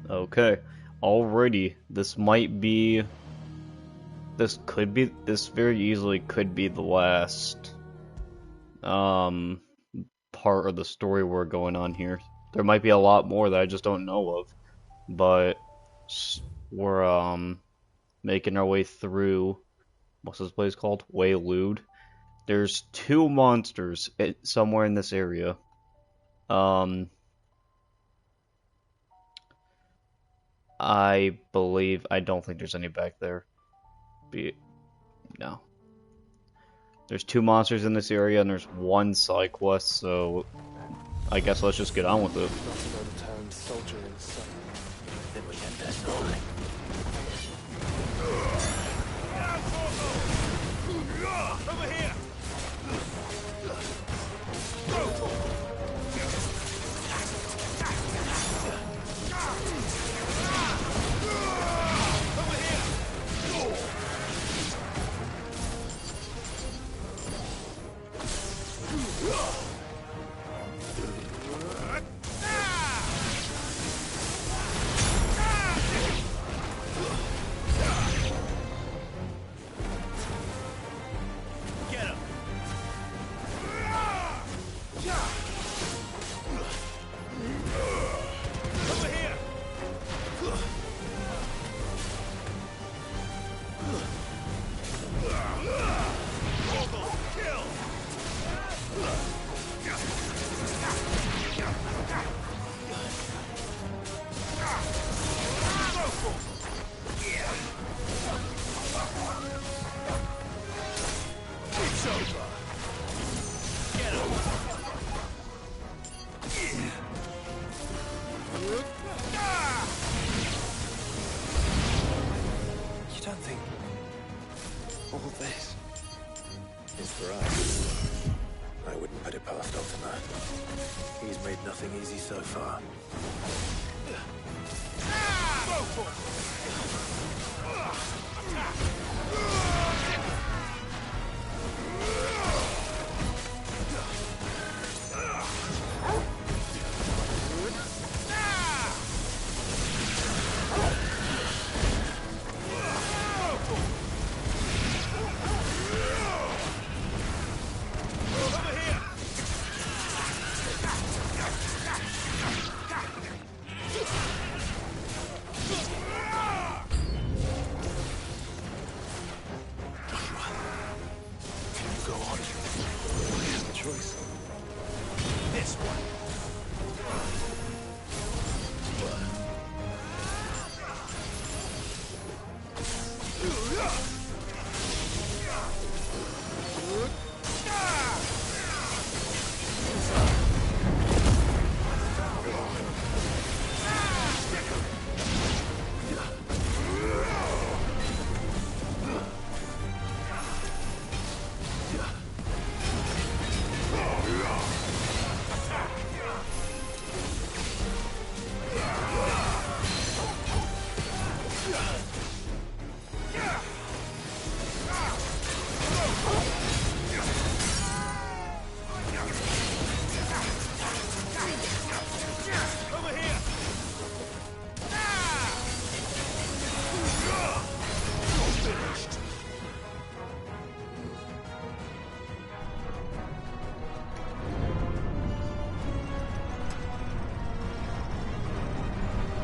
Okay. Already, this this very easily could be the last, um, part of the story we're going on here. There might be a lot more that I just don't know of, but we're, making our way through, what's this place called? Waylude. There's two monsters somewhere in this area. Um, I don't think there's any back there. No. There's two monsters in this area, and there's one side quest, so I guess let's just get on with it.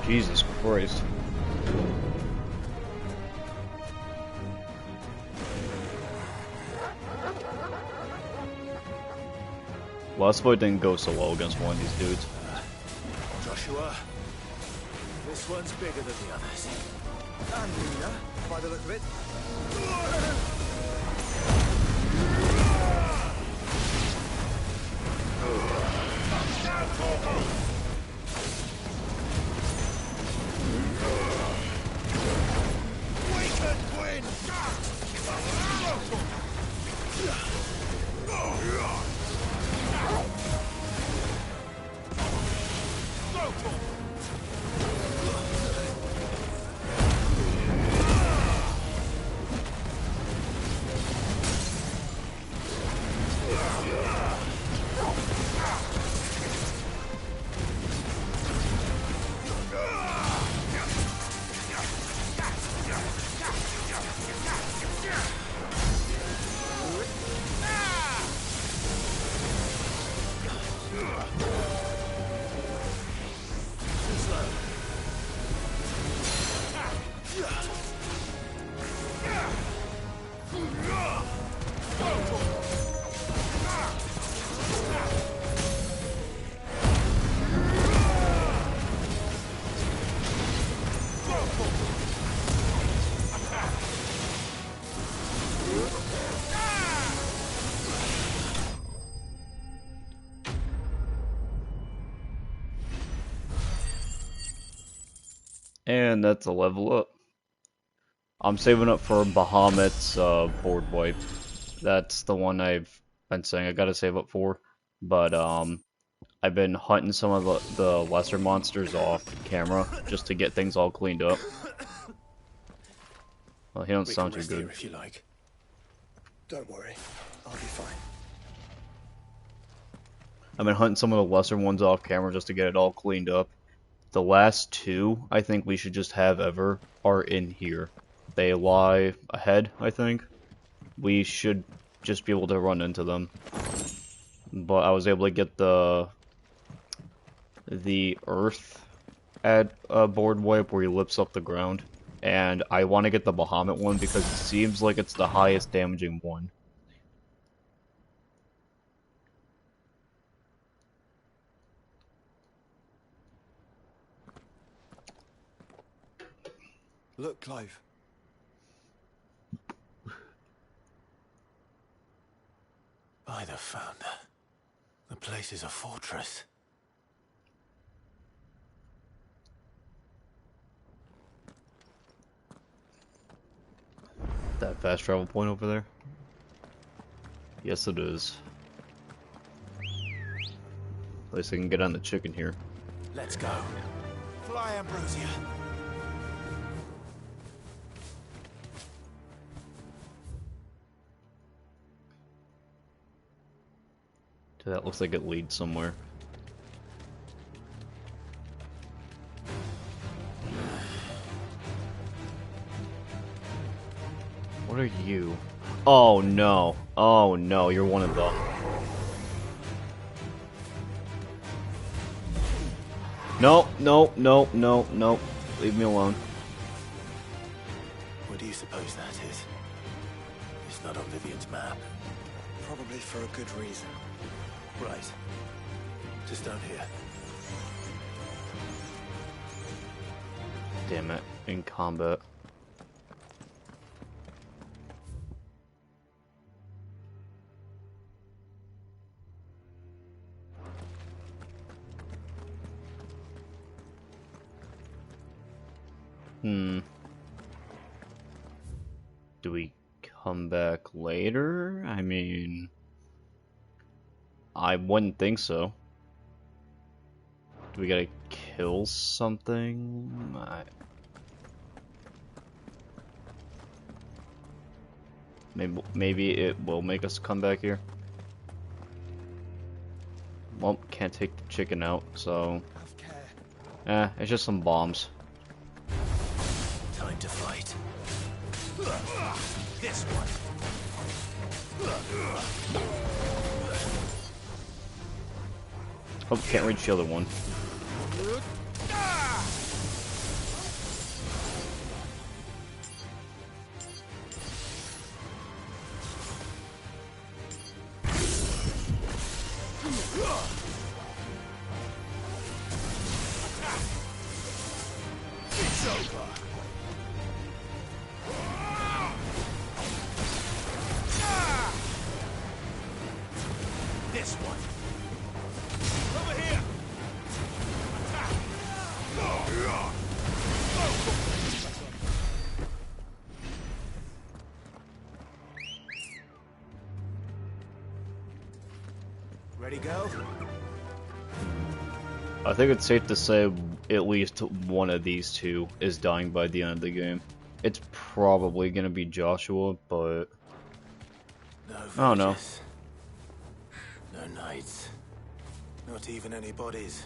Jesus Christ. Well, this fight didn't go so well against one of these dudes. Joshua, this one's bigger than the others. And leaner, by the look of it. And that's a level up. I'm saving up for Bahamut's board wipe. That's the one I've been saying I gotta save up for. But I've been hunting some of the lesser monsters off camera just to get things all cleaned up. Well, he don't We can sound too rest good. here if you like. Don't worry, I'll be fine. I've been hunting some of the lesser ones off camera just to get it all cleaned up. The last two I think we should just have ever are in here. They lie ahead, I think. We should just be able to run into them. But I was able to get the earth at board wipe where he lifts up the ground. And I want to get the Bahamut one because it seems like it's the highest damaging one. Look, Clive. By the Founder. The place is a fortress. That fast travel point over there? Yes, it is. At least I can get on the chicken here. Let's go. Fly, Ambrosia. That looks like it leads somewhere. What are you? Oh no. Oh no, you're one of them. No, no, no, no, no. Leave me alone. What do you suppose that is? It's not on Vivian's map. Probably for a good reason. Right. Just down here. Damn it. In combat. Do we come back later? I mean, I wouldn't think so. Do we gotta kill something? Maybe it will make us come back here. Well, can't take the chicken out, so... it's just some bombs. Time to fight. This one. Oh, can't reach the other one. It's over. This one. Over here. Ready, go? I think it's safe to say at least one of these two is dying by the end of the game. It's probably gonna be Joshua, but... No I don't know. villages. No knights. Not even any bodies.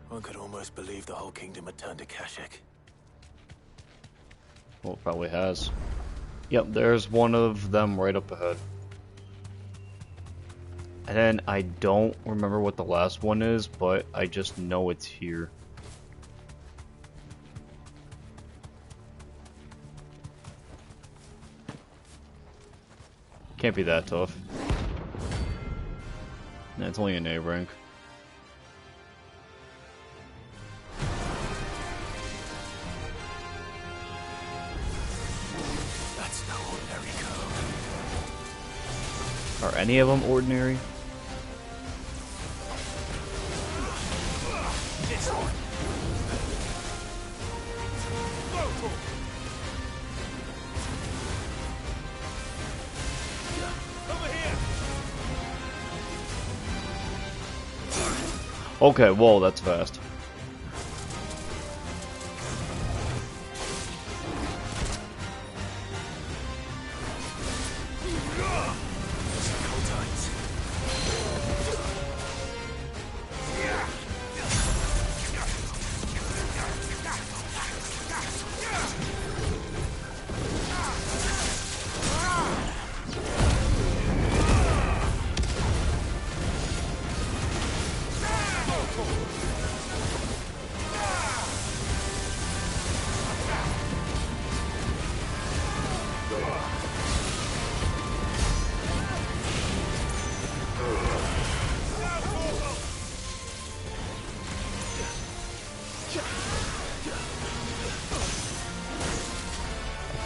One could almost believe the whole kingdom had turned to Kashyyyk. Well, it probably has. Yep, there's one of them right up ahead. And then I don't remember what the last one is, but I just know it's here. Can't be that tough. Nah, it's only an A rank. That's no ordinary code. Are any of them ordinary? This one. Okay, whoa, that's fast.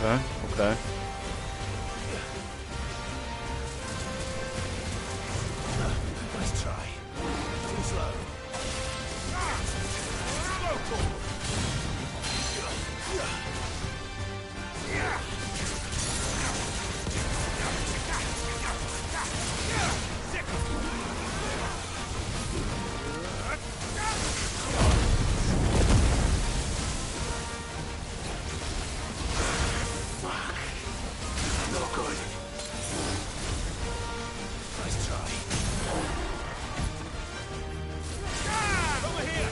Okay, okay. Nice try. Too slow. No good. Nice try. Over here.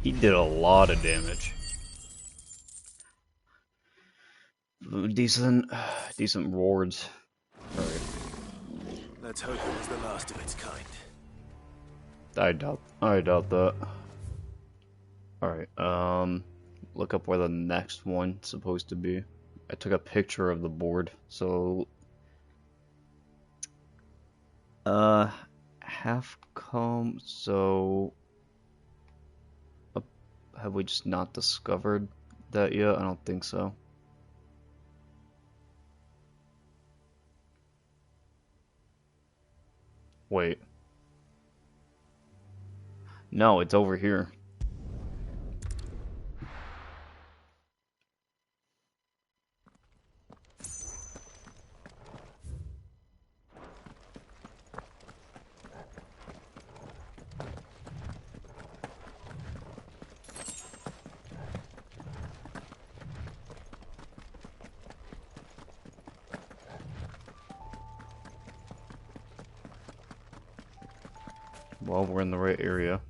He did a lot of damage. Decent rewards. Alright. Let's hope it was the last of its kind. I doubt that. Alright, look up where the next one's supposed to be. I took a picture of the board, so half come, so have we just not discovered that yet? I don't think so. Wait. No, it's over here. Well, we're in the right area.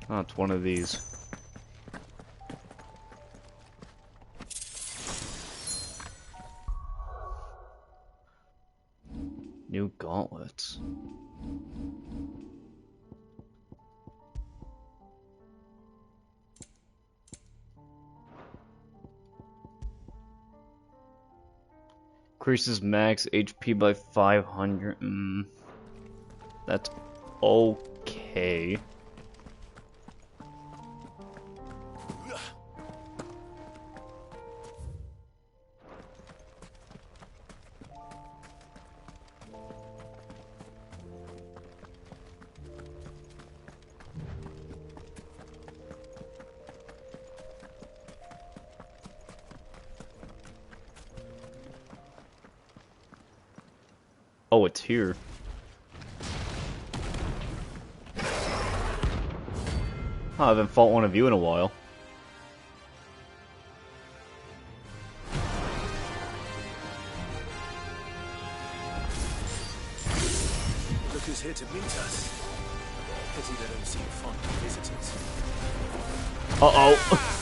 Oh, it's one of these. New gauntlets. Increases max HP by 500. That's okay. Oh, it's here. Huh, I haven't fought one of you in a while. Look who's here to meet us. Pity they don't seem fond of visitors. Uh-oh.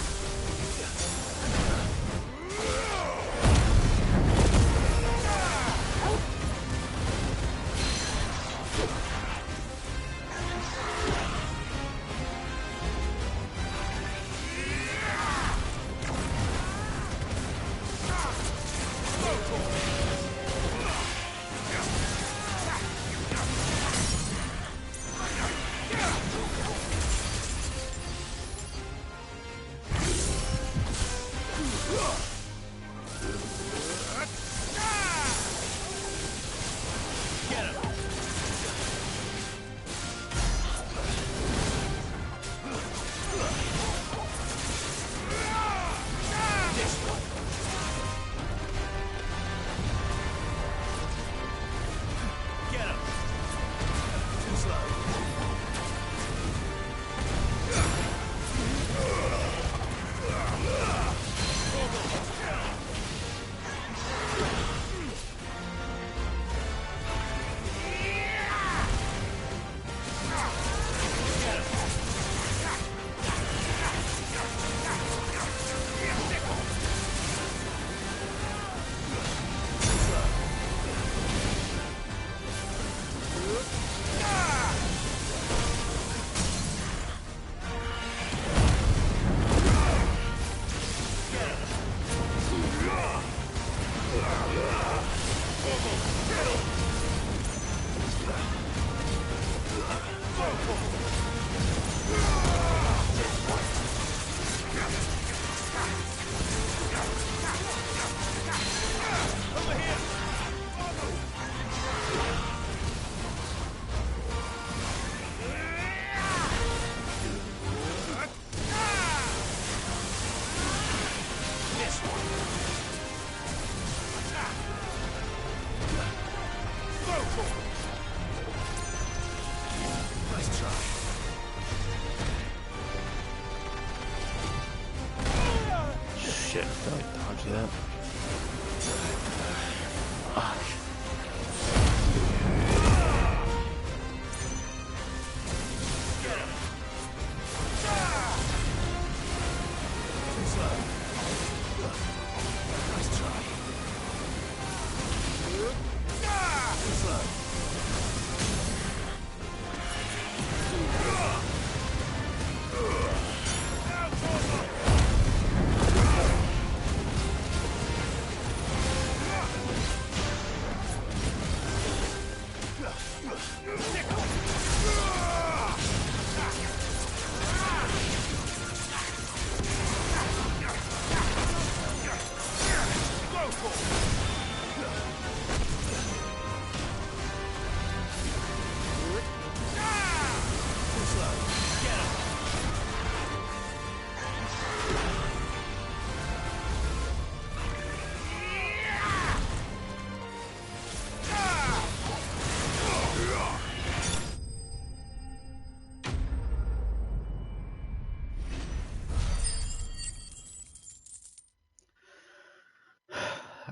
Shit, did I dodge that?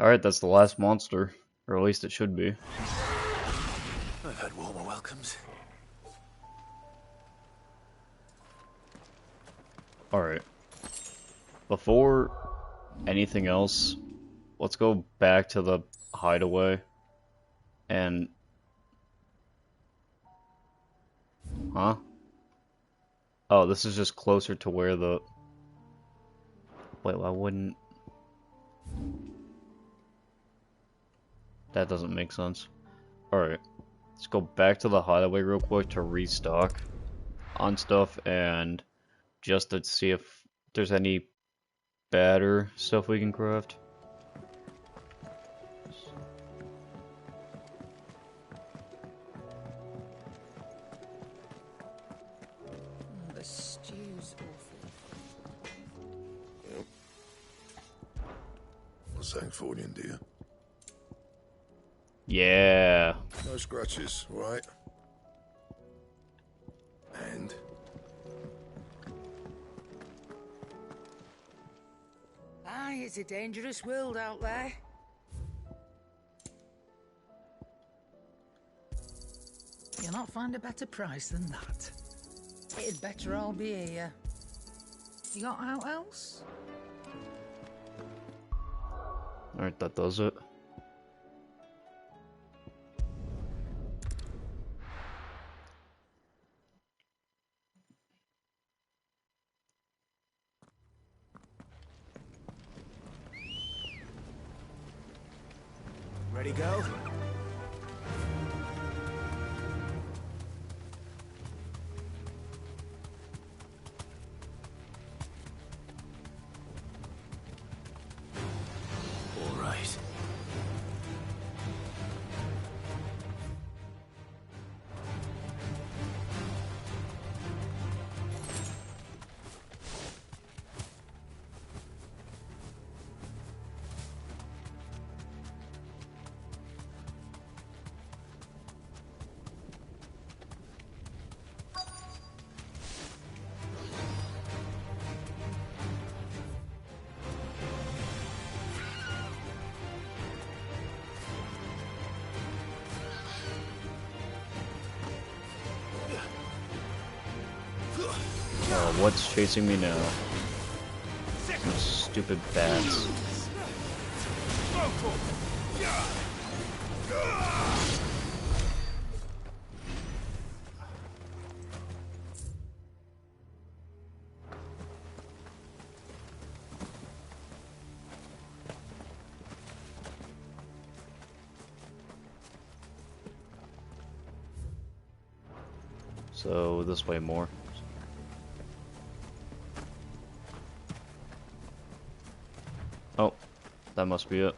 Alright, that's the last monster. Or at least it should be. I've had warmer welcomes. Alright. Before anything else, let's go back to the hideaway. And... Huh? Oh, this is just closer to where the... Wait, why wouldn't... That doesn't make sense. Alright. Let's go back to the hideaway real quick to restock on stuff and just to see if there's any better stuff we can craft. The stew's awful. Yep. What's that for you, dear? Yeah. No scratches, all right? And? Aye, it's a dangerous world out there. You'll not find a better price than that. It'd better all be here. You got out else? Alright, that does it. Ready, go? All right. Oh, what's chasing me now? Those stupid bats. So this way more. Oh, that must be it.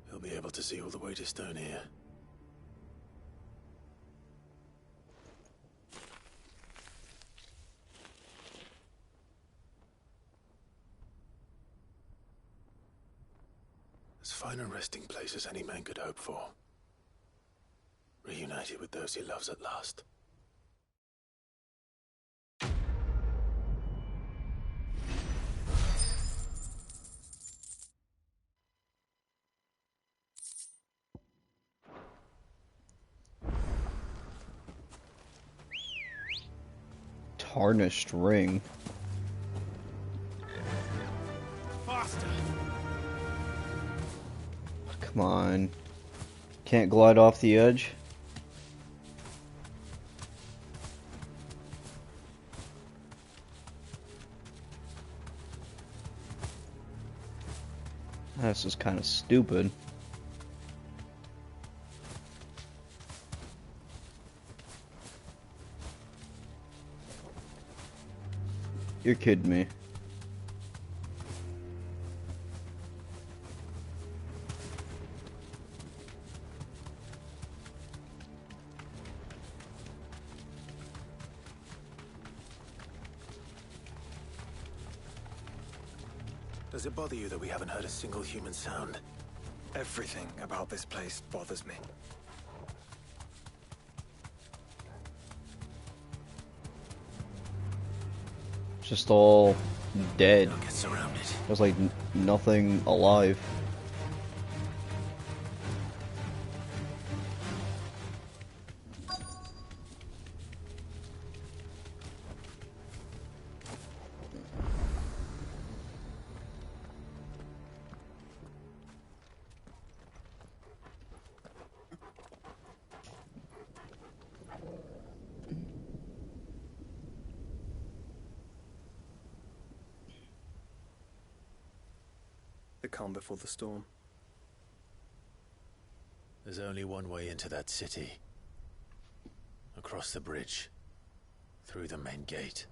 He'll be able to see all the way to Stone here. As fine a resting place as any man could hope for. Reunited with those he loves at last. Tarnished ring. Faster! Come on. Can't glide off the edge? This is kind of stupid. You're kidding me. Does it bother you that we haven't heard a single human sound? Everything about this place bothers me. Just all dead. Don't get surrounded. There's like nothing alive. The calm before the storm. There's only one way into that city. Across the bridge. Through the main gate.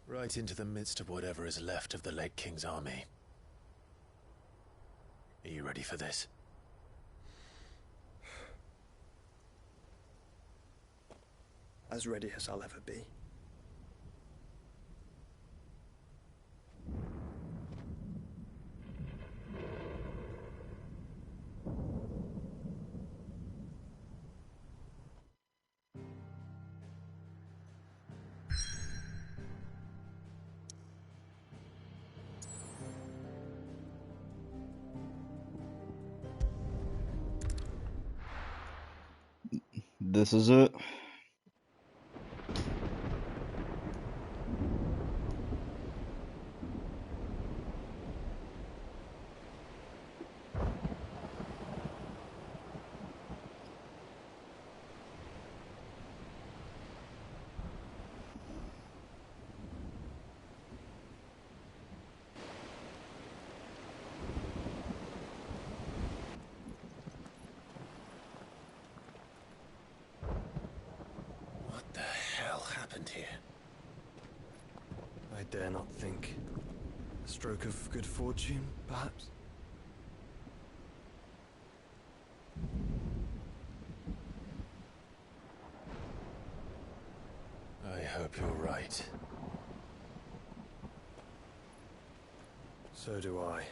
Right into the midst of whatever is left of the late King's army. Are you ready for this? as ready as I'll ever be. This is it. What the hell happened here? I dare not think. A stroke of good fortune, perhaps? I hope you're right. So do I.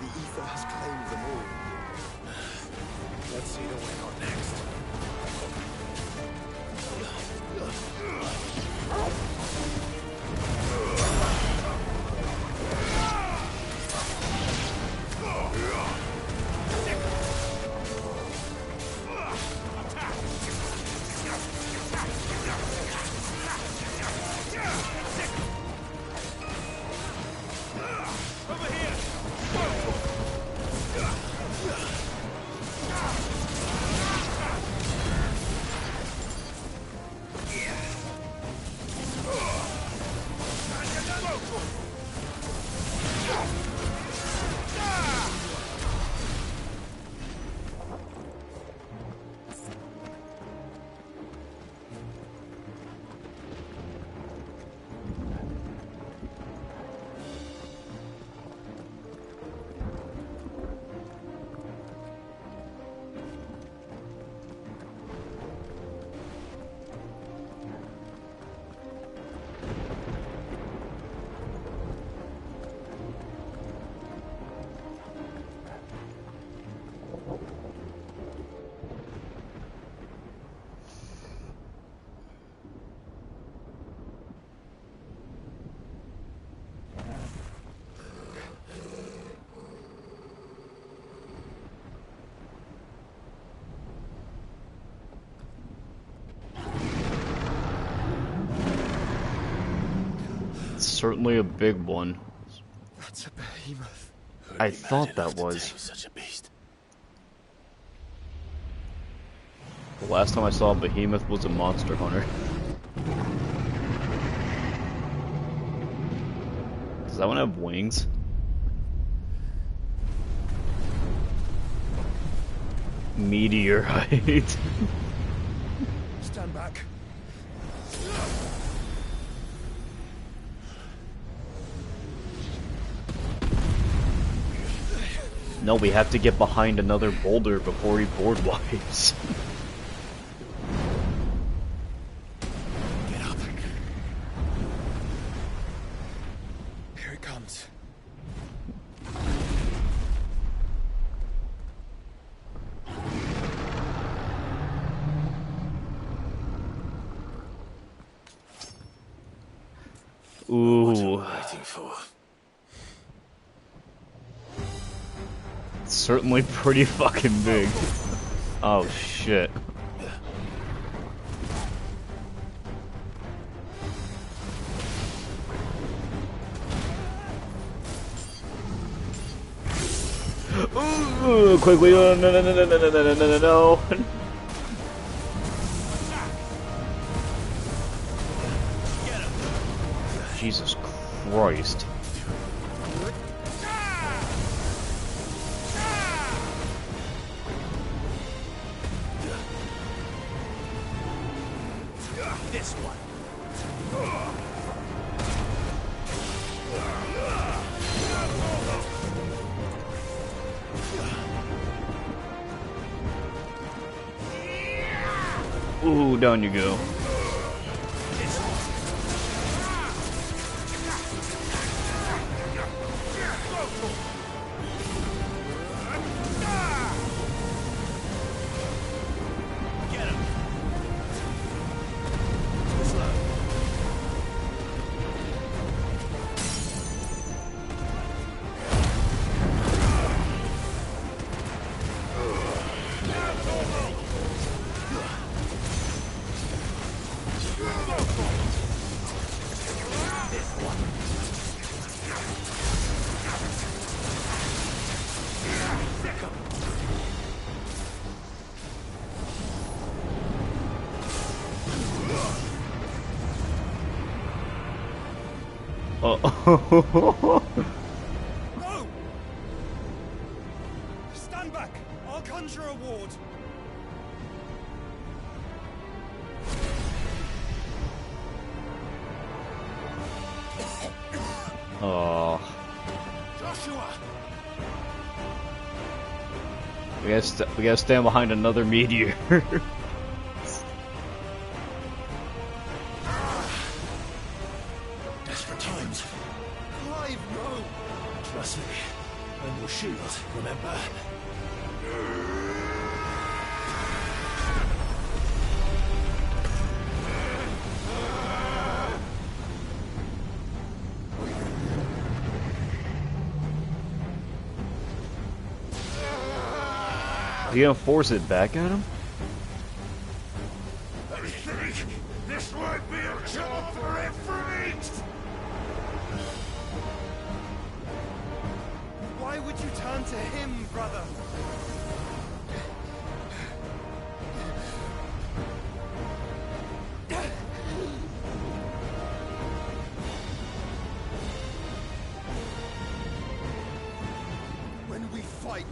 The ether has claimed them all. Let's see the way on next. Certainly a big one. That's a behemoth. I thought that was. Such a beast. The last time I saw a behemoth was a Monster Hunter. Does that one have wings? Meteorite. Stand back. No, we have to get behind another boulder before he board wipes. Get up. Here it comes. What are we Ooh, waiting for? it's certainly pretty fucking big. Oh shit. Ooh, quickly, no, no, no, no, no, no, no, no, no, no. Jesus Christ. Ooh, down you go. Oh. No! Stand back! I'll conjure a ward. Oh. Joshua! We gotta stand behind another meteor. Desperate times. Clive, no! Trust me. I'm your shield, remember? Are you gonna force it back at him? I think this might be a job for Ifrit! Why would you turn to him, brother? When we fight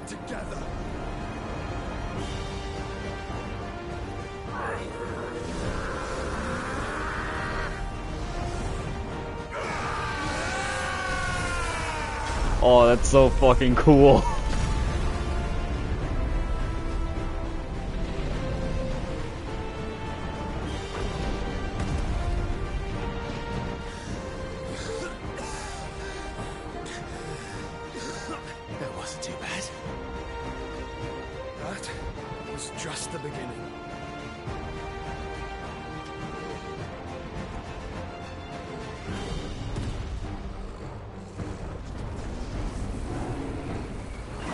together. Oh, that's so fucking cool. That wasn't too bad. That was just the beginning.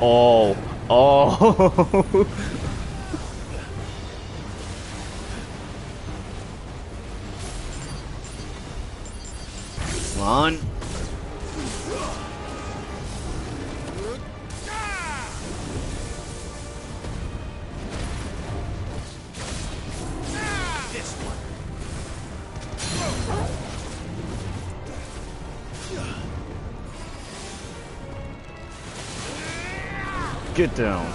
Oh, oh. Come on. Get down.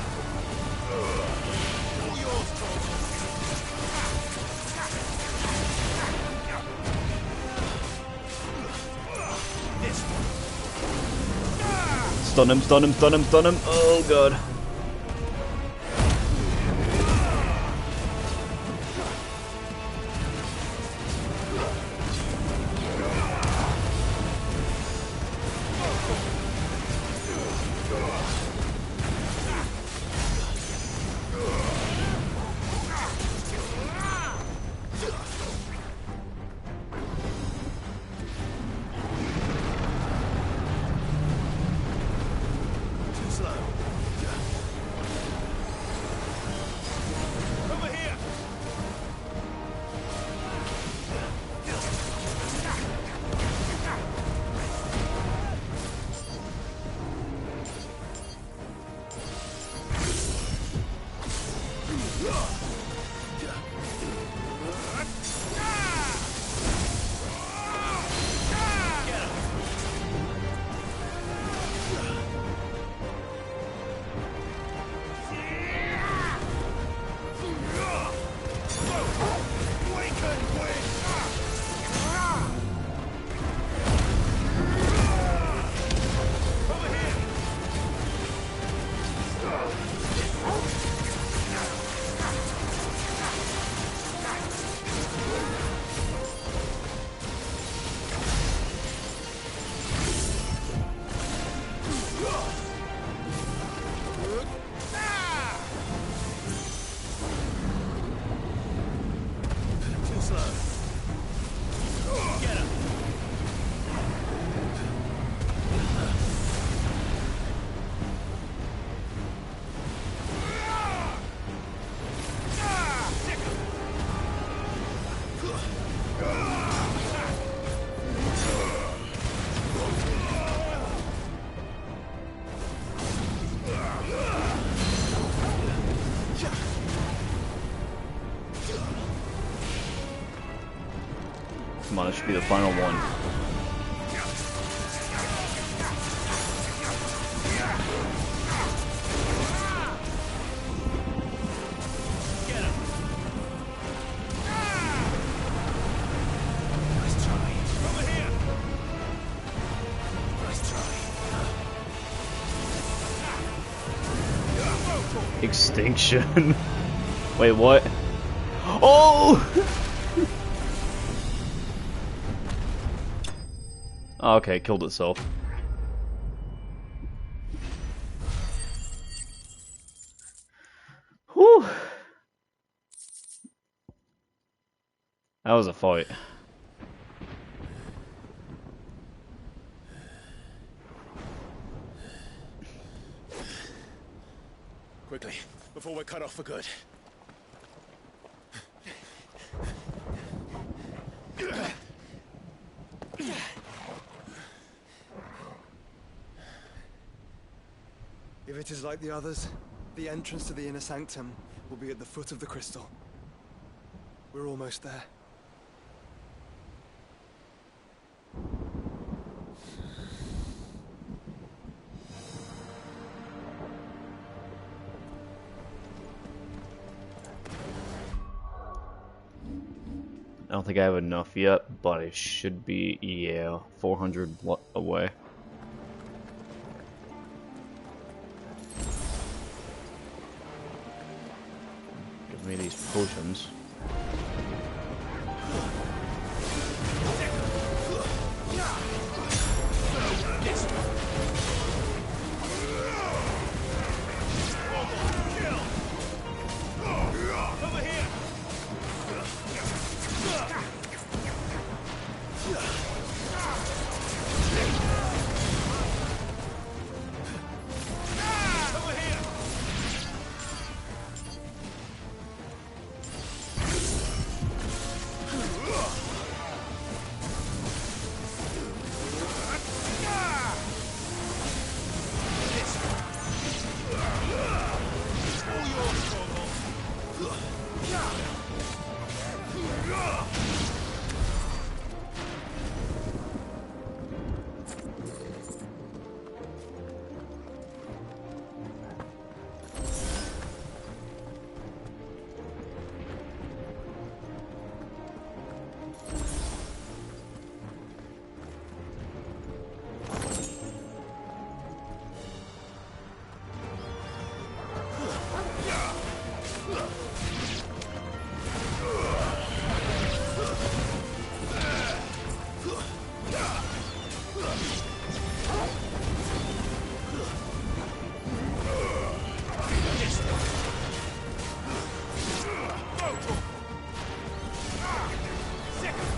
Stun him, stun him, stun him, stun him. Oh god. Too slow. Come on, that should be the final one. Extinction. Wait, what? Oh! Okay, killed itself. Whew. That was a fight. Quickly, before we're cut off for good. If it is like the others, the entrance to the inner sanctum will be at the foot of the crystal. We're almost there. I don't think I have enough yet, but I should be, yeah, 400 away. Give me these potions.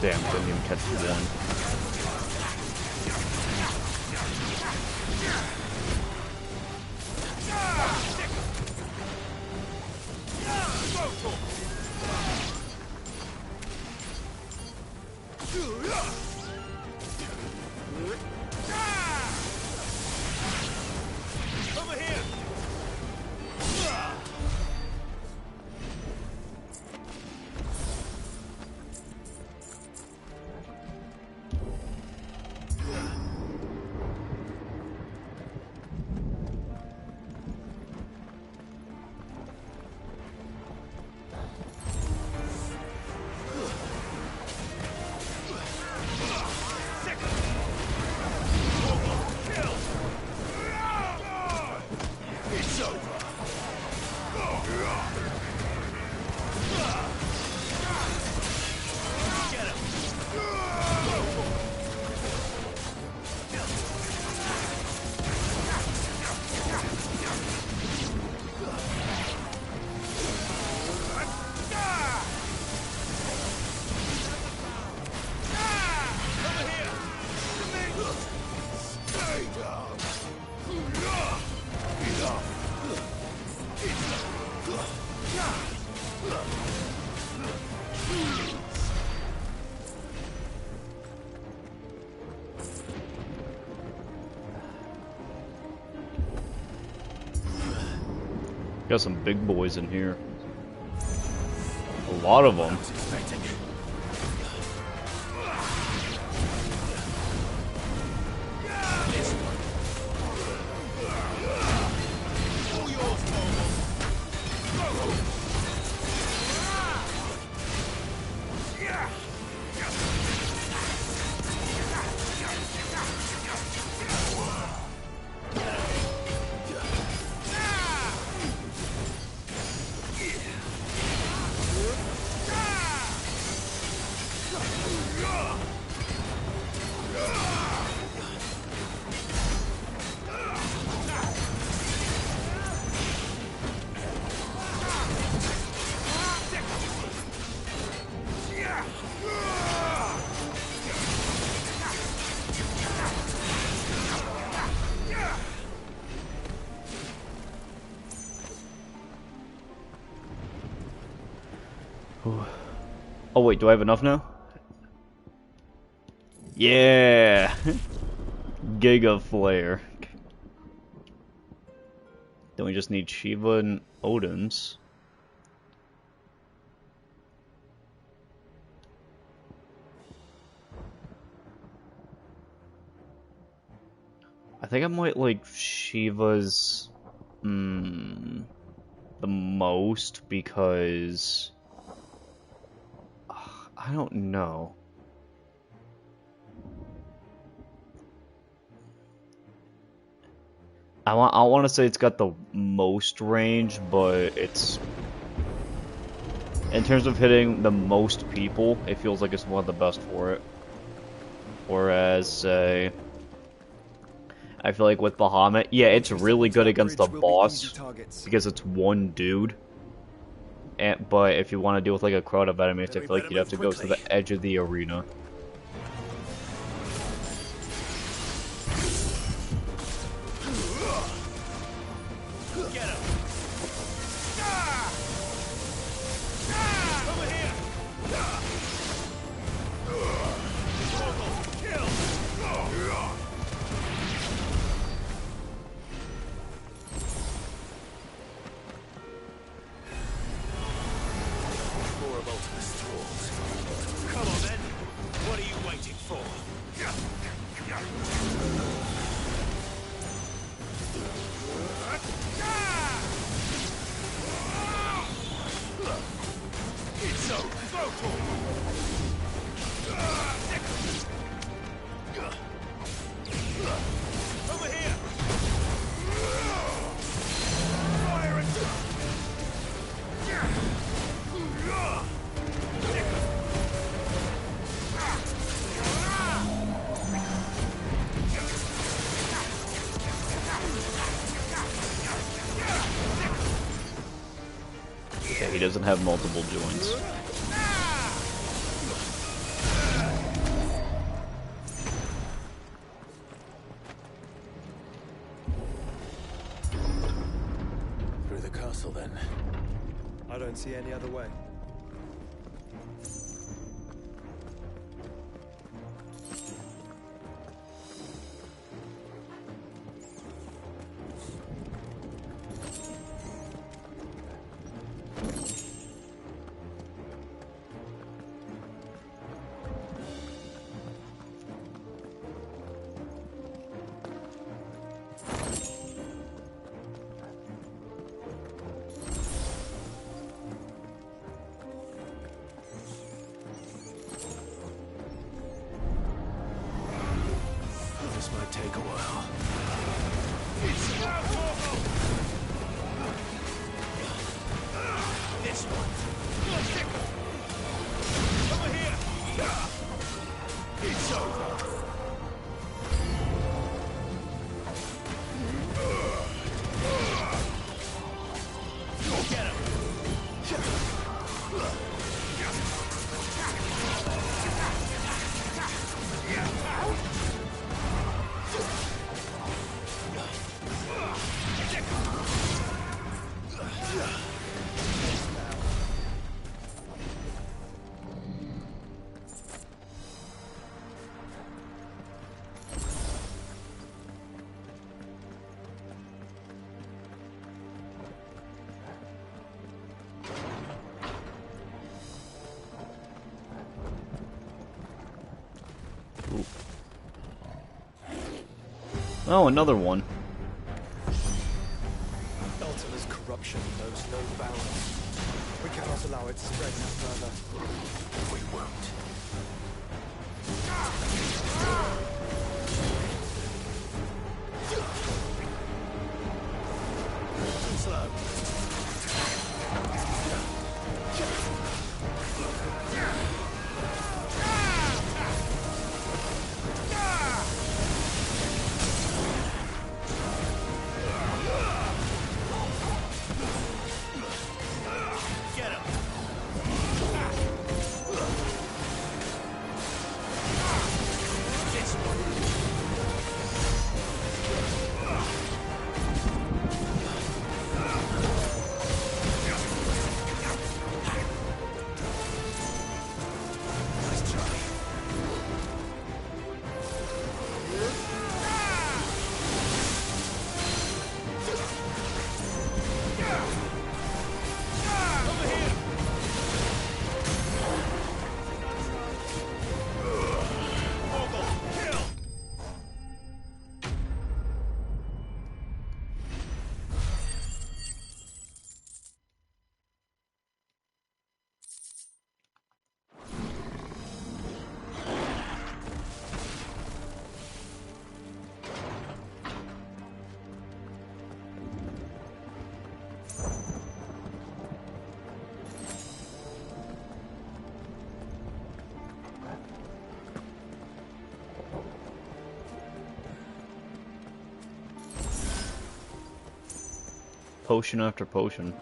Damn, didn't even catch the one. Got some big boys in here. A lot of them. Oh wait, do I have enough now? Yeah! Giga Flare. Then we just need Shiva and Odin's. I think I might like Shiva's the most because I don't know. I want to say it's got the most range, but it's in terms of hitting the most people, it feels like it's one of the best for it. Whereas, say, I feel like with Bahamut, yeah, it's really good against the boss because it's one dude. But if you want to deal with like a crowd of enemies, I feel like you'd have to go to the edge of the arena. He doesn't have multiple joints. Through the castle, then. I don't see any other way. This might take a while. This one. Over here. It's over. Get him. Oh, another one. Ultima's corruption knows no bounds. We cannot allow it to spread no further. We won't. Too slow. Get him. This one. potion after potion.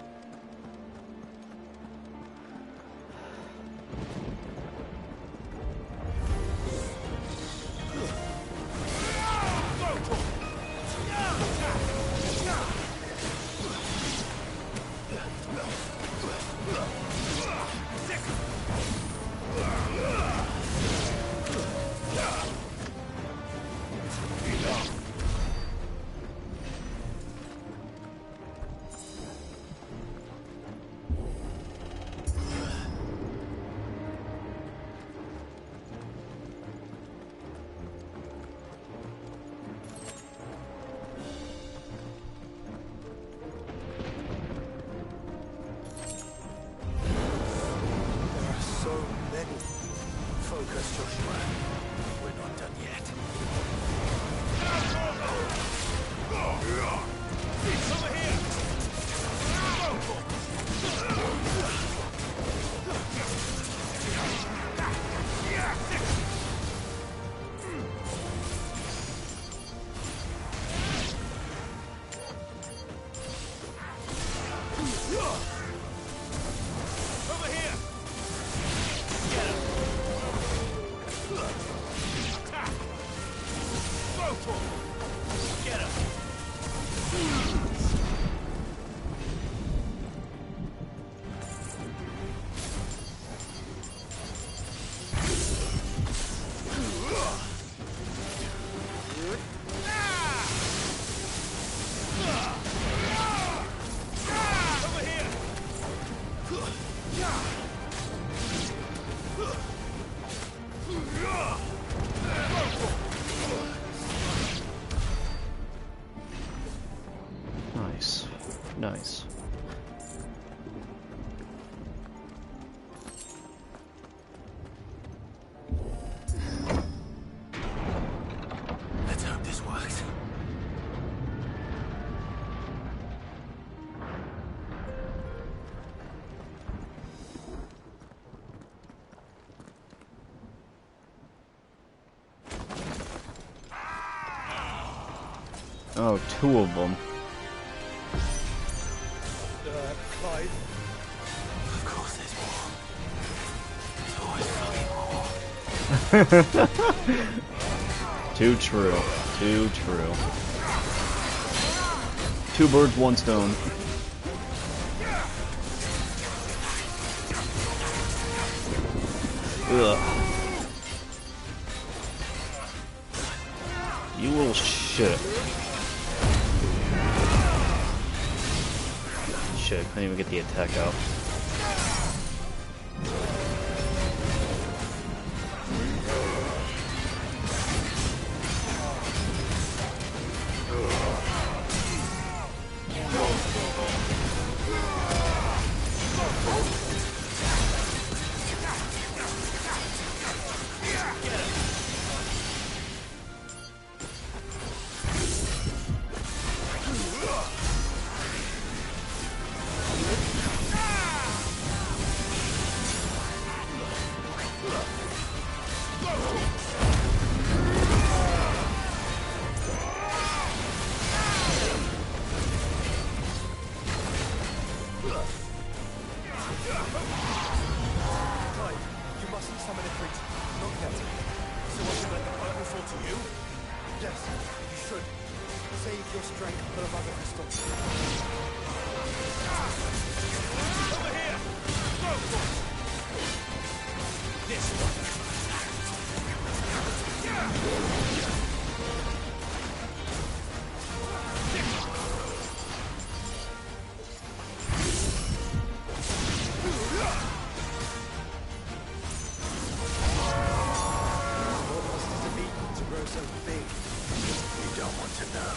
Focus, Joshua. We're not done yet. Over here! Over here! Get him! Attack! Go for him! Get him! Over here! Nice. Nice. Let's hope this works. Oh, two of them. Clive? Of course there's more. There's always fucking more. Too true. Too true. Two birds, one stone. Ugh. You little shit. Shit, I couldn't even get the attack out. Clive, you mustn't summon a creature. Not yet. So I should let the burden fall to you? Yes, you should. Save your strength for the mother crystal. Over here! Go for it! This one. What must it be to grow so big? You don't want to know.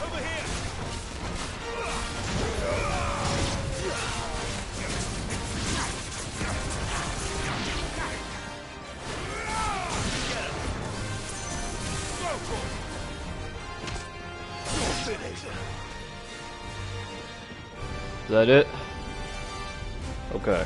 Over here! Is that it? Okay.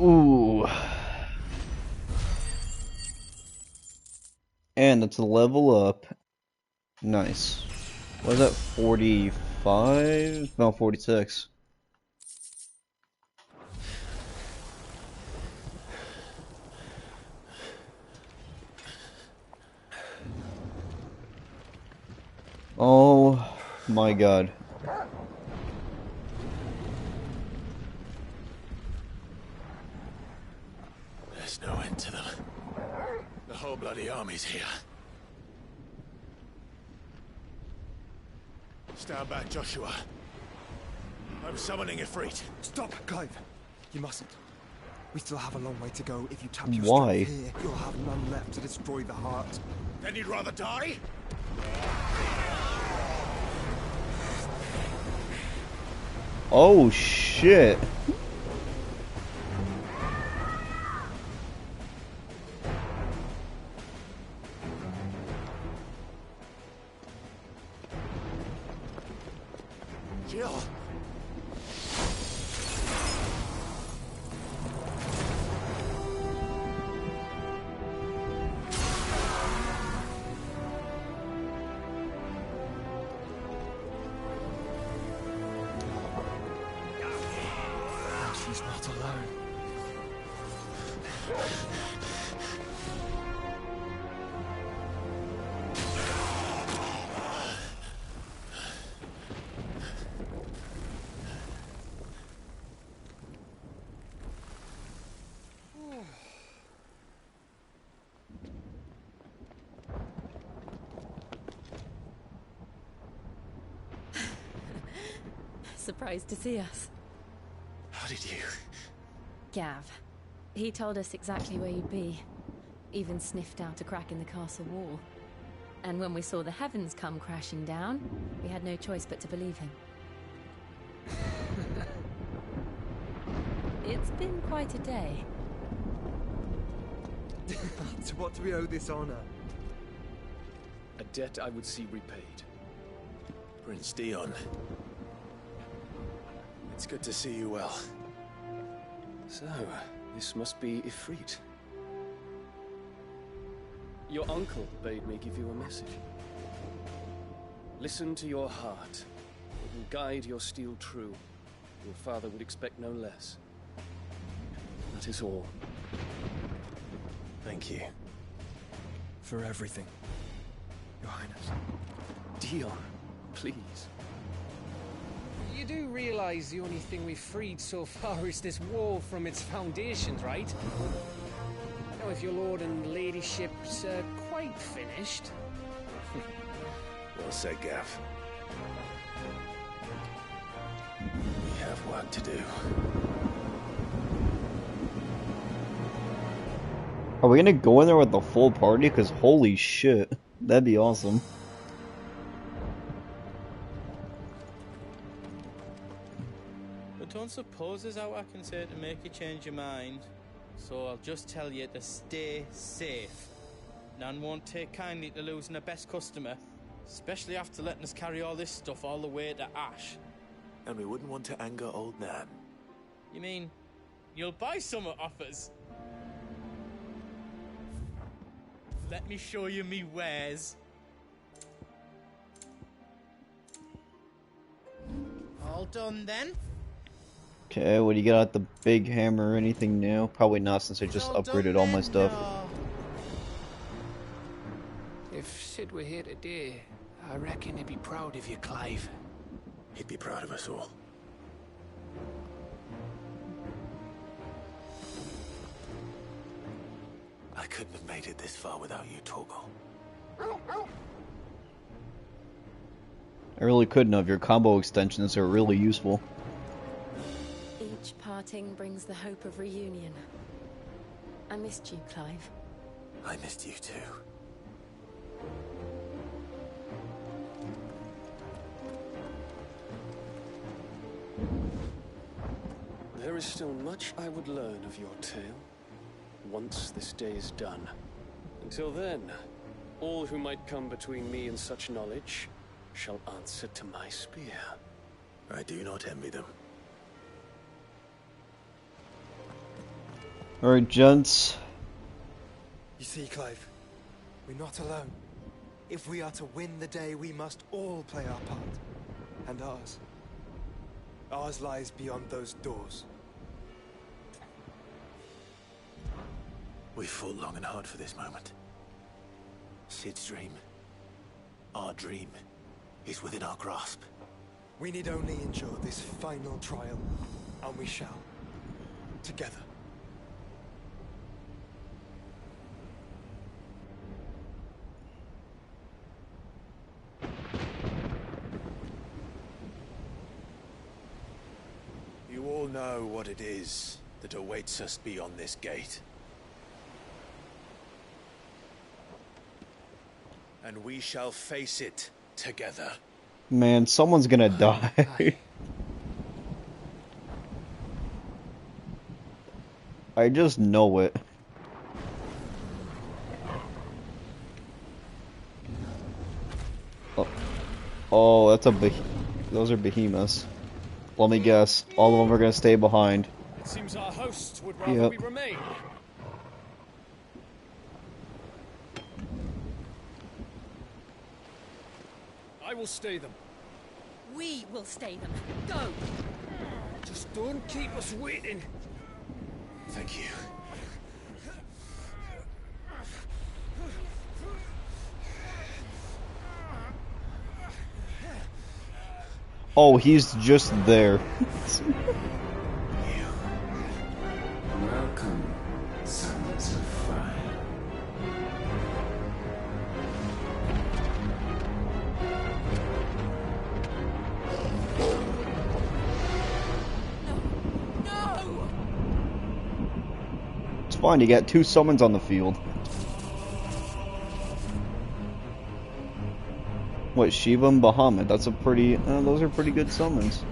Ooh. And it's a level up. Nice. Was that 45? No, 46. Oh my god. There's no end to them. The whole bloody army's here. Stand back, Joshua. I'm summoning Ifrit. Stop, Clive. You mustn't. We still have a long way to go. If you tap your Why? strength here, you'll have none left to destroy the heart. Then you'd rather die? Oh shit. Jill! She's not alone. Surprised to see us. How did you? Gav. He told us exactly where you'd be. Even sniffed out a crack in the castle wall. And when we saw the heavens come crashing down, we had no choice but to believe him. It's been quite a day. To what do we owe this honor? A debt I would see repaid. Prince Dion. It's good to see you well. So, this must be Ifrit. Your uncle bade me give you a message. Listen to your heart. It will guide your steel true. Your father would expect no less. That is all. Thank you. For everything, Your Highness. Dion, please. You do realize the only thing we've freed so far is this wall from its foundations, right? Now, if your lord and ladyship's quite finished... Well said, Gav. We have work to do. Are we gonna go in there with the full party? Because holy shit, that'd be awesome. I don't suppose there's out I can say to make you change your mind. So I'll just tell you to stay safe. Nan won't take kindly to losing her best customer, especially after letting us carry all this stuff all the way to Ash. And we wouldn't want to anger old Nan. You mean, you'll buy some off us? Let me show you me wares. All done then? Okay, what do you got at the big hammer or anything new? Probably not, since I just upgraded all my stuff. If Sid were here today, I reckon he'd be proud of you, Clive. He'd be proud of us all. I couldn't have made it this far without you, Torgal. I really couldn't have. Your combo extensions are really useful. Each parting brings the hope of reunion. I missed you, Clive. I missed you too. There is still much I would learn of your tale, once this day is done. Until then, all who might come between me and such knowledge shall answer to my spear. I do not envy them. Alright, gents. You see, Clive, we're not alone. If we are to win the day, we must all play our part. And ours. Ours lies beyond those doors. We fought long and hard for this moment. Sid's dream, our dream, is within our grasp. We need only endure this final trial, and we shall. Together. You all know what it is that awaits us beyond this gate. And we shall face it together. Man, someone's gonna die. I just know it. Oh, that's a those are behemoths. Let me guess, all of them are gonna stay behind. It seems our hosts would rather we remain. I will stay them. We will stay them. Go! Just don't keep us waiting. Thank you. Oh, he's just there. Welcome, sons of fire. No! It's fine, you got 2 summons on the field. What, Shiva and Bahamut? That's a pretty, those are pretty good summons.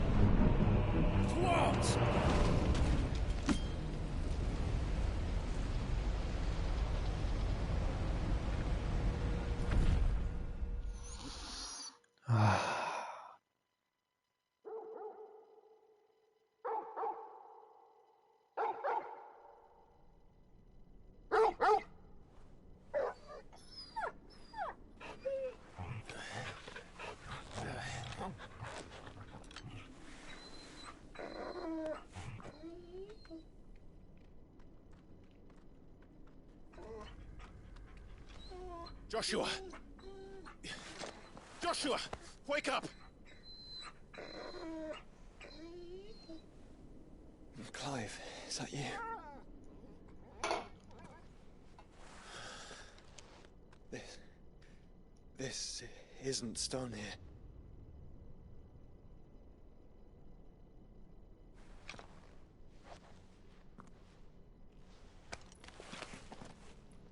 Joshua! Joshua! Wake up! Clive, is that you? This isn't stone here.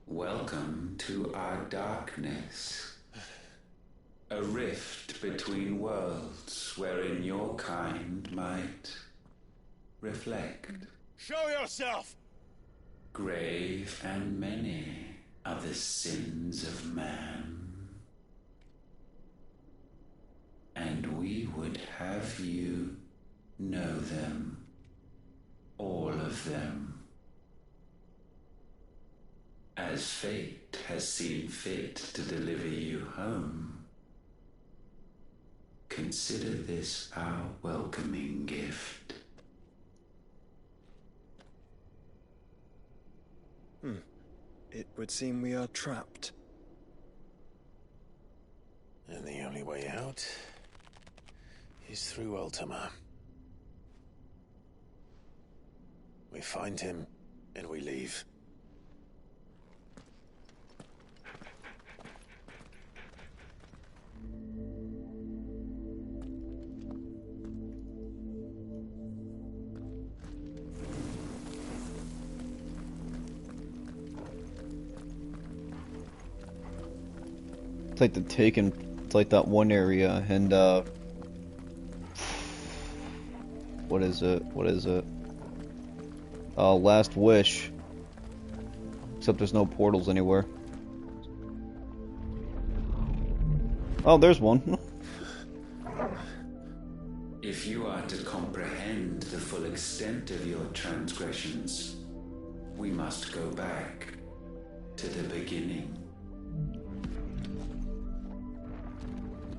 Welcome to our darkness. A rift between worlds wherein your kind might reflect. Show yourself! Grave and many are the sins of man. And we would have you know them. All of them. As fate has seen fit to deliver you home, consider this our welcoming gift. It would seem we are trapped. And the only way out is through Ultima. We find him, and we leave. It's like the Taken, it's like that one area, and what is it? Last Wish. Except there's no portals anywhere. Oh, there's one. If you are to comprehend the full extent of your transgressions, we must go back to the beginning.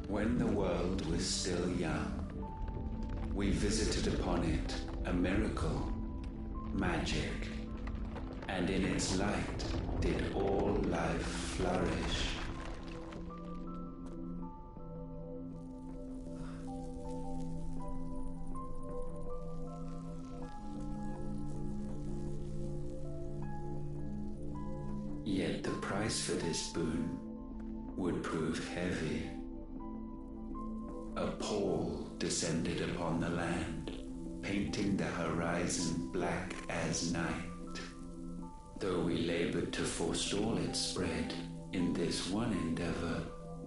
When the world was still young, we visited upon it a miracle, magic, and in its light did all life flourish. Yet the price for this boon would prove heavy. A pall descended upon the land, painting the horizon black as night. Though we labored to forestall its spread, in this one endeavor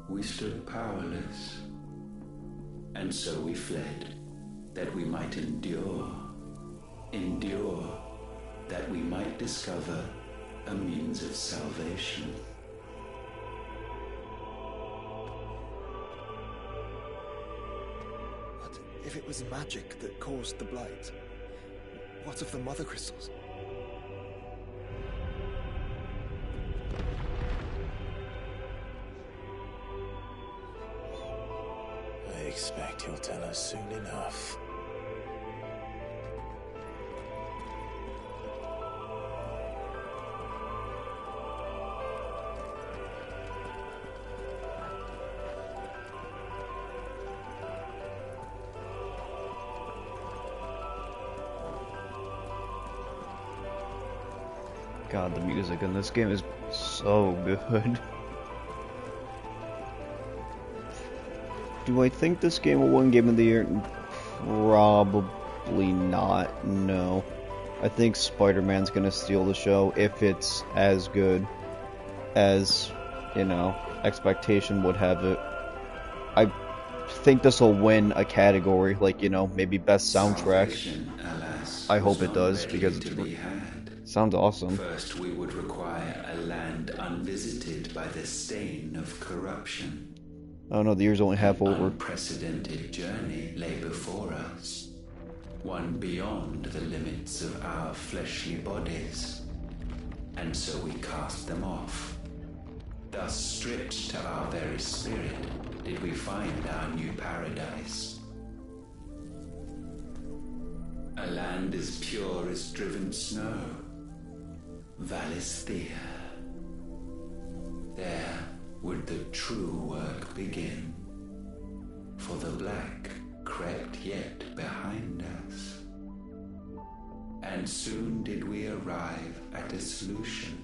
we stood powerless. And so we fled, that we might endure, that we might discover a means of salvation. But if it was magic that caused the blight, what of the mother crystals? I expect he'll tell us soon enough. God, the music in this game is so good. Do I think this game will win Game of the Year? Probably not, no. I think Spider-Man's gonna steal the show if it's as good as, you know, expectation would have it. I think this will win a category, like, you know, maybe best soundtrack. I hope it does, because it sounds awesome. First, we would require a land unvisited by the stain of corruption. Oh no, the year's only half over. An unprecedented journey lay before us, one beyond the limits of our fleshly bodies. And so we cast them off. Thus, stripped to our very spirit, did we find our new paradise. A land as pure as driven snow. Valisthea. There, would the true work begin. For the black crept yet behind us. And soon did we arrive at a solution.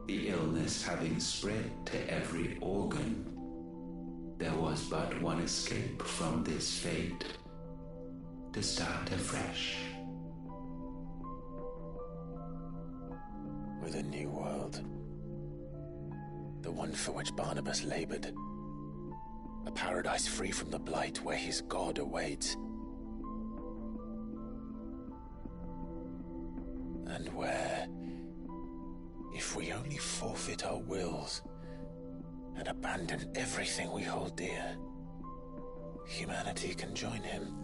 The illness having spread to every organ, there was but one escape from this fate, to start afresh. With a new world. The one for which Barnabas labored. A paradise free from the blight where his God awaits. And where, if we only forfeit our wills and abandon everything we hold dear, humanity can join him.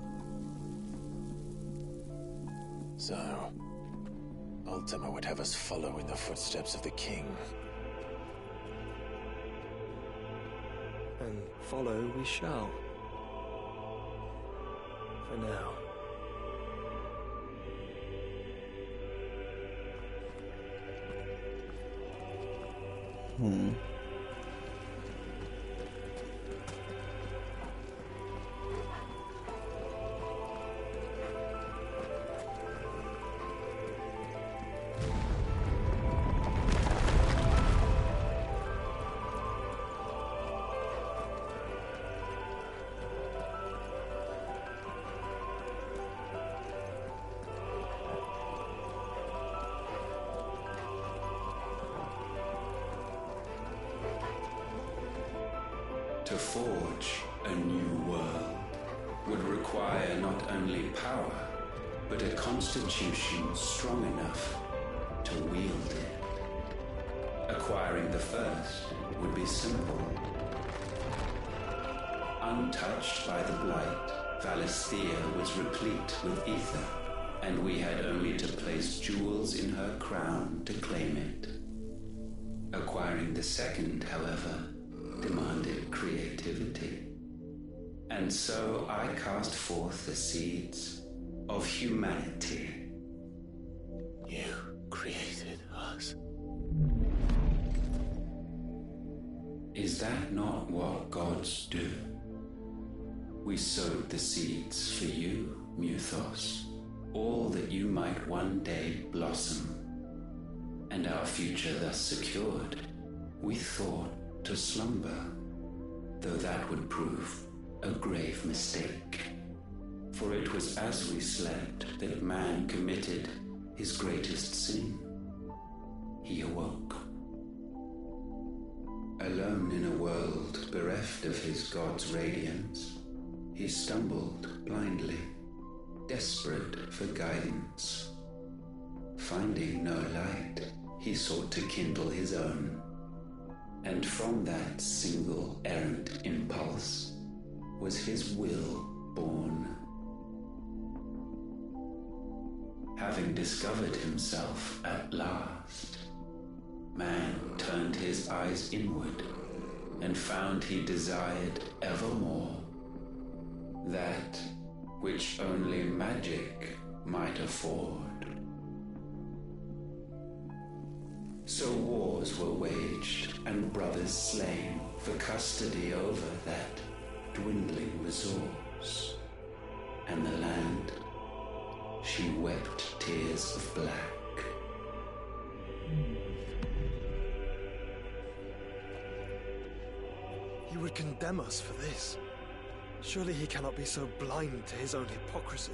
So, Ultima would have us follow in the footsteps of the king. And follow we shall. For now. To forge a new world would require not only power, but a constitution strong enough to wield it. Acquiring the first would be simple. Untouched by the blight, Valisthea was replete with ether, and we had only to place jewels in her crown to claim it. Acquiring the second, however, demanded creativity. And so I cast forth the seeds of humanity. You created us. Is that not what gods do? We sowed the seeds for you, Muthos, all that you might one day blossom. And our future thus secured, we thought to slumber, though that would prove a grave mistake. For it was as we slept that man committed his greatest sin. He awoke. Alone in a world bereft of his God's radiance, he stumbled blindly, desperate for guidance. Finding no light, he sought to kindle his own. And from that single errant impulse was his will born. Having discovered himself at last, man turned his eyes inward and found he desired evermore that which only magic might afford. So wars were waged and brothers slain for custody over that dwindling resource. And the land, she wept tears of black. He would condemn us for this. Surely he cannot be so blind to his own hypocrisy.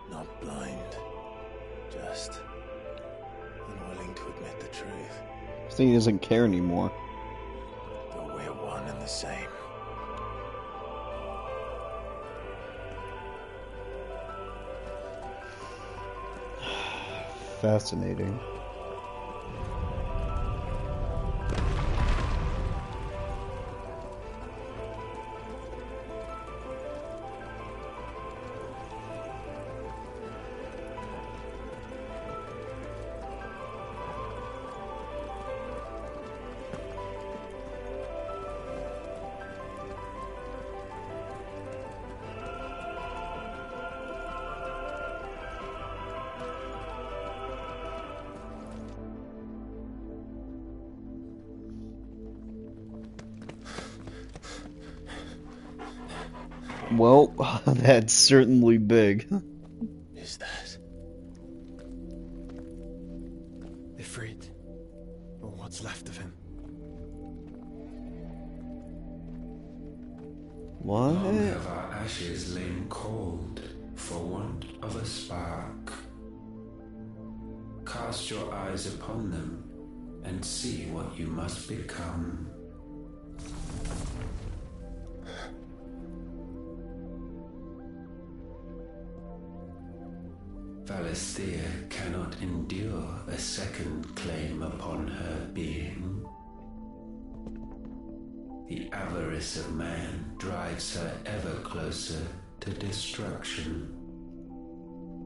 Not blind, just unwilling to admit the truth. I think he doesn't care anymore. But we're one and the same. Fascinating. Well, that's certainly big. Is that? Ifrit. Or what's left of him. What? Long have our ashes lain cold for want of a spark. Cast your eyes upon them and see what you must become. Valisthea cannot endure a second claim upon her being. The avarice of man drives her ever closer to destruction.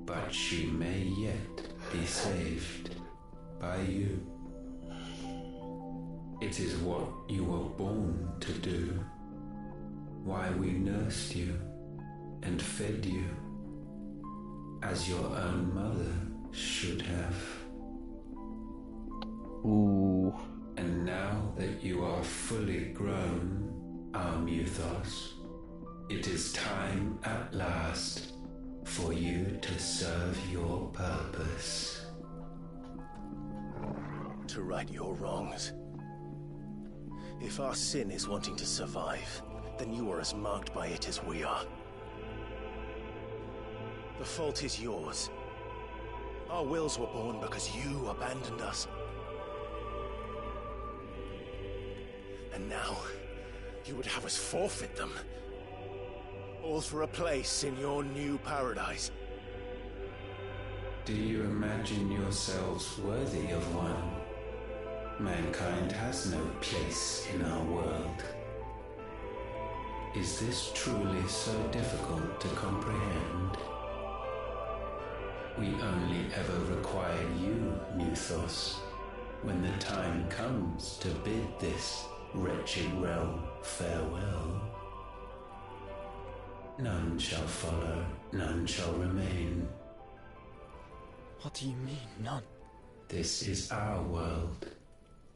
But she may yet be saved by you. It is what you were born to do, why we nursed you and fed you, as your own mother should have. Ooh. And now that you are fully grown, our Muthos, it is time at last for you to serve your purpose. To right your wrongs. If our sin is wanting to survive, then you are as marked by it as we are. The fault is yours. Our wills were born because you abandoned us. And now, you would have us forfeit them. All for a place in your new paradise. Do you imagine yourselves worthy of one? Mankind has no place in our world. Is this truly so difficult to comprehend? We only ever require you, Muthos, when the time comes to bid this wretched realm farewell. None shall follow, none shall remain. What do you mean, none? This is our world.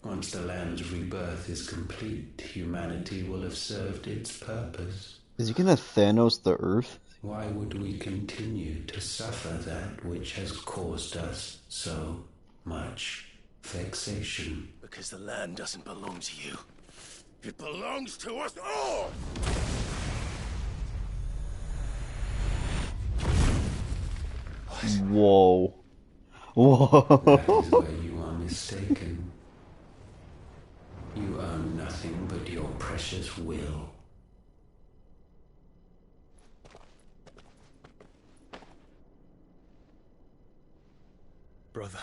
Once the land's rebirth is complete, humanity will have served its purpose. Is he gonna Thanos the Earth? Why would we continue to suffer that which has caused us so much vexation? Because the land doesn't belong to you. It belongs to us all! Whoa. Whoa. That is where you are mistaken. You own nothing but your precious will. Brother.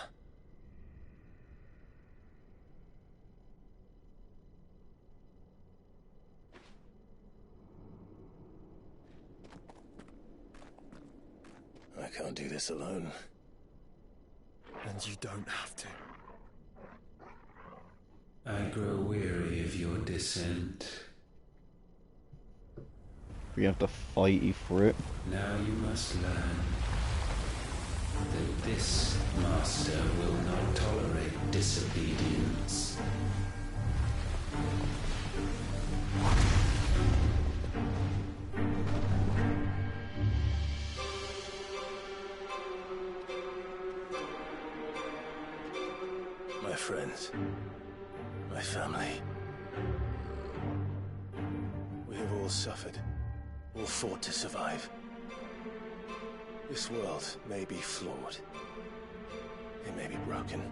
I can't do this alone. And you don't have to. I grow weary of your dissent. We have to fight you for it. Now you must learn that this master will not tolerate disobedience. My friends, my family. We have all suffered, all fought to survive. This world may be flawed. It may be broken.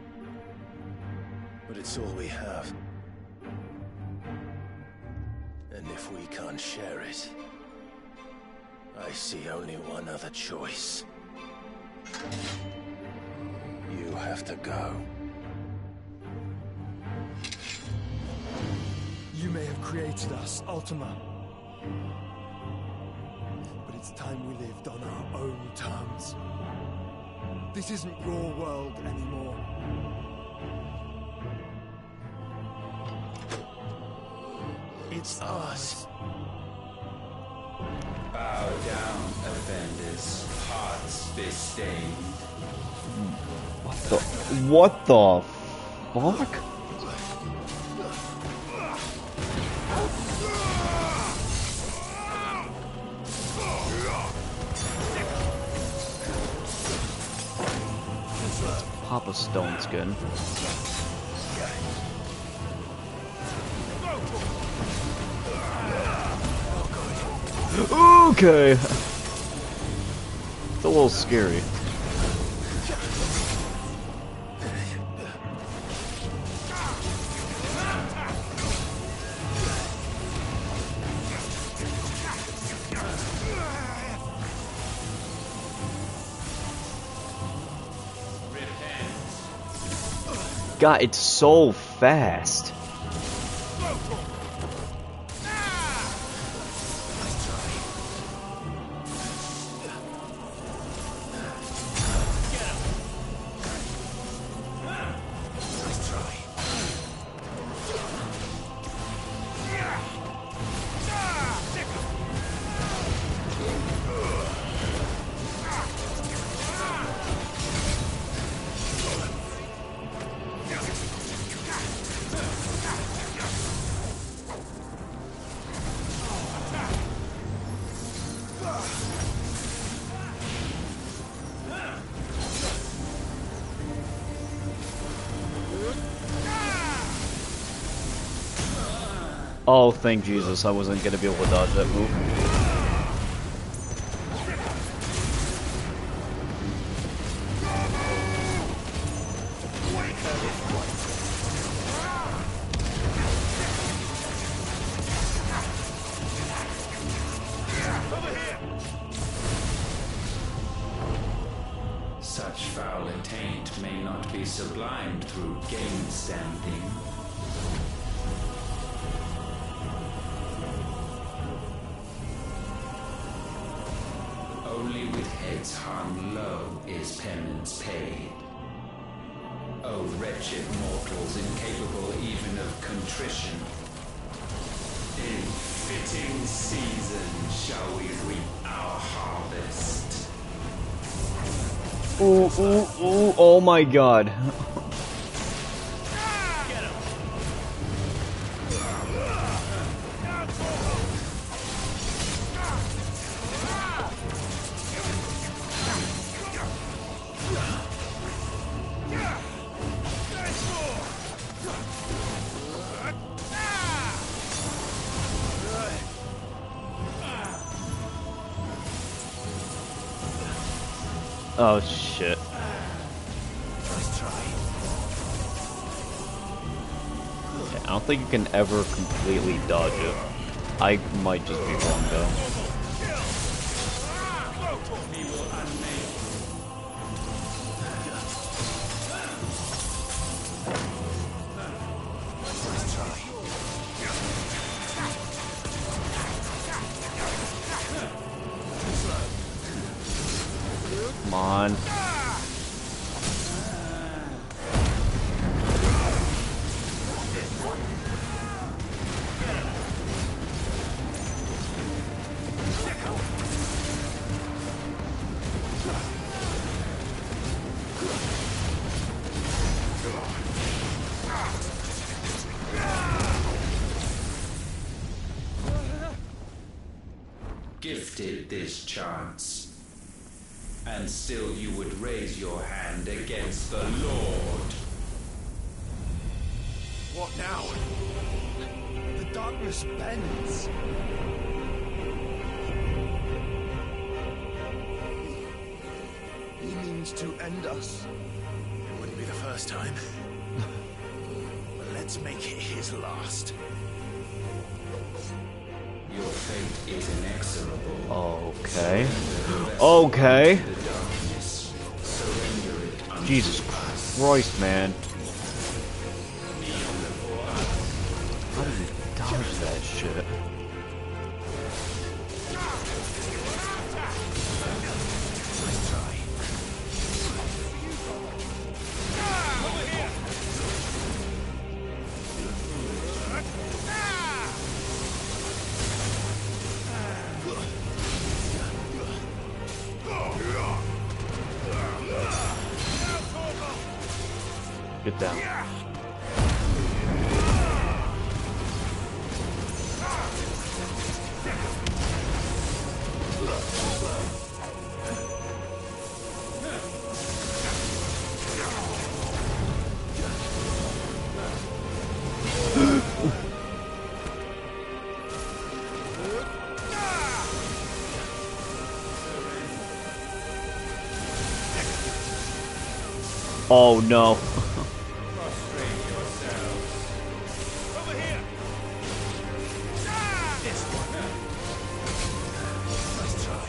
But it's all we have. And if we can't share it, I see only one other choice. You have to go. You may have created us, Ultima. But it's time we lived on our own terms. This isn't your world anymore. It's ours. Bow down, offenders, hearts be stained. What the fuck? Pop a stone skin. Okay. It's a little scary. God, it's so fast. Oh, thank Jesus, I wasn't gonna be able to dodge that move. Such foul attaint may not be sublimed through game-standing. Only with heads hung low is penance paid. O wretched mortals incapable even of contrition. In fitting season shall we reap our harvest. Ooh, ooh, ooh, oh my God. Oh shit. Yeah, I don't think you can ever completely dodge it. I might just be wrong though. Come on. Gifted this chance, and still you would raise your hand against the Lord. What now? The darkness bends. He means to end us. It wouldn't be the first time. But let's make it his last. Your fate is inexorable. Okay. Okay. The darkness. Surrender it unto Jesus Christ, man. How do you dodge that shit? Get down. Oh no. Prostrate yourselves. Over here. This one. Nice try.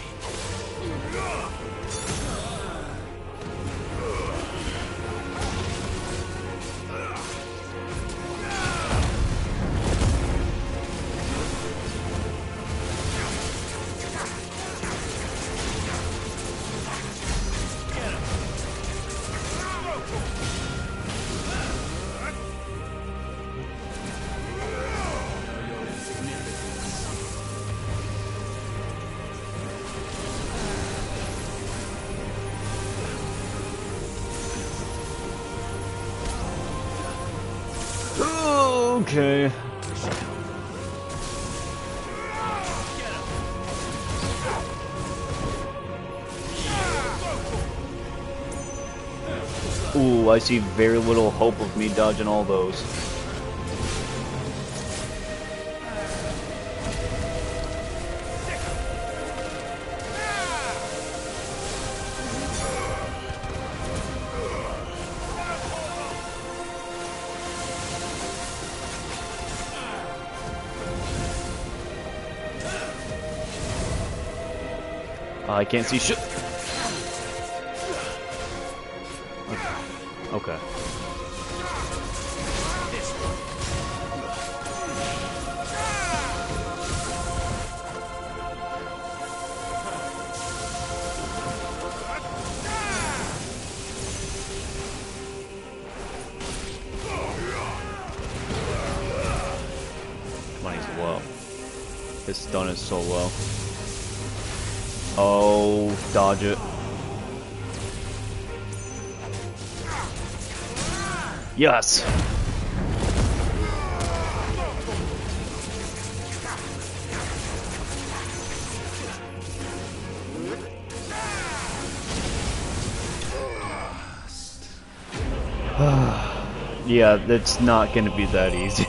Okay. Ooh, I see very little hope of me dodging all those. I can't see shit. Okay. Come on, he's low. His stun is so low. Oh, dodge it. Yes! Yeah, it's not gonna be that easy.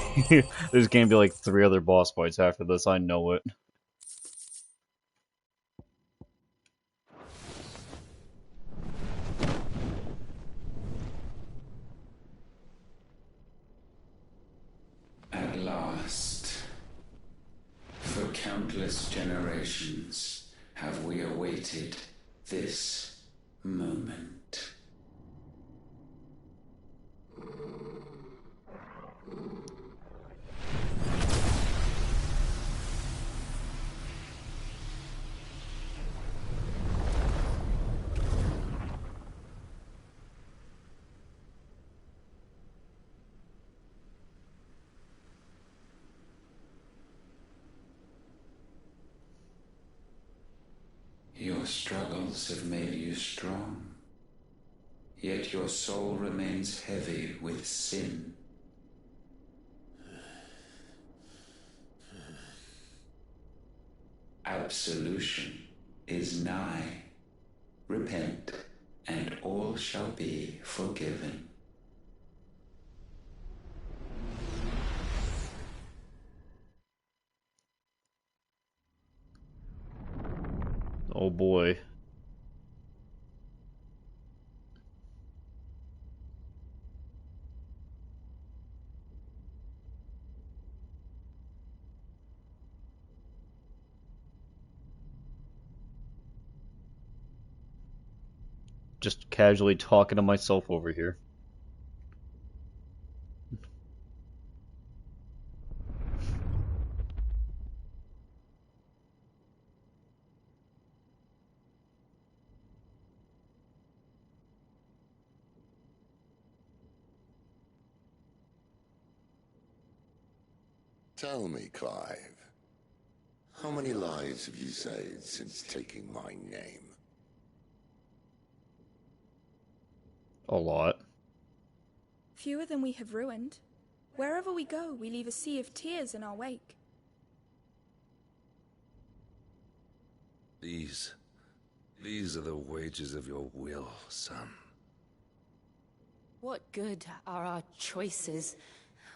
There's gonna be like 3 other boss fights after this, I know it. At last, for countless generations, have we awaited this moment. Your struggles have made you strong, yet your soul remains heavy with sin. Absolution is nigh. Repent, and all shall be forgiven. Oh boy. Just casually talking to myself over here. Tell me, Clive, how many lives have you saved since taking my name? A lot. Fewer than we have ruined. Wherever we go, we leave a sea of tears in our wake. These are the wages of your will, son. What good are our choices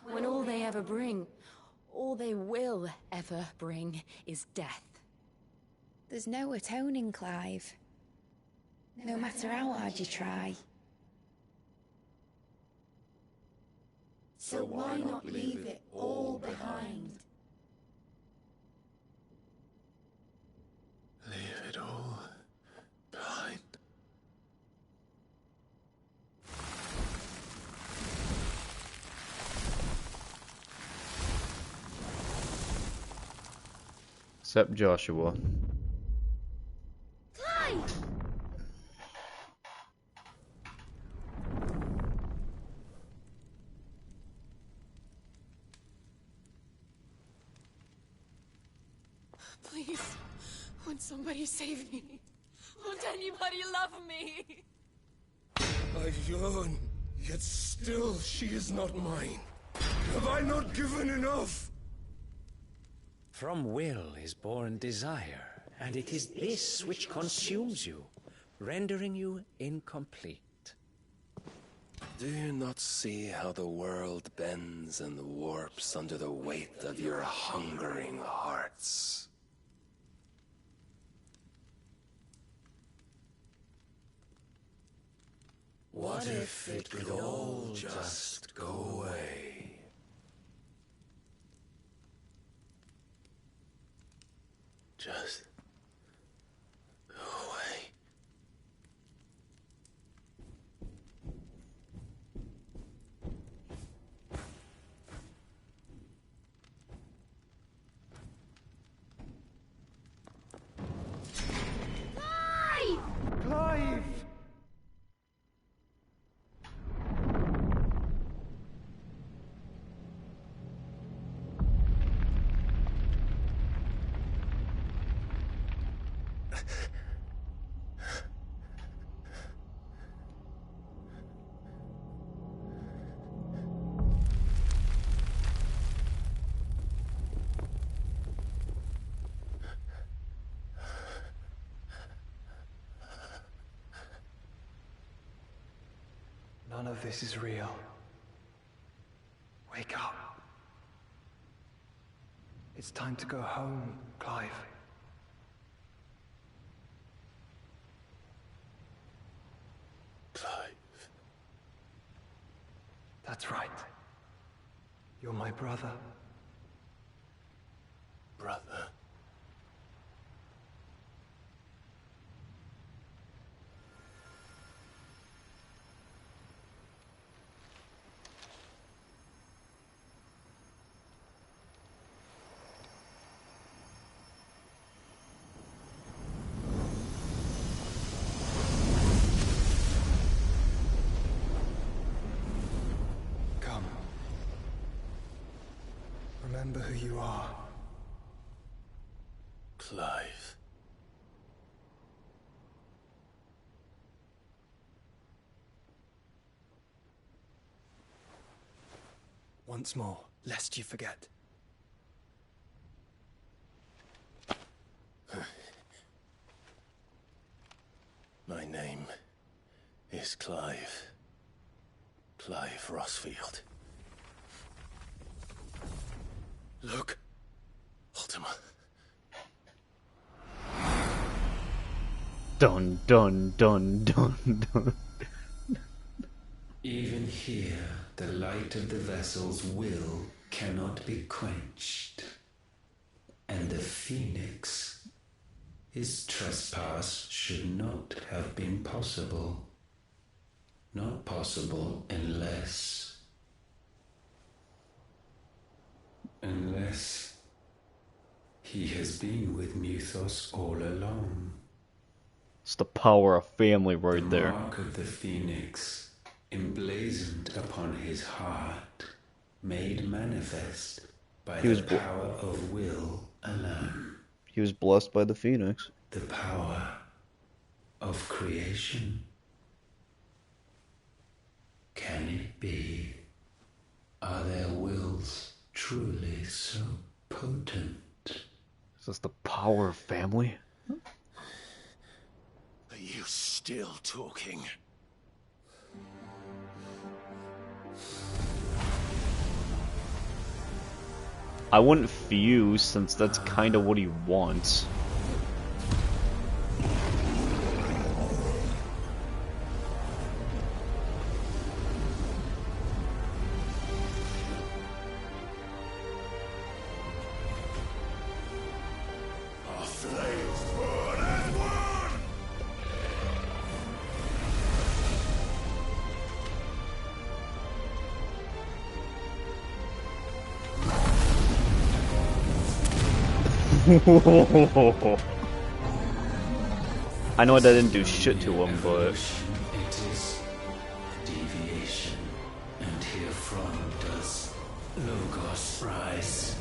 when all they ever bring, all they will ever bring, is death? There's no atoning, Clive. No matter how hard you try. So why not leave it all behind? Leave it all behind. Except Joshua. Clive! Please, won't somebody save me? Won't anybody love me? I've yearned, yet still she is not mine. Have I not given enough? From will is born desire, and it is this which consumes you, rendering you incomplete. Do you not see how the world bends and warps under the weight of your hungering hearts? What if it could all just go away? Just go away. Clive! None of this is real. Wake up. It's time to go home, Clive. Clive. That's right. You're my brother. Brother. Come. Remember who you are. Clive. Once more, lest you forget. My name is Clive. Clive Rossfield. Look, Ultima. Dun dun dun dun dun. Even here, the light of the vessel's will cannot be quenched. And the Phoenix, his trespass should not have been possible. Not possible unless he has been with Muthos all along. It's the power of family right there. The mark of the Phoenix, emblazoned upon his heart, made manifest by the power of will alone. He was blessed by the Phoenix. The power of creation. Can it be? Are their wills truly so potent? Is this the power of family? Are you still talking? I wouldn't fuse, since that's kind of what he wants. I know that didn't do shit to him, but... It is deviation, and herefrom does Logos rise.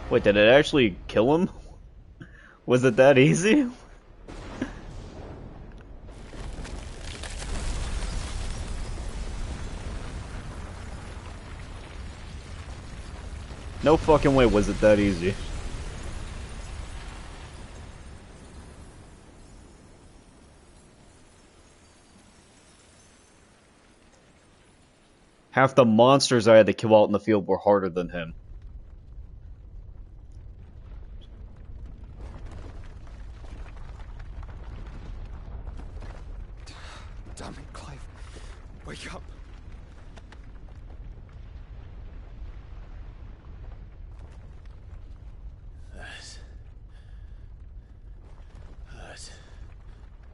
Wait, did it actually kill him? Was it that easy? No fucking way was it that easy. Half the monsters I had to kill out in the field were harder than him. Damn it, Clive. Wake up.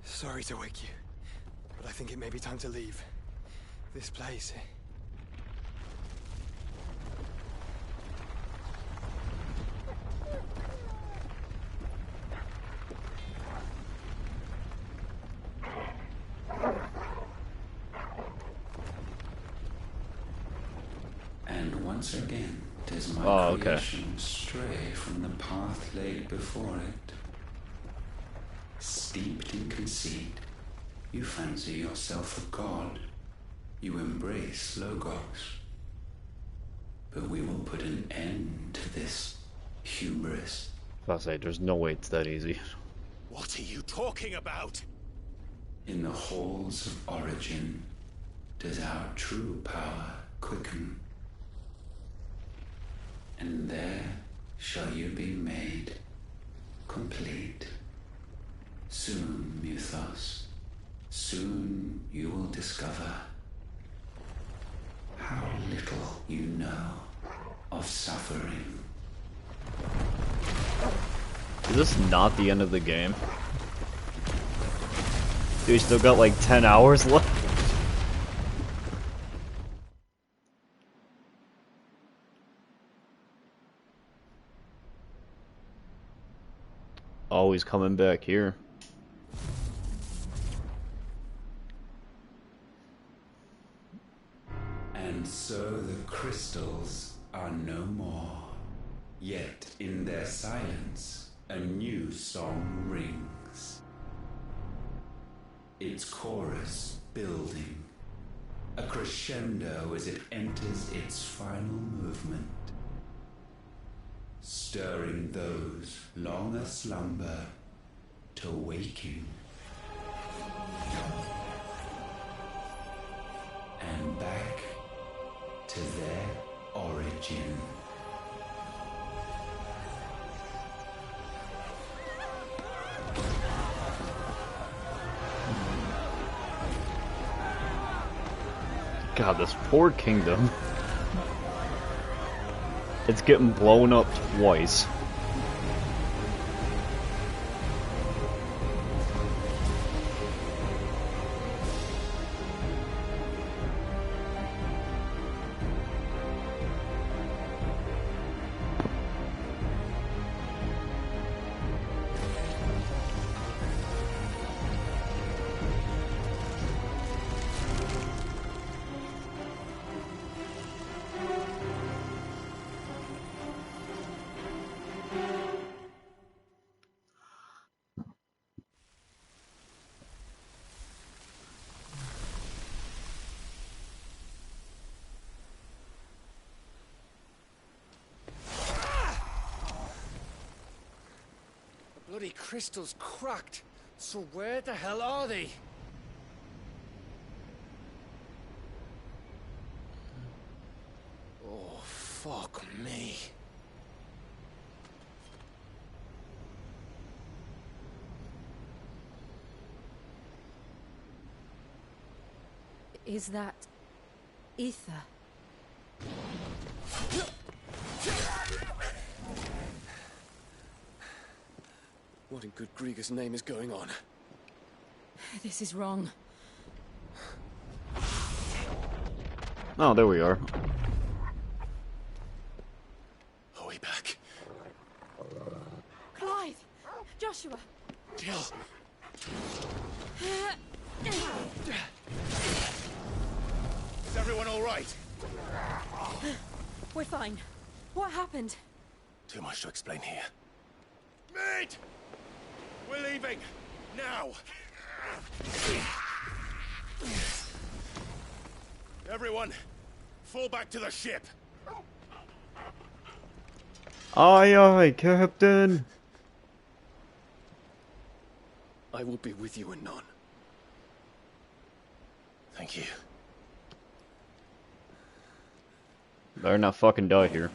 Sorry to wake you, but I think it may be time to leave. This place. And once again does my creation stray from the path laid before it. Steeped in conceit, you fancy yourself a god. You embrace Logos. But we will put an end to this hubris. I'll say, there's no way it's that easy. What are you talking about? In the halls of origin does our true power quicken. And there shall you be made complete. Soon, Muthos, soon you will discover how little you know of suffering. Is this not the end of the game? Dude, we still got like 10 hours left. Always coming back here. And so the crystals are no more. Yet in their silence, a new song rings. Its chorus building, a crescendo as it enters its final movement, stirring those long aslumber to waking. And back to their origin. God, this poor kingdom. It's getting blown up twice. Bloody crystal's cracked. So where the hell are they? Oh, fuck me. Is that ether? What in good Grieger's name is going on? This is wrong. Oh, there we are. Joshua. Jill. Is everyone all right? We're fine. What happened? Too much to explain here. Mate! We're leaving! Now! Everyone, fall back to the ship! Aye, aye, Captain! I will be with you anon. Thank you. Better not fucking die here.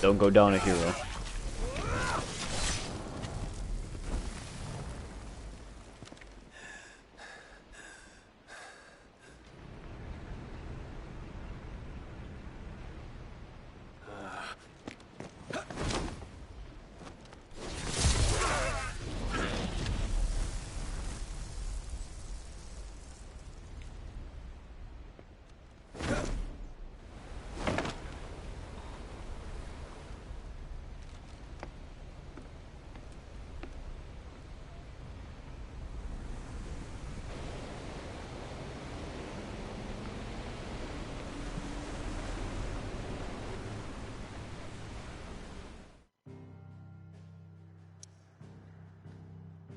Don't go down a hero.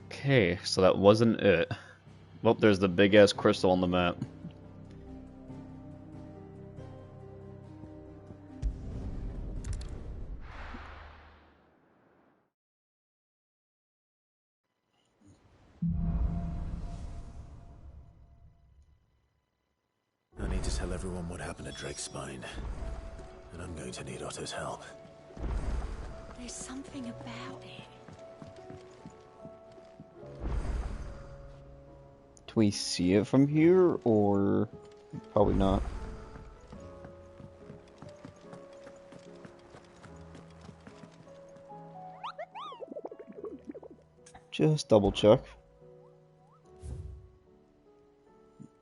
Okay, so that wasn't it. Well, there's the big ass crystal on the map. I need to tell everyone what happened at Drake's Spine. And I'm going to need Otto's help. There's something about it. Can we see it from here, or probably not? Just double check.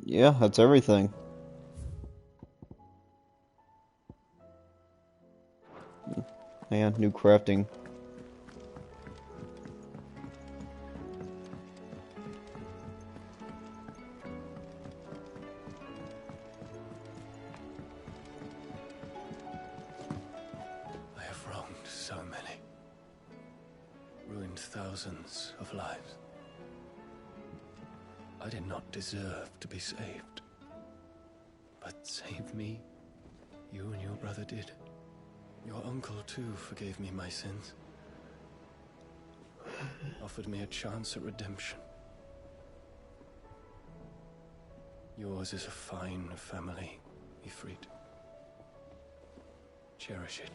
Yeah, that's everything. Man, new crafting. I have wronged so many. Ruined thousands of lives. I did not deserve to be saved. But save me, you and your brother did. Your uncle, too, forgave me my sins. Offered me a chance at redemption. Yours is a fine family, Ifrit. Cherish it.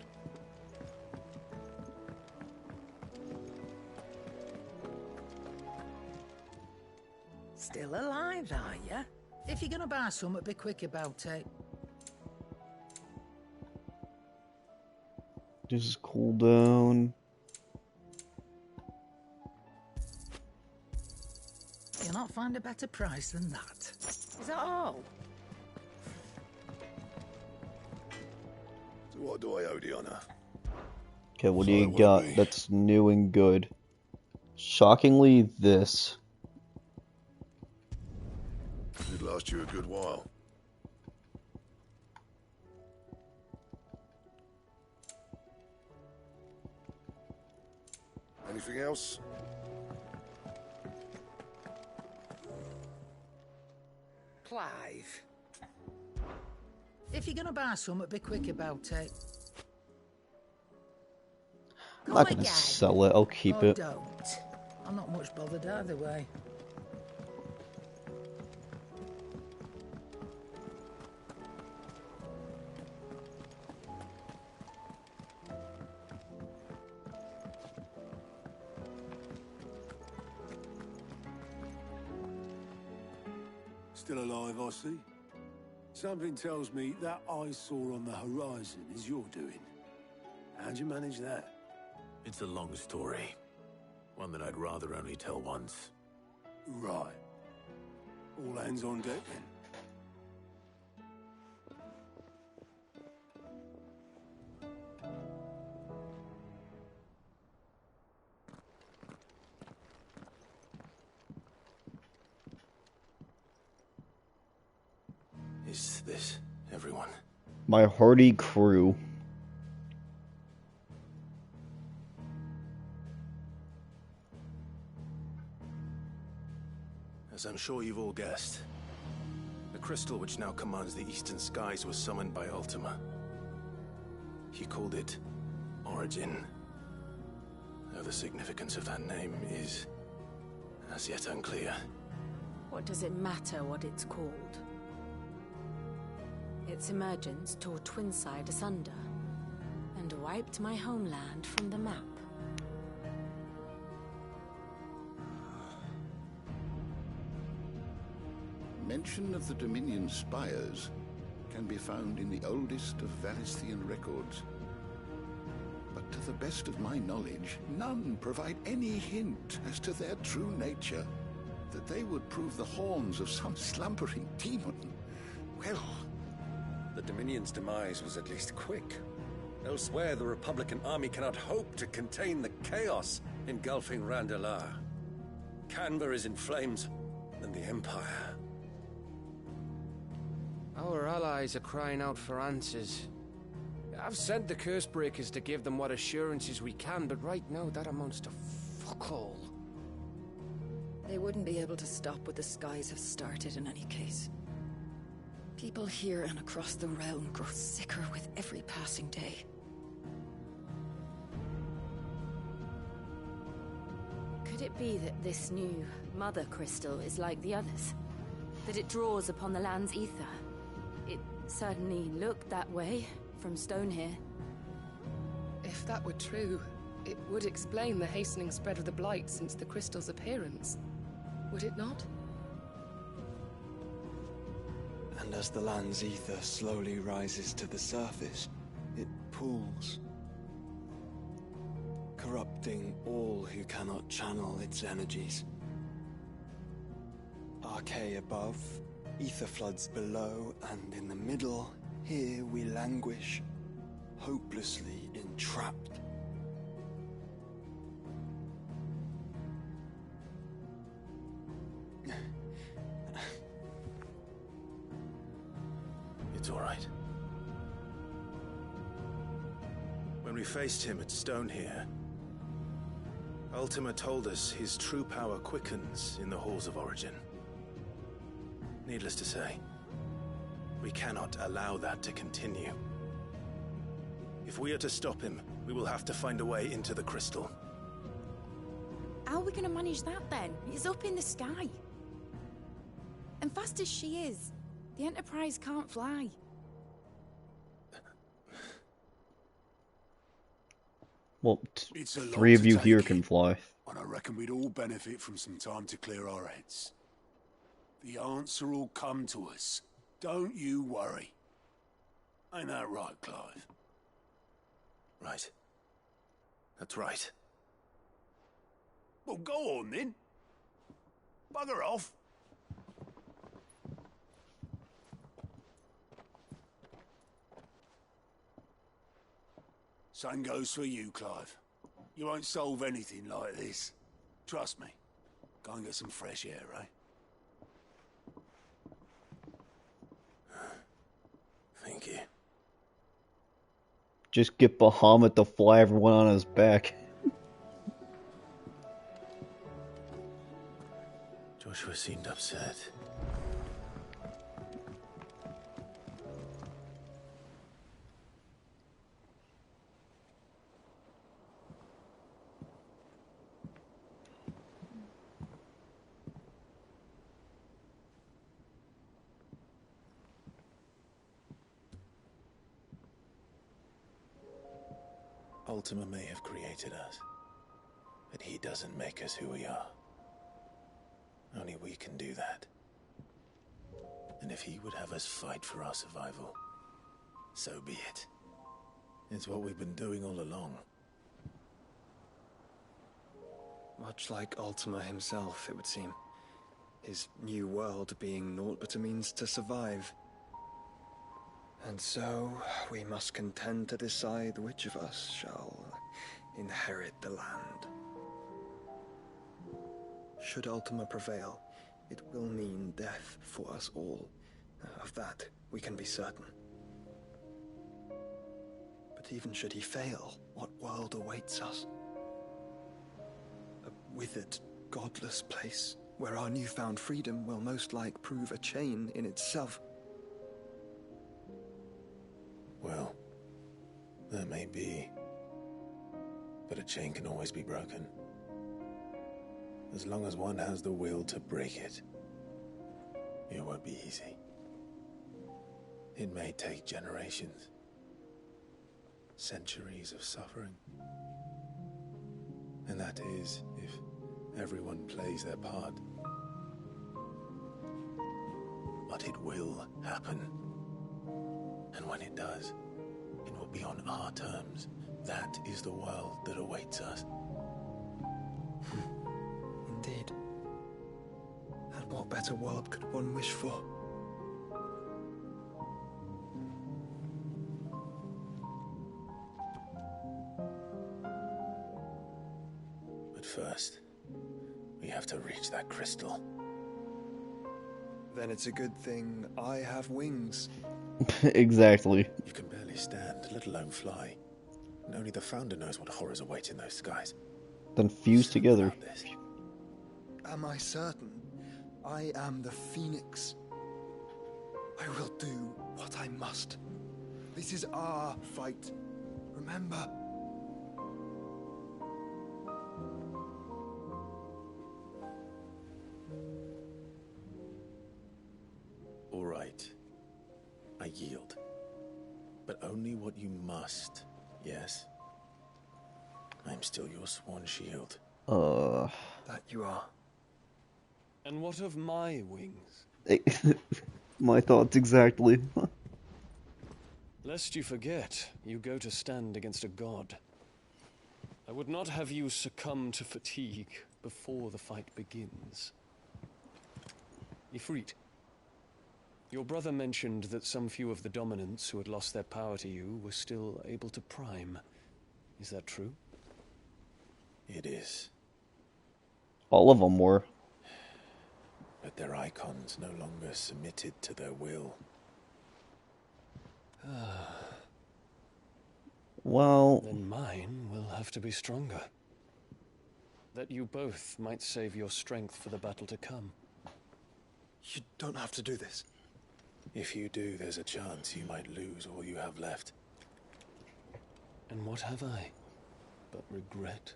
Still alive, are ya? If you're gonna buy something, be quick about it. Just cool down. You'll not find a better price than that. Is that all? So what do I owe the honor? Okay, what do you got that's new and good? Shockingly, this. It'd last you a good while. Anything else? Clive. If you're gonna buy something, be quick about it. I'm not gonna sell it, I'll keep Or it. don't. I'm not much bothered either way. Still alive, I see. Something tells me that eyesore on the horizon is your doing. How'd you manage that? It's a long story. One that I'd rather only tell once. Right. All hands on deck then. Is this everyone? My hardy crew. As I'm sure you've all guessed, the crystal which now commands the eastern skies was summoned by Ultima. He called it Origin. Though the significance of that name is as yet unclear. What does it matter what it's called? Its emergence tore Twinside asunder and wiped my homeland from the map. Mention of the Dominion spires can be found in the oldest of Valisthian records. But to the best of my knowledge, none provide any hint as to their true nature. That they would prove the horns of some slumbering demon. Well, the Dominion's demise was at least quick. Elsewhere, the Republican army cannot hope to contain the chaos engulfing Randalar. Canberra is in flames, and the Empire. Our allies are crying out for answers. I've sent the Cursebreakers to give them what assurances we can, but right now that amounts to fuck all. They wouldn't be able to stop what the skies have started in any case. People here and across the realm grow sicker with every passing day. Could it be that this new Mother Crystal is like the others? That it draws upon the land's ether? It certainly looked that way from stone here. If that were true, it would explain the hastening spread of the Blight since the crystal's appearance. Would it not? And as the land's ether slowly rises to the surface, it pools, corrupting all who cannot channel its energies. Archay above, ether floods below, and in the middle, here we languish, hopelessly entrapped. It's all right. When we faced him at Stone here, Ultima told us his true power quickens in the halls of Origin. Needless to say, we cannot allow that to continue. If we are to stop him, we will have to find a way into the crystal. How are we going to manage that then? It's up in the sky. And fast as she is, the Enterprise can't fly. Well, It's a lot three of to you take here in, can fly. and I reckon we'd all benefit from some time to clear our heads. The answer will come to us. Don't you worry. Ain't that right, Clive? Right. That's right. Well, go on then. Bugger off. Same goes for you, Clive. You won't solve anything like this. Trust me. Go and get some fresh air, eh? Thank you. Just get Bahamut to fly everyone on his back. Joshua seemed upset. Ultima may have created us, but he doesn't make us who we are. Only we can do that. And if he would have us fight for our survival, so be it. It's what we've been doing all along. Much like Ultima himself, it would seem. His new world being naught but a means to survive. And so, we must contend to decide which of us shall inherit the land. Should Ultima prevail, it will mean death for us all. Of that, we can be certain. But even should he fail, what world awaits us? A withered, godless place where our newfound freedom will most like prove a chain in itself. Well, that may be. But a chain can always be broken. As long as one has the will to break it. It won't be easy. It may take generations. Centuries of suffering. And that is if everyone plays their part. But it will happen. And when it does, it will be on our terms. That is the world that awaits us. Indeed. And what better world could one wish for? But first, we have to reach that crystal. Then it's a good thing I have wings. Exactly. You can barely stand, let alone fly. And only the Founder knows what horrors await in those skies. Then fuse together. Am I certain? I am the Phoenix. I will do what I must. This is our fight. Remember. All right. I yield. But only what you must, yes? I'm still your sworn shield. That you are. And what of my wings? My thoughts exactly. Lest you forget, you go to stand against a god. I would not have you succumb to fatigue before the fight begins. Ifrit, your brother mentioned that some few of the dominants who had lost their power to you were still able to prime. Is that true? It is. All of them were. But their icons no longer submitted to their will. Well... Then mine will have to be stronger. That you both might save your strength for the battle to come. You don't have to do this. If you do, there's a chance you might lose all you have left. And what have I but regret?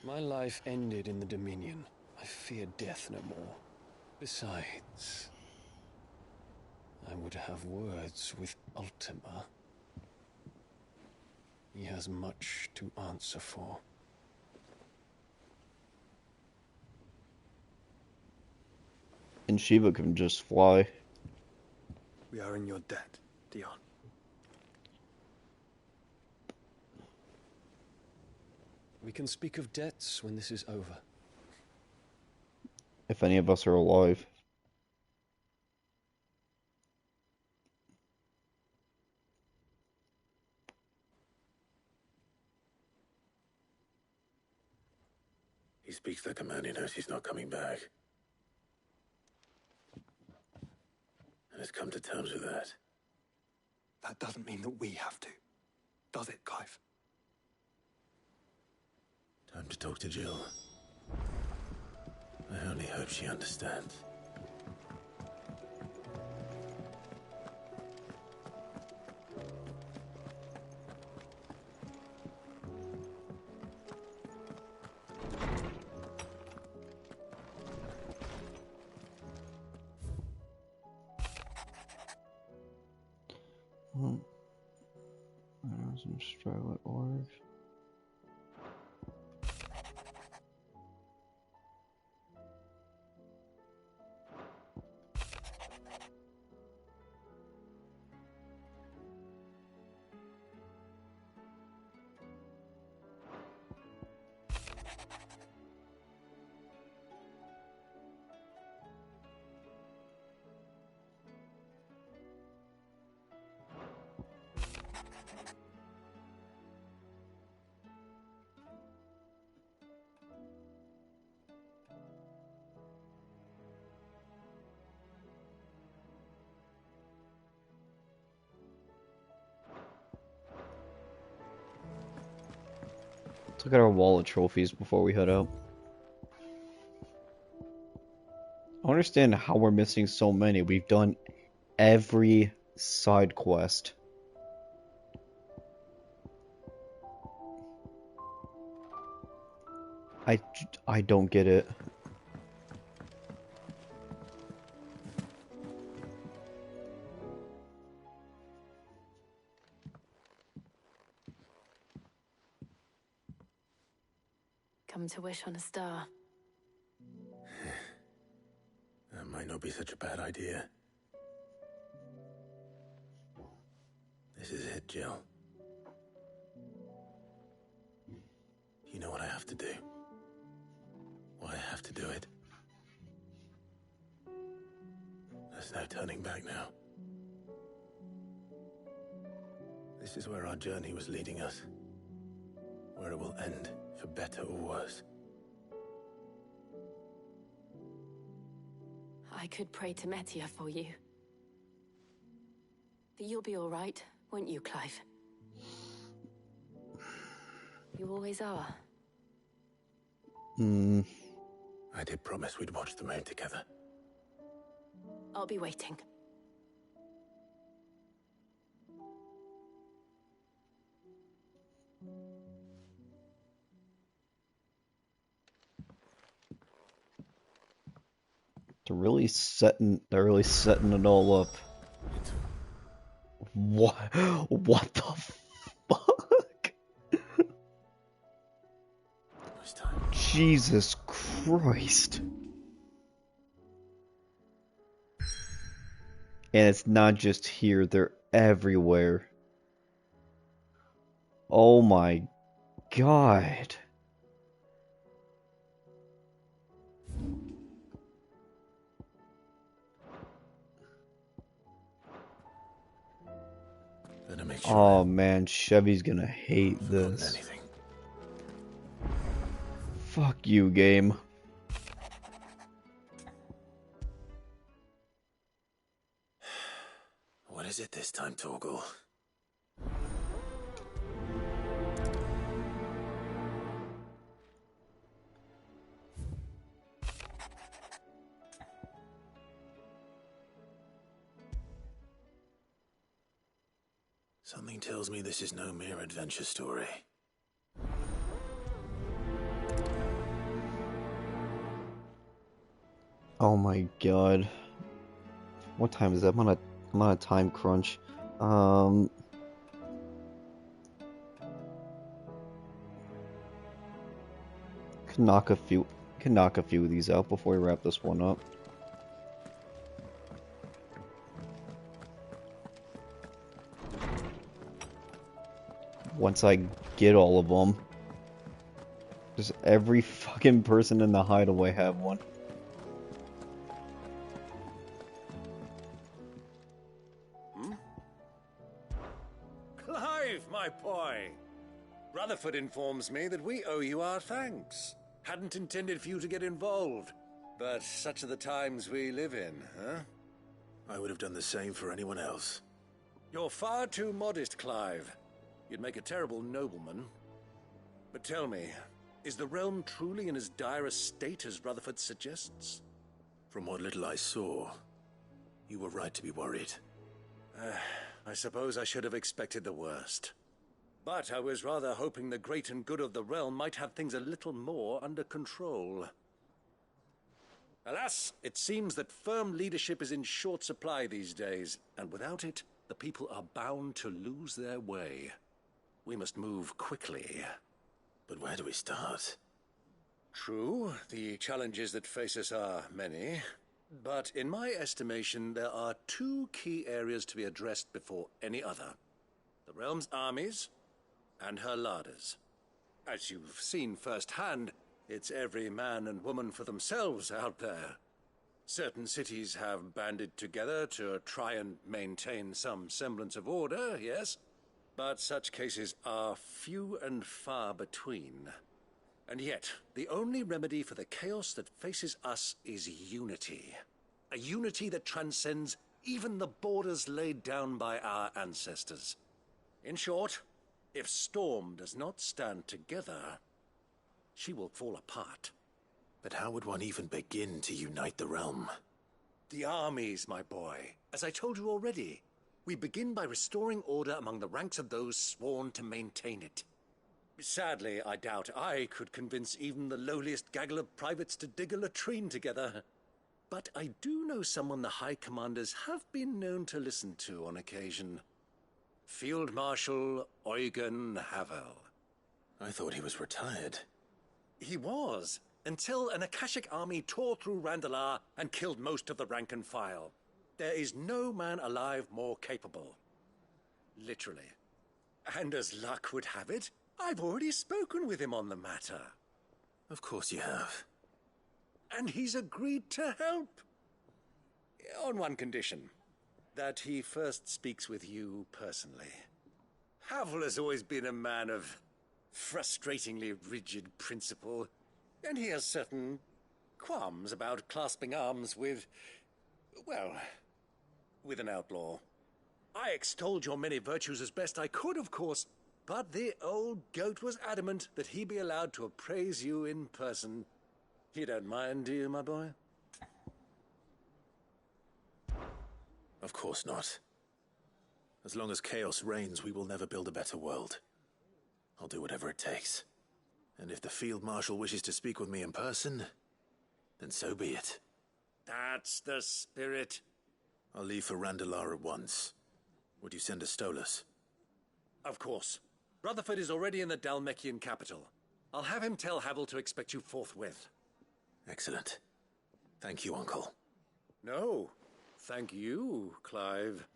My life ended in the Dominion. I fear death no more. Besides, I would have words with Ultima. He has much to answer for. And Shiva can just fly. We are in your debt, Dion. We can speak of debts when this is over. If any of us are alive. He speaks the command, he knows he's not coming back. And has come to terms with that. That doesn't mean that we have to. Does it, Clive? Time to talk to Jill. I only hope she understands. Australian.org. look at our wall of trophies before we head out. I don't understand how we're missing so many. We've done every side quest. I don't get it. Come to wish on a star. That might not be such a bad idea. This is it, Jill. You know what I have to do. Why I have to do it. There's no turning back now. This is where our journey was leading us. Where it will end, for better or worse. I could pray to Metia for you. But you'll be all right, won't you, Clive? You always are. I did promise we'd watch the moon together. I'll be waiting. They're really setting it all up. What the fuck? Jesus Christ. And it's not just here, they're everywhere. Oh my God. Oh man, Chevy's gonna hate this. Fuck you, game. What is it this time, Torgal? Something tells me this is no mere adventure story. Oh my God. What time is that? I'm on a time crunch. Can knock a few of these out before we wrap this one up. Once I get all of them. Does every fucking person in the hideaway have one? Clive, my boy! Rutherford informs me that we owe you our thanks. Hadn't intended for you to get involved, but such are the times we live in, huh? I would have done the same for anyone else. You're far too modest, Clive. You'd make a terrible nobleman. But tell me, is the realm truly in as dire a state as Rutherford suggests? From what little I saw, you were right to be worried. I suppose I should have expected the worst. But I was rather hoping the great and good of the realm might have things a little more under control. Alas, it seems that firm leadership is in short supply these days, and without it, the people are bound to lose their way. We must move quickly. But where do we start? True, the challenges that face us are many. But in my estimation, there are two key areas to be addressed before any other. The realm's armies and her larders. As you've seen firsthand, it's every man and woman for themselves out there. Certain cities have banded together to try and maintain some semblance of order, yes? But such cases are few and far between. And yet, the only remedy for the chaos that faces us is unity. A unity that transcends even the borders laid down by our ancestors. In short, if Storm does not stand together, she will fall apart. But how would one even begin to unite the realm? The armies, my boy. As I told you already, we begin by restoring order among the ranks of those sworn to maintain it. Sadly, I doubt I could convince even the lowliest gaggle of privates to dig a latrine together. But I do know someone the High Commanders have been known to listen to on occasion. Field Marshal Eugen Havel. I thought he was retired. He was, until an Akashic army tore through Randalar and killed most of the rank and file. There is no man alive more capable. Literally. And as luck would have it, I've already spoken with him on the matter. Of course you have. And he's agreed to help. On one condition. That he first speaks with you personally. Havel has always been a man of frustratingly rigid principle, and he has certain qualms about clasping arms with, well, with an outlaw. I extolled your many virtues as best I could, of course, but the old goat was adamant that he be allowed to appraise you in person. You don't mind, do you, my boy? Of course not. As long as chaos reigns, we will never build a better world. I'll do whatever it takes. And if the Field Marshal wishes to speak with me in person, then so be it. That's the spirit. I'll leave for Randalar at once. Would you send a Stolas? Of course. Rutherford is already in the Dalmekian capital. I'll have him tell Havel to expect you forthwith. Excellent. Thank you, Uncle. No. Thank you, Clive.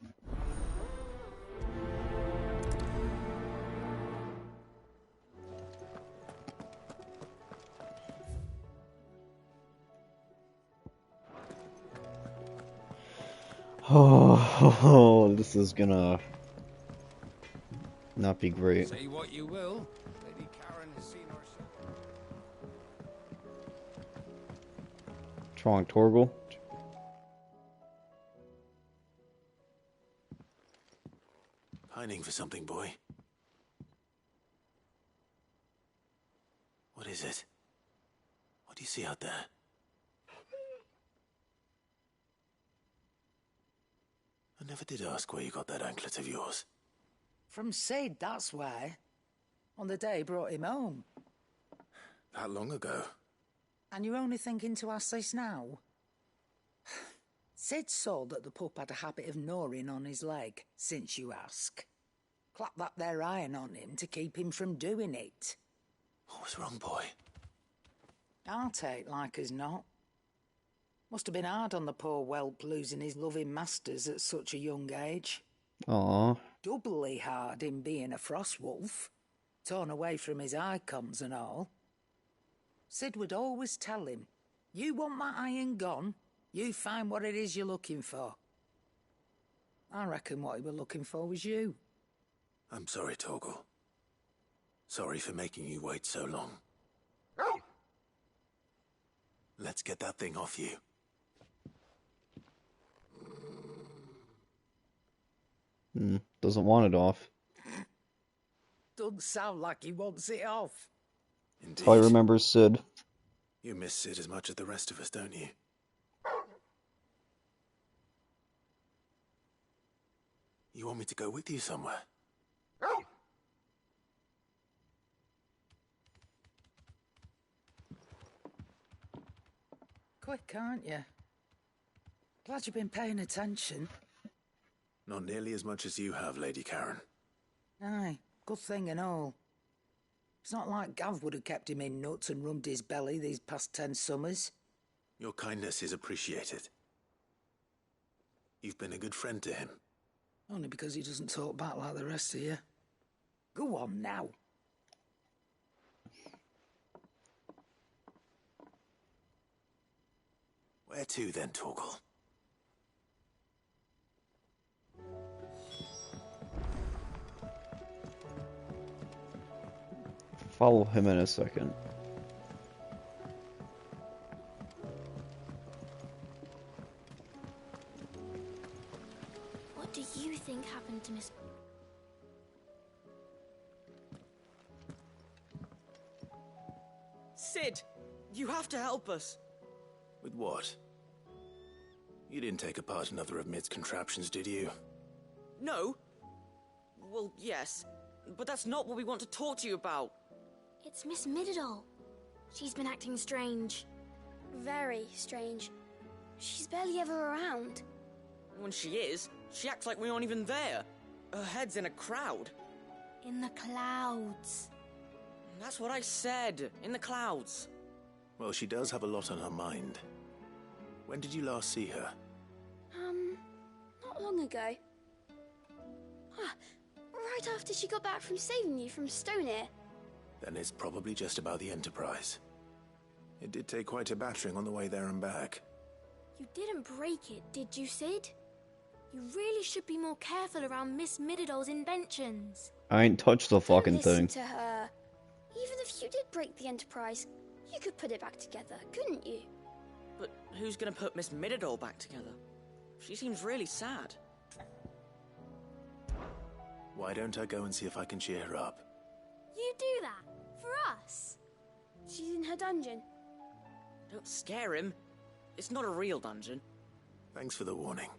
Oh, this is gonna not be great. Say what you will, Lady Karen has seen our Trong Torgal. Pining for something, boy. What is it? What do you see out there? I never did ask where you got that anklet of yours. From Sid, that's why. On the day he brought him home. That long ago? And you're only thinking to ask this now? Sid saw that the pup had a habit of gnawing on his leg, since you ask. Clap that there iron on him to keep him from doing it. What was wrong, boy? I'll take like as not. Must have been hard on the poor whelp losing his loving masters at such a young age. Aww. Doubly hard in being a frost wolf, torn away from his icons and all. Sid would always tell him, you want that iron gone, you find what it is you're looking for. I reckon what he was looking for was you. I'm sorry, Torgal. Sorry for making you wait so long. Let's get that thing off you. Doesn't want it off. Doesn't sound like he wants it off. Indeed. I remember Sid. You miss Sid as much as the rest of us, don't you? You want me to go with you somewhere? Quick, aren't you? Glad you've been paying attention. Not nearly as much as you have, Lady Karen. Aye, good thing and all. It's not like Gav would have kept him in nuts and rubbed his belly these past 10 summers. Your kindness is appreciated. You've been a good friend to him. Only because he doesn't talk back like the rest of you. Go on now. Where to then, Torgal? Follow him in a second. What do you think happened to Miss... You have to help us. With what? You didn't take apart another of Mid's contraptions, did you? No. Well, yes. But that's not what we want to talk to you about. It's Miss Mididol. She's been acting strange. Very strange. She's barely ever around. When she is, she acts like we aren't even there. Her head's in a crowd. In the clouds. That's what I said. In the clouds. Well, she does have a lot on her mind. When did you last see her? Not long ago. Ah, right after she got back from saving you from Stonear. Then it's probably just about the Enterprise. It did take quite a battering on the way there and back. You didn't break it, did you, Sid? You really should be more careful around Miss Mididol's inventions. I ain't touched the fucking Listen thing. to her. Even if you did break the Enterprise, you could put it back together, couldn't you? But who's gonna put Miss Mididol back together? She seems really sad. Why don't I go and see if I can cheer her up? You do that? For us? She's in her dungeon. Don't scare him. It's not a real dungeon. Thanks for the warning.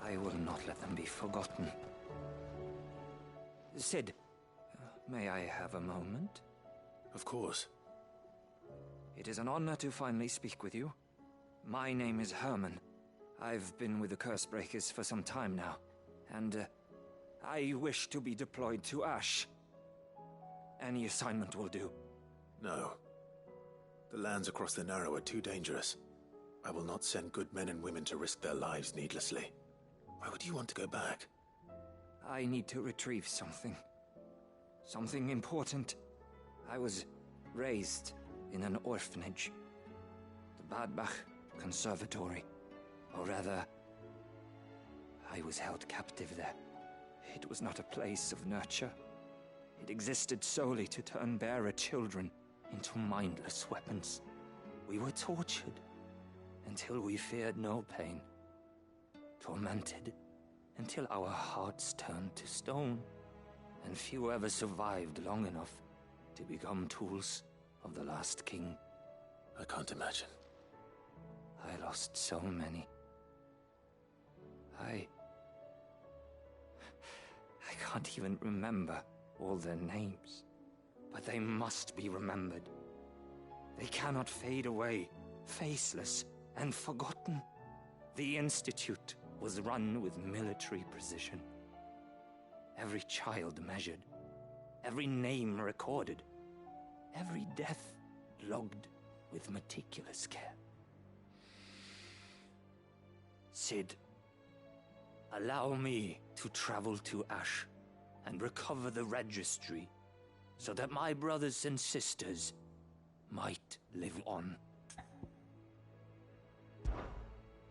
I will not let them be forgotten. Sid, may I have a moment? Of course. It is an honor to finally speak with you. My name is Herman. I've been with the Cursebreakers for some time now, and I wish to be deployed to Ash. Any assignment will do. No. The lands across the Narrow are too dangerous. I will not send good men and women to risk their lives needlessly. Why would you want to go back? I need to retrieve something. Something important. I was raised in an orphanage. The Badbach Conservatory. Or rather, I was held captive there. It was not a place of nurture. It existed solely to turn bearer children into mindless weapons. We were tortured until we feared no pain. Tormented until our hearts turned to stone, and few ever survived long enough to become tools of the last king. I can't imagine. I lost so many. I can't even remember all their names, but they must be remembered. They cannot fade away, faceless and forgotten. The Institute was run with military precision. Every child measured, every name recorded, every death logged with meticulous care. Sid, allow me to travel to Ash and recover the registry so that my brothers and sisters might live on.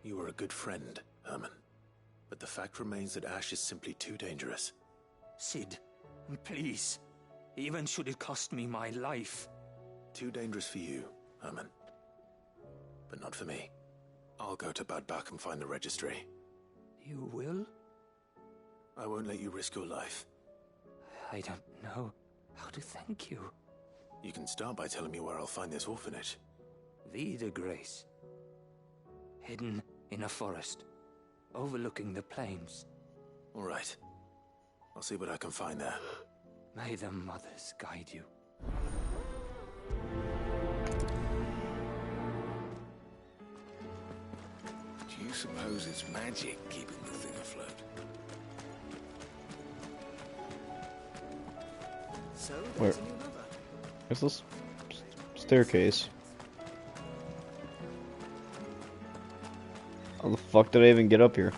You were a good friend, Herman. But the fact remains that Ash is simply too dangerous. Sid, please. Even should it cost me my life. Too dangerous for you, Herman. But not for me. I'll go to Badbach and find the registry. You will? I won't let you risk your life. I don't know how to thank you. You can start by telling me where I'll find this orphanage. Vida Grace. Hidden in a forest, overlooking the plains. All right. I'll see what I can find there. May the mothers guide you. Do you suppose it's magic keeping the thing afloat? So, Where? there's a new mother. Where's this staircase? How the fuck did I even get up here?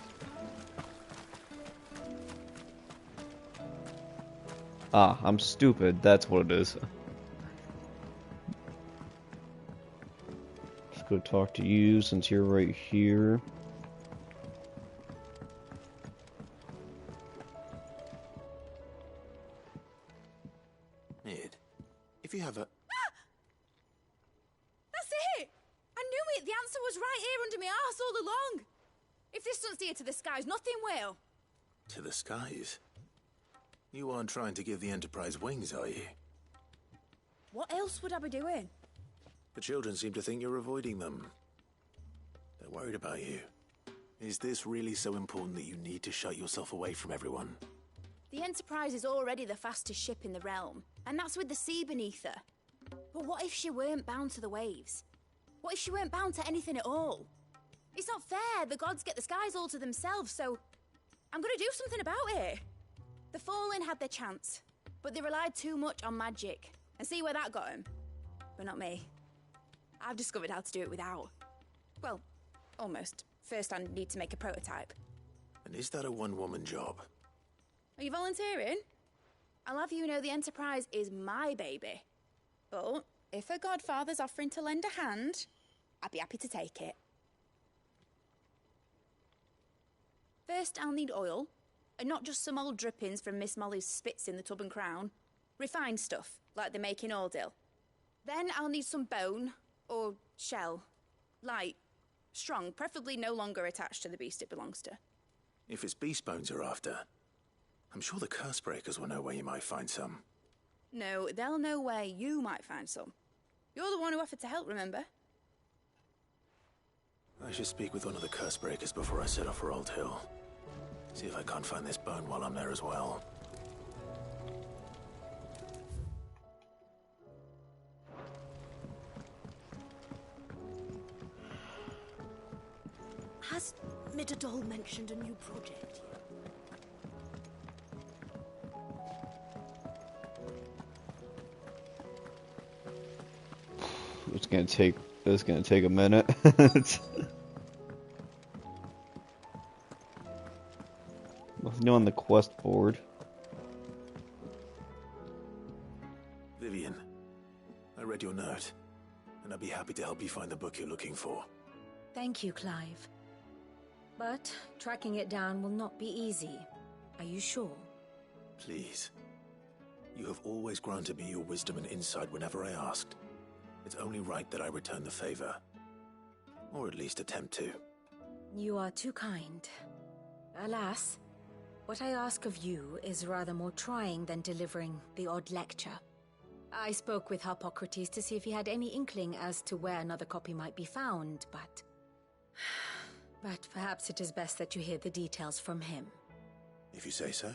Ah, I'm stupid. That's what it is. Let's go talk to you since you're right here. Mid, if you have a... That's it! I knew it! The answer was right here under my arse all along! If this doesn't steer to the skies, nothing will! To the skies? You aren't trying to give the Enterprise wings, are you? What else would I be doing? The children seem to think you're avoiding them. They're worried about you. Is this really so important that you need to shut yourself away from everyone? The Enterprise is already the fastest ship in the realm, and that's with the sea beneath her. But what if she weren't bound to the waves? What if she weren't bound to anything at all? It's not fair. The gods get the skies all to themselves, so I'm gonna do something about it. The Fallen had their chance, but they relied too much on magic. And see where that got them? But not me. I've discovered how to do it without. Well, almost. First I need to make a prototype. And is that a one-woman job? Are you volunteering? I'll have you know the Enterprise is my baby. But if a godfather's offering to lend a hand, I'd be happy to take it. First, I'll need oil, and not just some old drippings from Miss Molly's spits in the Tub and Crown. Refined stuff, like they make in Ordill. Then I'll need some bone, or shell. Light, strong, preferably no longer attached to the beast it belongs to. If it's beast bones you're after, I'm sure the Cursebreakers will know where you might find some. No, they'll know where you might find some. You're the one who offered to help, remember? I should speak with one of the Cursebreakers before I set off for Old Hill. See if I can't find this bone while I'm there as well. Has Midadol mentioned a new project yet? It's gonna take a minute. Nothing new on the quest board. Vivian, I read your note, and I'd be happy to help you find the book you're looking for. Thank you, Clive. But tracking it down will not be easy. Are you sure? Please. You have always granted me your wisdom and insight whenever I asked. It's only right that I return the favor. Or at least attempt to. You are too kind. Alas, what I ask of you is rather more trying than delivering the odd lecture. I spoke with Harpocrates to see if he had any inkling as to where another copy might be found, but perhaps it is best that you hear the details from him. If you say so.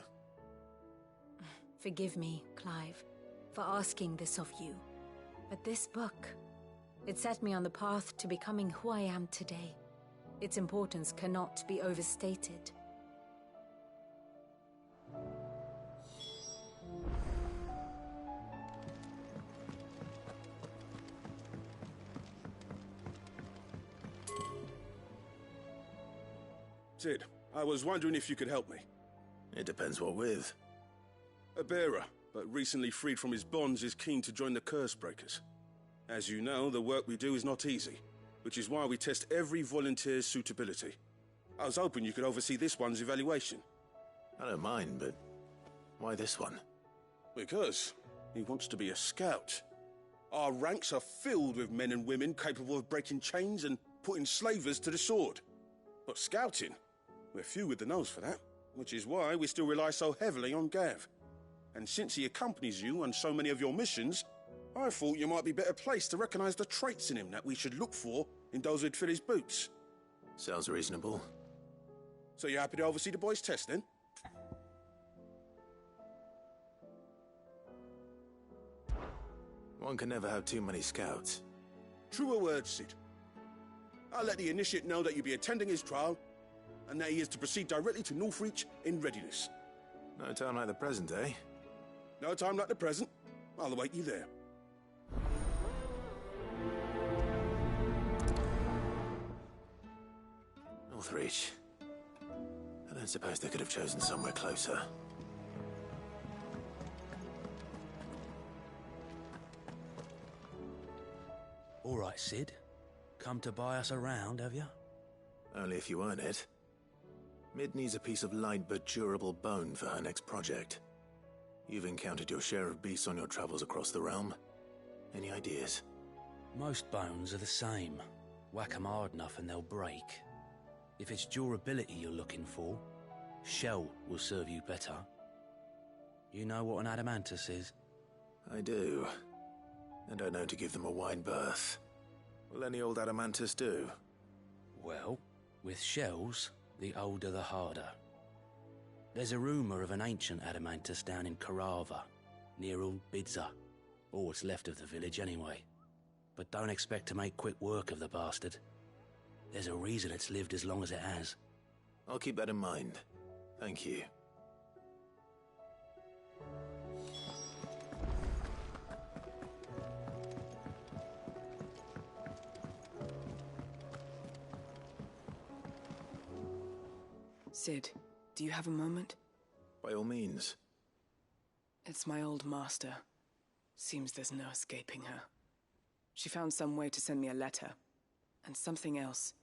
Forgive me, Clive, for asking this of you. But this book, it set me on the path to becoming who I am today. Its importance cannot be overstated. Sid, I was wondering if you could help me. It depends what with. A bearer, but recently freed from his bonds, is keen to join the Cursebreakers. As you know, the work we do is not easy, which is why we test every volunteer's suitability. I was hoping you could oversee this one's evaluation. I don't mind, but why this one? Because he wants to be a scout. Our ranks are filled with men and women capable of breaking chains and putting slavers to the sword. But scouting, we're few with the nose for that, which is why we still rely so heavily on Gav. And since he accompanies you on so many of your missions, I thought you might be better placed to recognize the traits in him that we should look for in those who'd fill his boots. Sounds reasonable. So you're happy to oversee the boys' test, then? One can never have too many scouts. Truer words, Sid. I'll let the initiate know that you'll be attending his trial, and that he is to proceed directly to Northreach in readiness. No time like the present, eh? No time like the present. I'll await you there. Northreach. I don't suppose they could have chosen somewhere closer. All right, Sid. Come to buy us around, have you? Only if you earn it. Mid needs a piece of light but durable bone for her next project. You've encountered your share of beasts on your travels across the realm. Any ideas? Most bones are the same. Whack 'em hard enough and they'll break. If it's durability you're looking for, shell will serve you better. You know what an adamantus is? I do. And I know to give them a wide berth. Will any old adamantus do? Well, with shells, the older the harder. There's a rumour of an ancient adamantus down in Karava, near Old Bidza, or what's left of the village anyway. But don't expect to make quick work of the bastard. There's a reason it's lived as long as it has. I'll keep that in mind. Thank you. Sid, do you have a moment? By all means. It's my old master. Seems there's no escaping her. She found some way to send me a letter. And something else.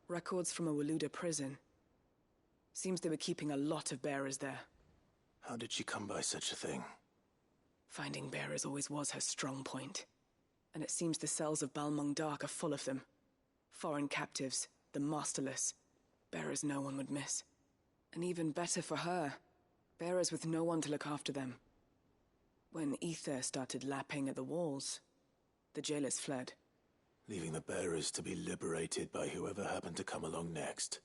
Records from a Waluda prison. Seems they were keeping a lot of bearers there. How did she come by such a thing? Finding bearers always was her strong point. And it seems the cells of Balmung Dark are full of them. Foreign captives, the masterless. Bearers no one would miss. And even better for her, bearers with no one to look after them. When ether started lapping at the walls, the jailers fled. Leaving the bearers to be liberated by whoever happened to come along next.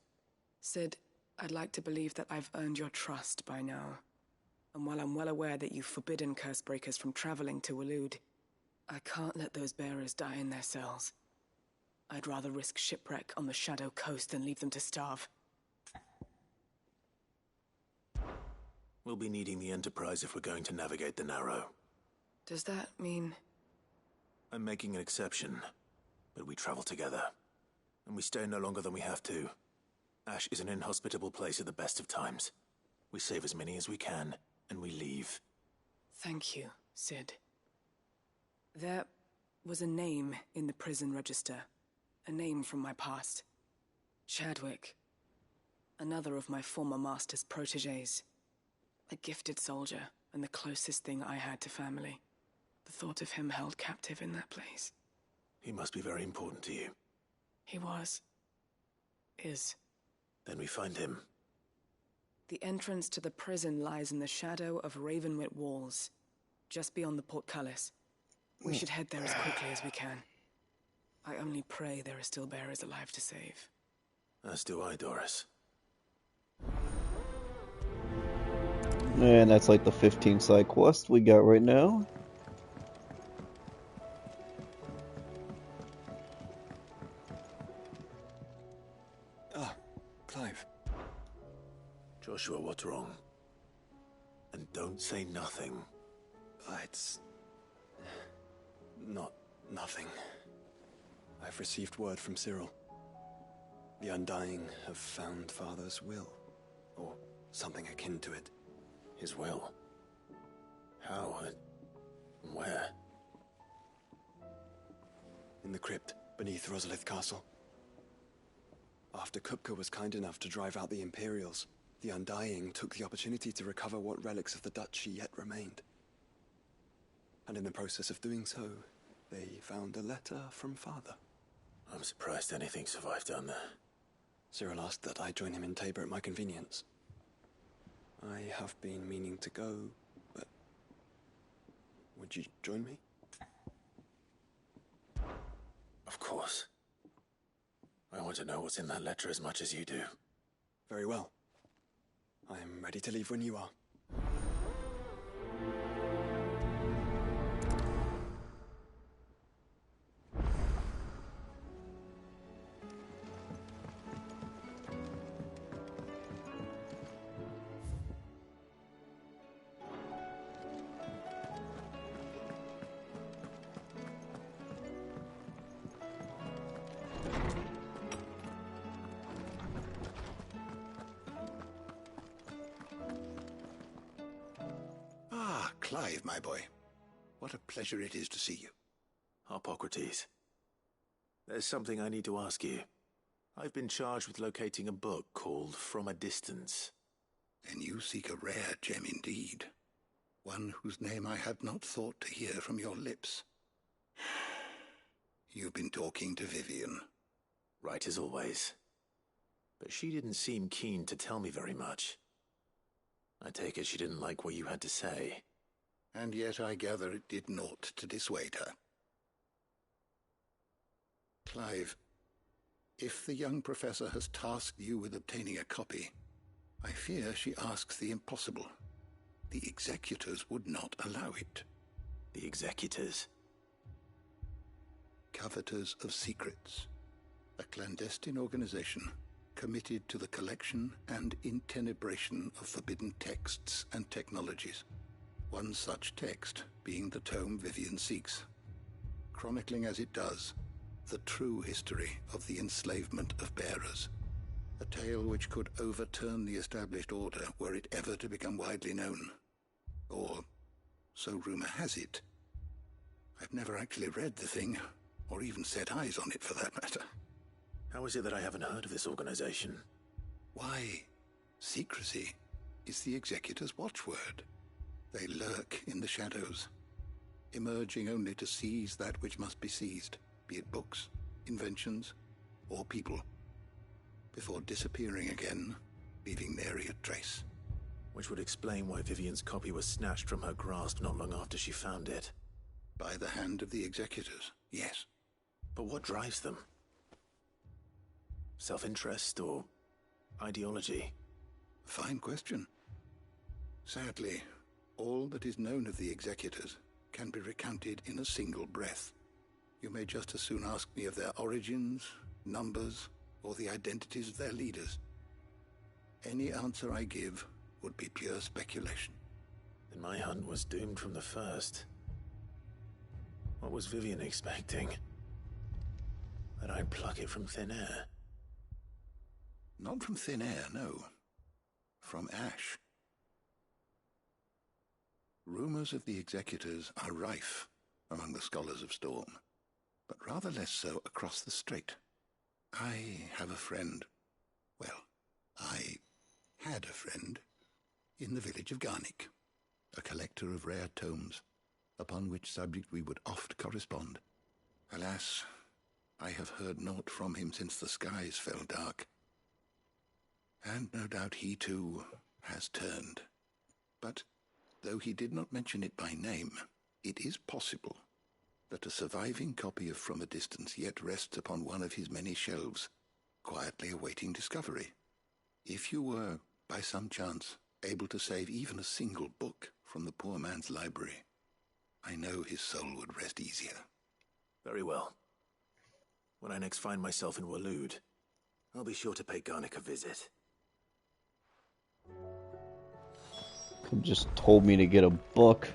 Sid, I'd like to believe that I've earned your trust by now. And while I'm well aware that you've forbidden Cursebreakers from traveling to Waloed, I can't let those bearers die in their cells. I'd rather risk shipwreck on the Shadow Coast than leave them to starve. We'll be needing the Enterprise if we're going to navigate the Narrow. Does that mean... I'm making an exception, but we travel together. And we stay no longer than we have to. Ash is an inhospitable place at the best of times. We save as many as we can, and we leave. Thank you, Sid. There was a name in the prison register. A name from my past. Chadwick. Another of my former master's protégés. A gifted soldier, and the closest thing I had to family. The thought of him held captive in that place. He must be very important to you. He was. Is. Then we find him. The entrance to the prison lies in the shadow of Ravenwit Walls, just beyond the portcullis. We should head there as quickly as we can. I only pray there are still bearers alive to save. As do I, Doris. And that's like the 15 side quest we got right now. Ah, Clive. Joshua, what's wrong? And don't say nothing. It's... nothing. I've received word from Cyril. The Undying have found Father's will. Or something akin to it. His will? How? Where? In the crypt, beneath Rosalith Castle. After Kupka was kind enough to drive out the Imperials, the Undying took the opportunity to recover what relics of the Duchy yet remained. And in the process of doing so, they found a letter from Father. I'm surprised anything survived down there. Cyril asked that I join him in Tabor at my convenience. I have been meaning to go, but... would you join me? Of course. I want to know what's in that letter as much as you do. Very well. I am ready to leave when you are. Clive, my boy. What a pleasure it is to see you. Harpocrates. There's something I need to ask you. I've been charged with locating a book called From a Distance. Then you seek a rare gem indeed. One whose name I had not thought to hear from your lips. You've been talking to Vivian. Right as always. But she didn't seem keen to tell me very much. I take it she didn't like what you had to say. And yet I gather it did naught to dissuade her. Clive, if the young professor has tasked you with obtaining a copy, I fear she asks the impossible. The executors would not allow it. The executors? Coveters of Secrets. A clandestine organization committed to the collection and intenebration of forbidden texts and technologies. One such text being the tome Vivian seeks, chronicling as it does the true history of the enslavement of bearers. A tale which could overturn the established order were it ever to become widely known. Or, so rumor has it. I've never actually read the thing, or even set eyes on it for that matter. How is it that I haven't heard of this organization? Why, secrecy is the executor's watchword. They lurk in the shadows, emerging only to seize that which must be seized, be it books, inventions, or people, before disappearing again, leaving nary a trace. Which would explain why Vivian's copy was snatched from her grasp not long after she found it. By the hand of the executors, yes. But what drives them? Self-interest or ideology? Fine question. Sadly, all that is known of the executors can be recounted in a single breath. You may just as soon ask me of their origins, numbers, or the identities of their leaders. Any answer I give would be pure speculation. Then my hunt was doomed from the first. What was Vivian expecting? That I'd pluck it from thin air? Not from thin air, no. From ash. Rumors of the executors are rife among the scholars of Storm, but rather less so across the strait. I have a friend. Well, I had a friend in the village of Garnick, a collector of rare tomes, upon which subject we would oft correspond. Alas, I have heard naught from him since the skies fell dark. And no doubt he too has turned. But though he did not mention it by name, it is possible that a surviving copy of From a Distance yet rests upon one of his many shelves, quietly awaiting discovery. If you were, by some chance, able to save even a single book from the poor man's library, I know his soul would rest easier. Very well. When I next find myself in Waloed, I'll be sure to pay Garnick a visit. He just told me to get a book.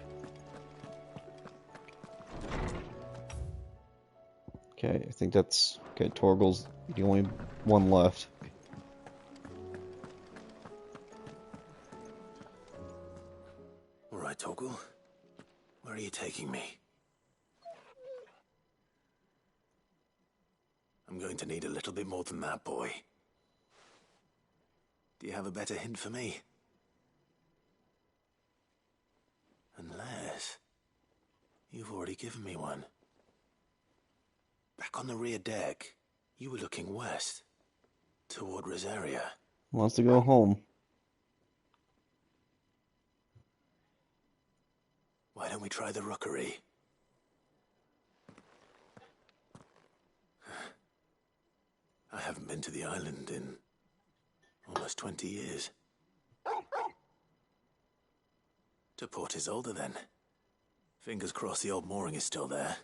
Okay, I think that's... Okay, Torgal's the only one left. All right, Torgal. Where are you taking me? I'm going to need a little bit more than that, boy. Do you have a better hint for me? Unless... you've already given me one. Back on the rear deck, you were looking west, toward Rosaria. Wants to go home. Why don't we try the rookery? I haven't been to the island in almost 20 years. To Port Isolde, then. Fingers crossed the old mooring is still there.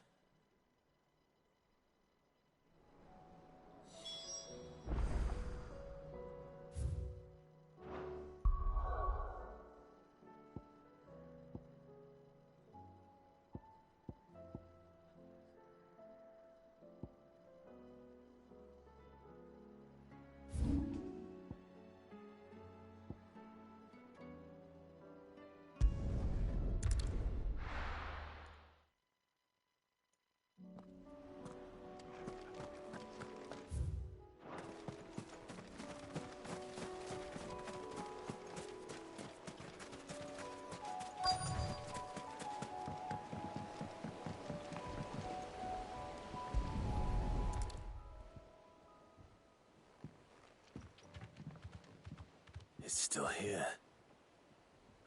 It's still here.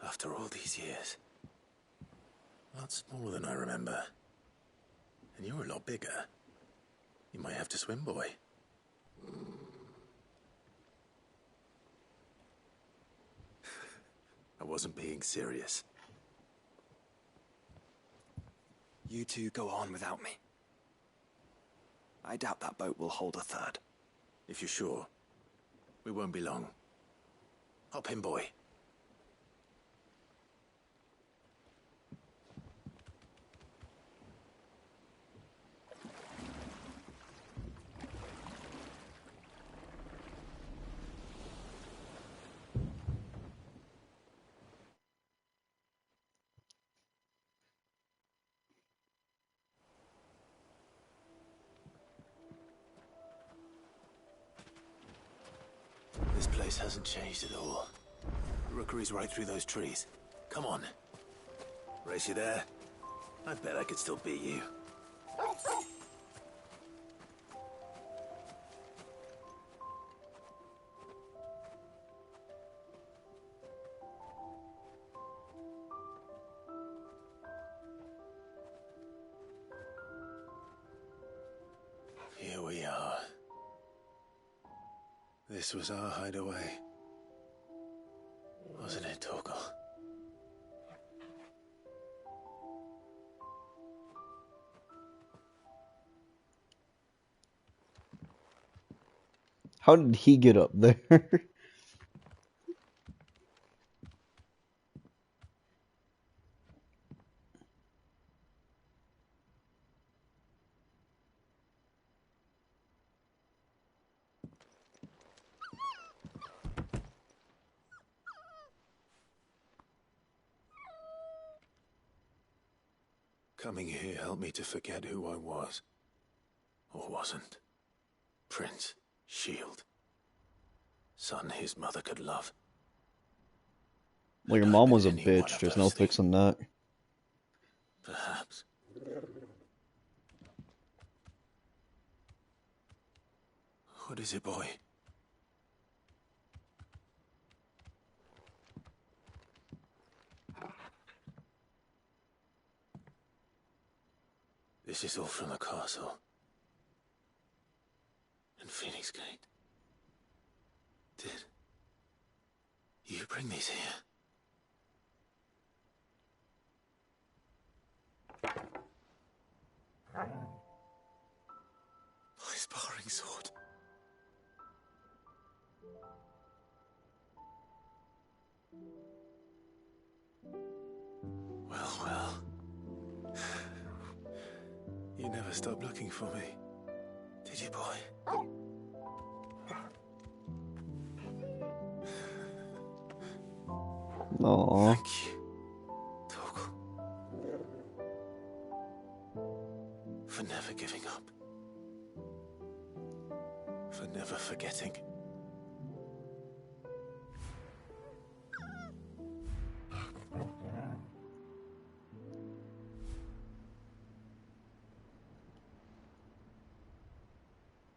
After all these years. A lot smaller than I remember. And you're a lot bigger. You might have to swim, boy. I wasn't being serious. You two go on without me. I doubt that boat will hold a third. If you're sure, we won't be long. Hop in, boy. This place hasn't changed at all. The rookery's right through those trees. Come on. Race you there? I bet I could still beat you. Here we are. This was our hideaway. Wasn't it, Torgal? How did he get up there? Coming here helped me to forget who I was. Or wasn't. Prince, shield. Son his mother could love. Well, your mom was a bitch. There's no fixing that. Perhaps. What is it, boy? This is all from the castle. And Phoenix Gate. Did you bring these here? My sparring sword. Well, well. You never stopped looking for me, did you, boy? Aww. Thank you, Torgal. For never giving up. For never forgetting.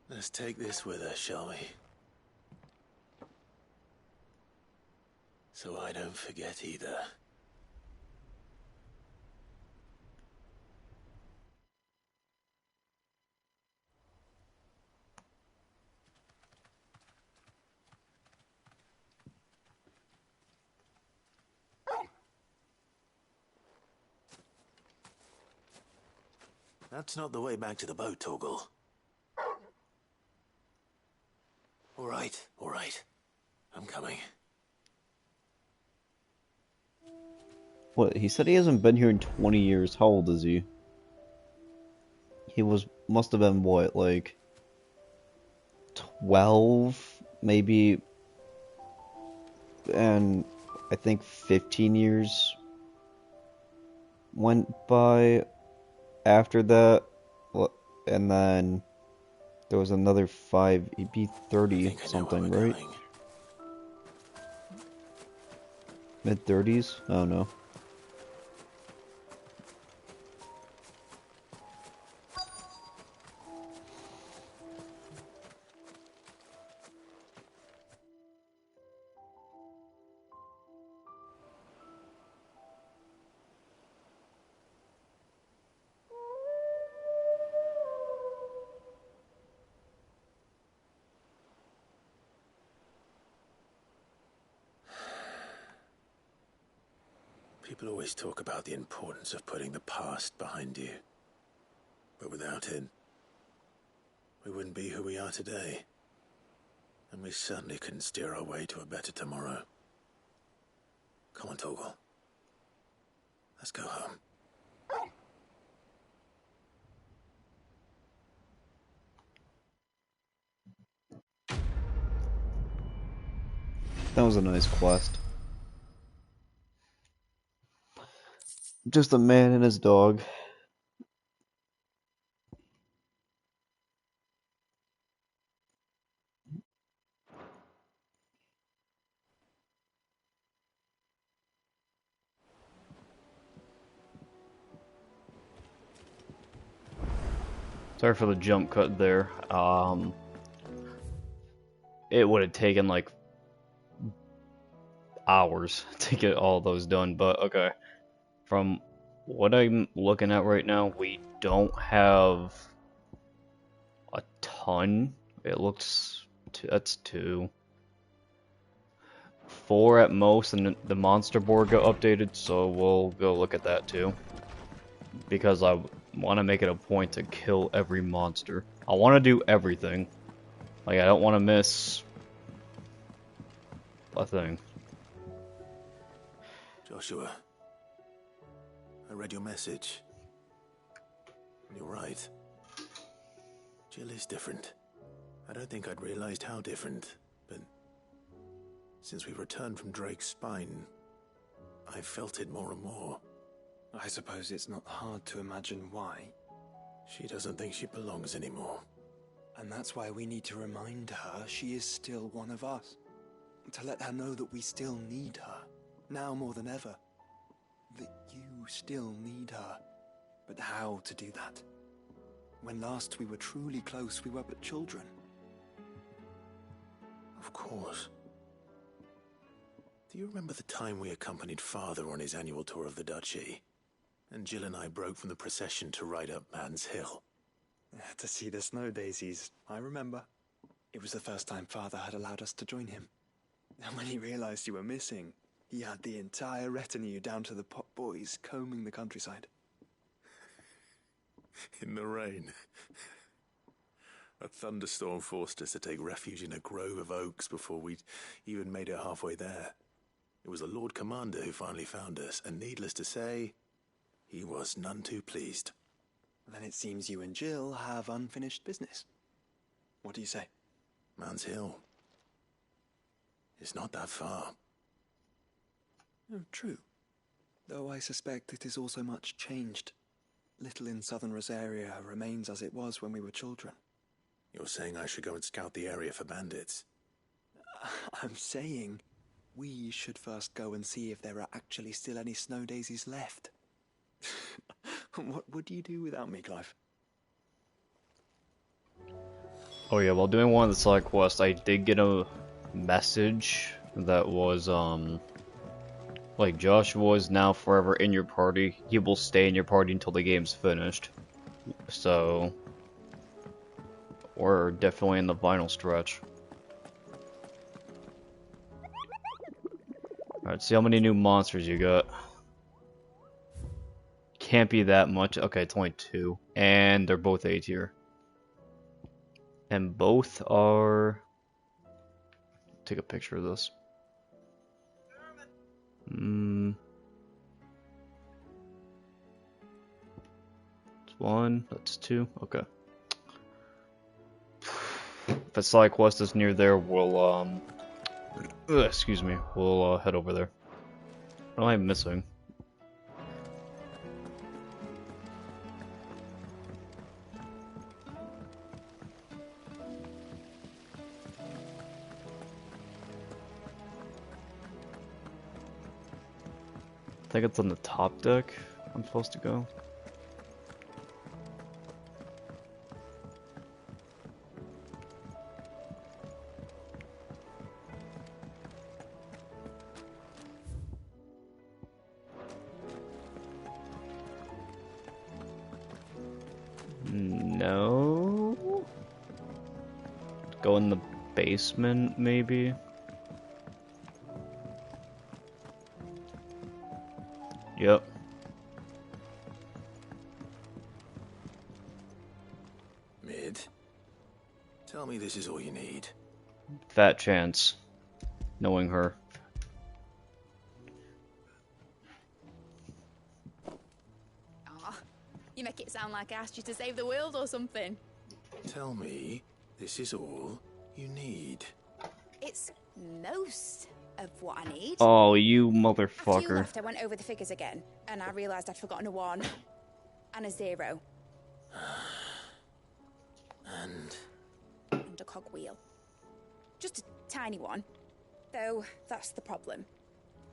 Let's take this with us, shall we? So I don't forget either. That's not the way back to the boat, Torgal. All right. I'm coming. What, he said he hasn't been here in 20 years. How old is he? He must have been, what, like 12, maybe, and I think 15 years went by after that, and then there was another 5, he'd be 30 something, right? Mid-30s? I don't know. People always talk about the importance of putting the past behind you. But without it, we wouldn't be who we are today. And we certainly couldn't steer our way to a better tomorrow. Come on, Torgal. Let's go home. That was a nice quest. Just a man and his dog. Sorry for the jump cut there. It would have taken like hours to get all those done, but okay. From what I'm looking at right now, we don't have a ton. It looks that's 2. 4 at most, and the monster board got updated, so we'll go look at that too. Because I want to make it a point to kill every monster. I want to do everything. Like, I don't want to miss a thing. Joshua, I read your message. You're right. Jill is different. I don't think I'd realized how different, but since we returned from Drake's spine, I've felt it more and more. I suppose it's not hard to imagine why. She doesn't think she belongs anymore. And that's why we need to remind her she is still one of us. To let her know that we still need her, now more than ever. That you still need her. But how to do that? When last we were truly close, we were but children. Of course. Do you remember the time we accompanied Father on his annual tour of the Duchy? And Jill and I broke from the procession to ride up Man's Hill. To see the snow daisies, I remember. It was the first time Father had allowed us to join him. And when he realized you were missing, he had the entire retinue down to the pot boys combing the countryside. In the rain. A thunderstorm forced us to take refuge in a grove of oaks before we'd even made it halfway there. It was the Lord Commander who finally found us, and needless to say, he was none too pleased. Then it seems you and Jill have unfinished business. What do you say? Man's Hill. It's not that far. Oh, true. Though I suspect it is also much changed. Little in southern Rosaria remains as it was when we were children. You're saying I should go and scout the area for bandits? I'm saying we should first go and see if there are actually still any snow daisies left. What would you do without me, Clive? Oh yeah, while doing one of the side quests, I did get a message that was, like, Joshua is now forever in your party. He will stay in your party until the game's finished. So, we're definitely in the final stretch. Alright, see how many new monsters you got. Can't be that much. Okay, it's only 2. And they're both A tier. And both are... Take a picture of this. That's 1, that's 2, okay. If a side quest is near there, we'll, excuse me, we'll, head over there. What am I missing? I think it's on the top deck I'm supposed to go. No. Go in the basement, maybe. Yep. Mid, tell me this is all you need. Fat chance, knowing her. Aw, you make it sound like I asked you to save the world or something. Tell me this is all you need. It's most of what I need. Oh, you After you motherfucker. left, I went over the figures again, and I realised I'd forgotten a 1 and a 0. And a cogwheel. Just a tiny one. Though, that's the problem.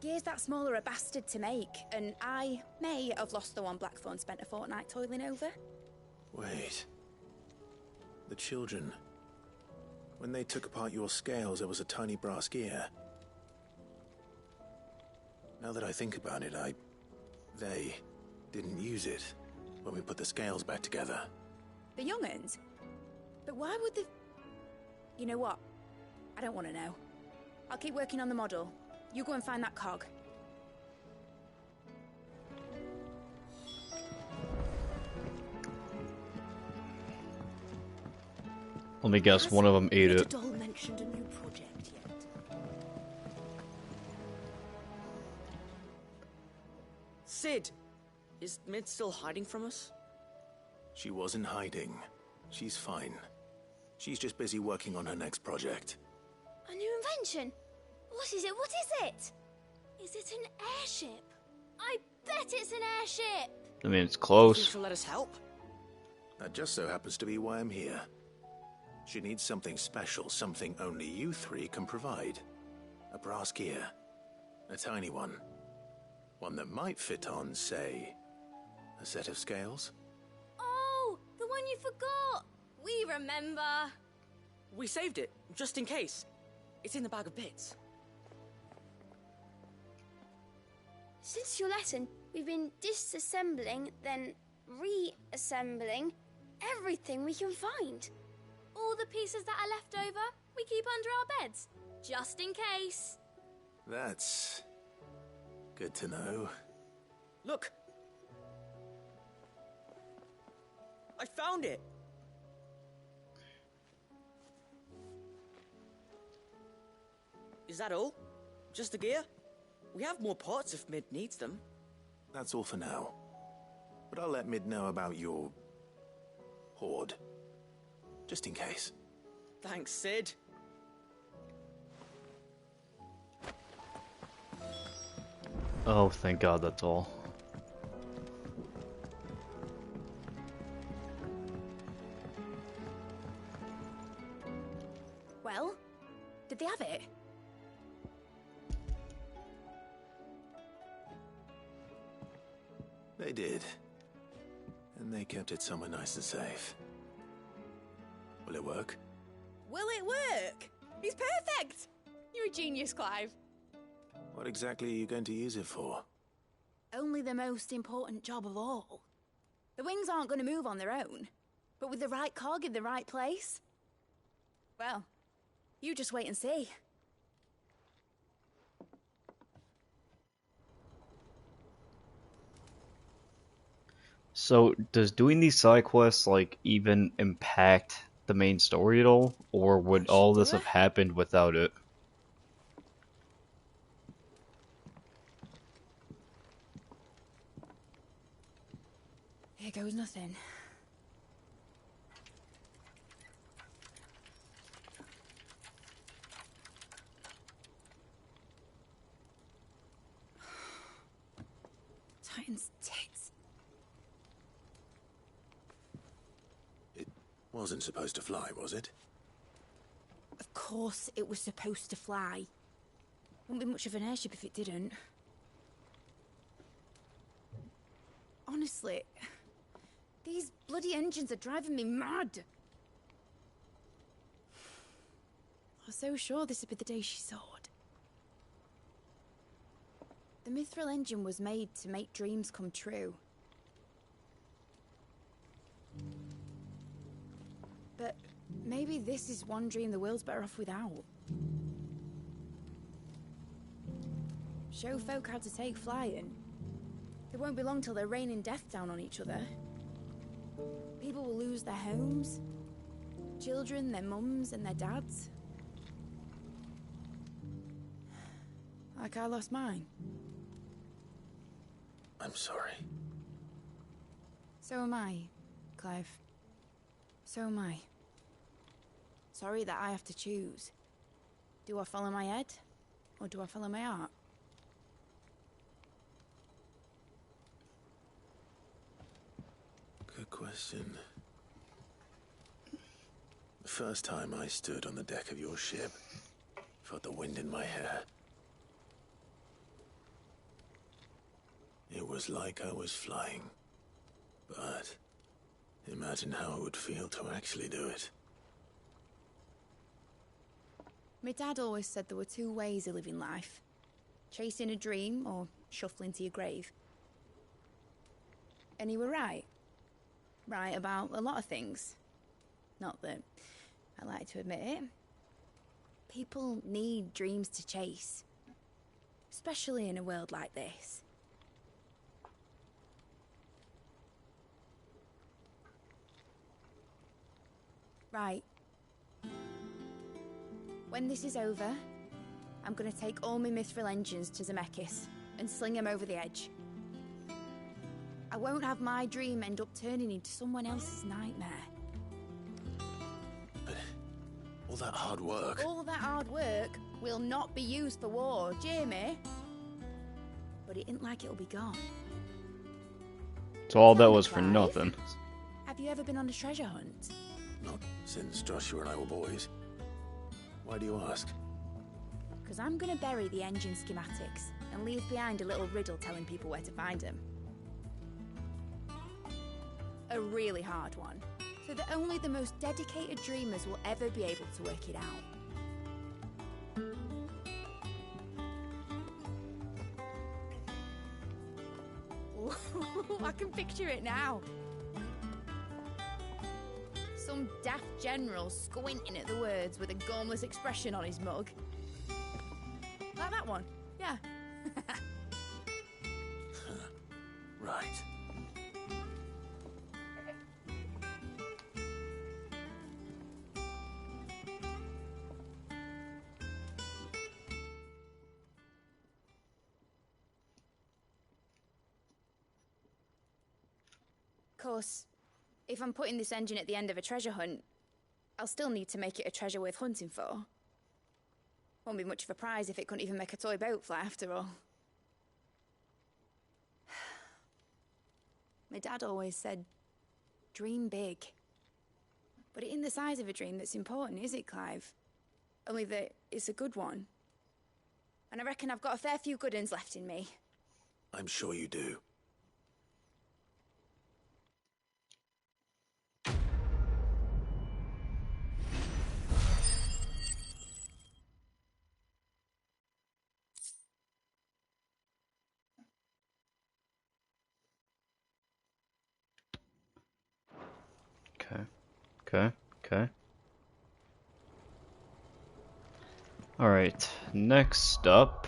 Gears that small are a bastard to make, and I may have lost the one Blackthorn spent a fortnight toiling over. wait. The children. When they took apart your scales, there was a tiny brass gear. Now that I think about it, they didn't use it when we put the scales back together. The young'uns? But why would the... You know what? I don't want to know. I'll keep working on the model. You go and find that cog. Let me guess, one of them ate it. Doll mentioned a new project yet? Sid! Is Mid still hiding from us? She wasn't hiding. She's fine. She's just busy working on her next project. A new invention? What is it? What is it? Is it an airship? I bet it's an airship! I mean, it's Do you think close. she'll let us help? That just so happens to be why I'm here. She needs something special, something only you three can provide. A brass gear. A tiny one. One that might fit on, say, a set of scales? Oh, the one you forgot! We remember! We saved it, just in case. It's in the bag of bits. Since your lesson, we've been disassembling, then reassembling everything we can find. All the pieces that are left over, we keep under our beds, just in case. That's good to know. Look! I found it! Is that all? Just the gear? We have more parts if Mid needs them. That's all for now. But I'll let Mid know about your hoard. Just in case. Thanks, Sid. Oh, thank God, that's all. Well, did they have it? They did. And they kept it somewhere nice and safe. Will it work? Will it work? He's perfect! You're a genius, Clive. What exactly are you going to use it for? Only the most important job of all. The wings aren't going to move on their own, but with the right cog in the right place. Well, you just wait and see. So, does doing these side quests, like, even impact the main story at all? Or would all this have happened without it? Here goes nothing. Titan's tits. It wasn't supposed to fly, was it? Of course it was supposed to fly. Wouldn't be much of an airship if it didn't. Honestly, these bloody engines are driving me mad. I was so sure this would be the day she soared. The Mithril engine was made to make dreams come true. But maybe this is one dream the world's better off without. Show folk how to take flying. It won't be long till they're raining death down on each other. People will lose their homes. Children, their mums and their dads. Like I lost mine. I'm sorry. So am I, Clive. So am I. Sorry that I have to choose. Do I follow my head, or do I follow my heart? Good question. The first time I stood on the deck of your ship, felt the wind in my hair. It was like I was flying. But imagine how it would feel to actually do it. My dad always said there were two ways of living life. Chasing a dream or shuffling to your grave. And he were right. Right about a lot of things. Not that I like to admit it. People need dreams to chase. Especially in a world like this. Right. When this is over, I'm gonna take all my mithril engines to Zemeckis and sling them over the edge. I won't have my dream end up turning into someone else's nightmare. But all that hard work... All that hard work will not be used for war, Jamie. But it ain't like it'll be gone. So all that was for nothing. Have you ever been on a treasure hunt? Not since Joshua and I were boys. Why do you ask? Because I'm gonna bury the engine schematics and leave behind a little riddle telling people where to find them. A really hard one, so that only the most dedicated dreamers will ever be able to work it out. I can picture it now. Some daft general squinting at the words with a gormless expression on his mug. Like that one, yeah. Right. Of course, if I'm putting this engine at the end of a treasure hunt, I'll still need to make it a treasure worth hunting for. Won't be much of a prize if it couldn't even make a toy boat fly after all. My dad always said, dream big. But it ain't the size of a dream that's important, is it, Clive? Only that it's a good one. And I reckon I've got a fair few good uns left in me. I'm sure you do. Okay. Alright, next up...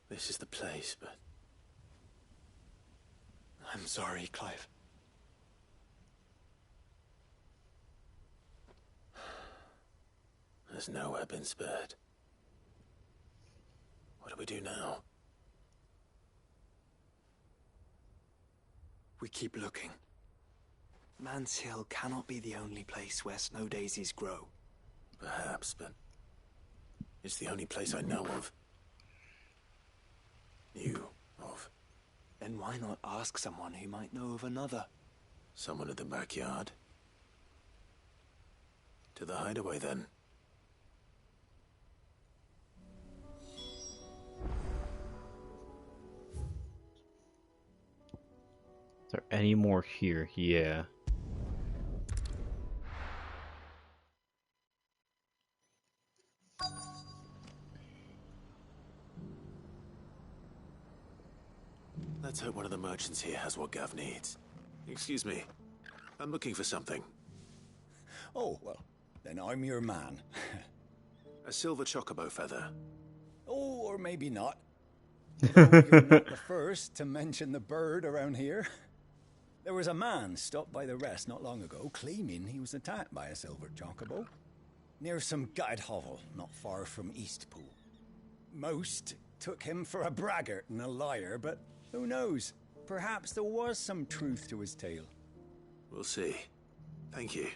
This is the place, but... I'm sorry, Clive. There's nowhere been spared. What do we do now? We keep looking. Man's Hill cannot be the only place where snow daisies grow. Perhaps, but... it's the only place I know of. Knew of. Then why not ask someone who might know of another? Someone at the backyard? To the hideaway, then. Is there any more here? Yeah. Let's hope one of the merchants here has what Gav needs. Excuse me. I'm looking for something. Oh, well, then I'm your man. A silver chocobo feather. Oh, or maybe not. Though you're not the first to mention the bird around here. There was a man stopped by the rest not long ago, claiming he was attacked by a silver chocobo near some gutted hovel not far from Eastpool. Most took him for a braggart and a liar, but who knows? Perhaps there was some truth to his tale. We'll see. Thank you.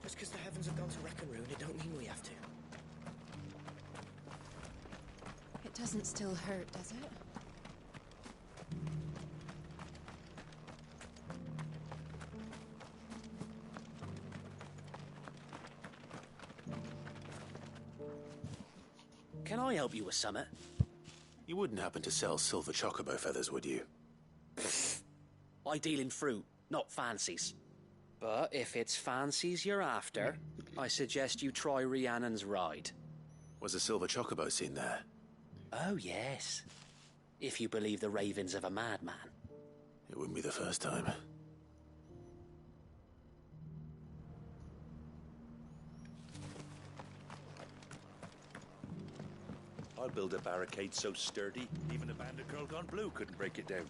Just because the heavens have gone to wreck and ruin, it don't mean we have to. It doesn't still hurt, does it? Can I help you with something? You wouldn't happen to sell silver chocobo feathers, would you? I deal in fruit, not fancies. But if it's fancies you're after, I suggest you try Rhiannon's ride. Was a silver chocobo seen there? Oh, yes. If you believe the ravings of a madman. It wouldn't be the first time. I'll build a barricade so sturdy, even a band of Girl Gone Blue couldn't break it down.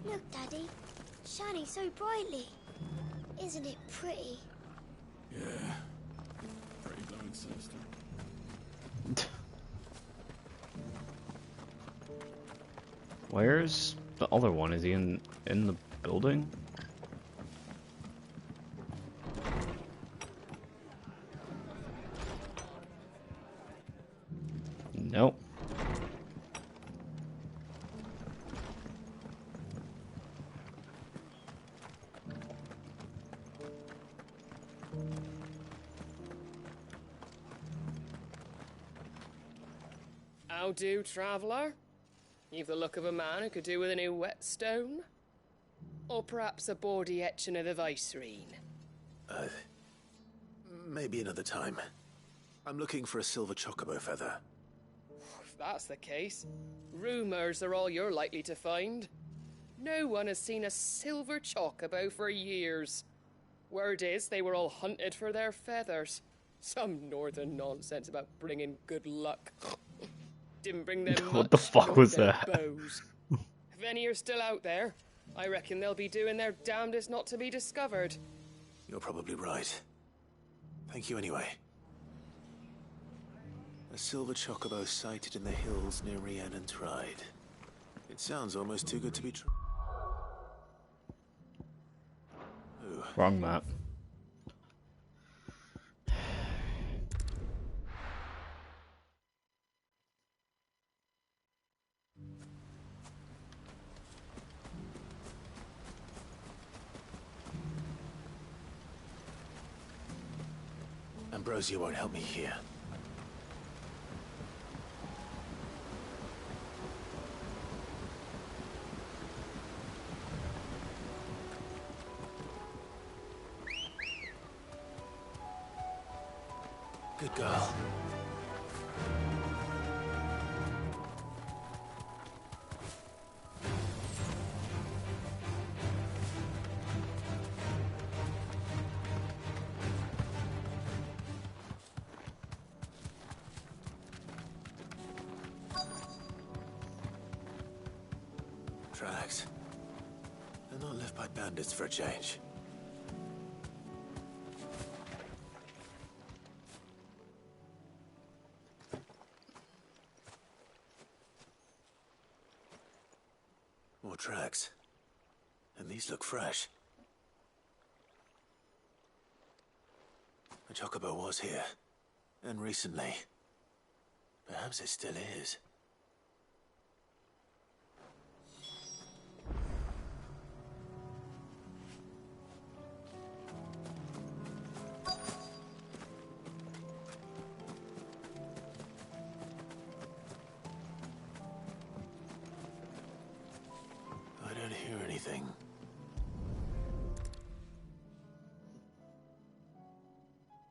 Look, Daddy. Shining so brightly. Isn't it pretty? Yeah. Pretty blowing sinister. Where's the other one? Is he in the building? Nope. How do, traveller? You've the look of a man who could do with a new whetstone. Or perhaps a bawdy etching of the Vicereine. Maybe another time. I'm looking for a silver chocobo feather. If that's the case, rumours are all you're likely to find. No one has seen a silver chocobo for years. Word is they were all hunted for their feathers. Some northern nonsense about bringing good luck. Didn't bring them much. What the fuck was their that? bows. If any are still out there, I reckon they'll be doing their damnedest not to be discovered. You're probably right. Thank you anyway. A silver chocobo sighted in the hills near Rhiannon's Ride. It sounds almost too good to be true. Ooh. Wrong map. Ambrosia won't help me here. Good girl. Tracks. They're not left by bandits for a change. More tracks. And these look fresh. A chocobo was here. And recently. Perhaps it still is. I don't hear anything.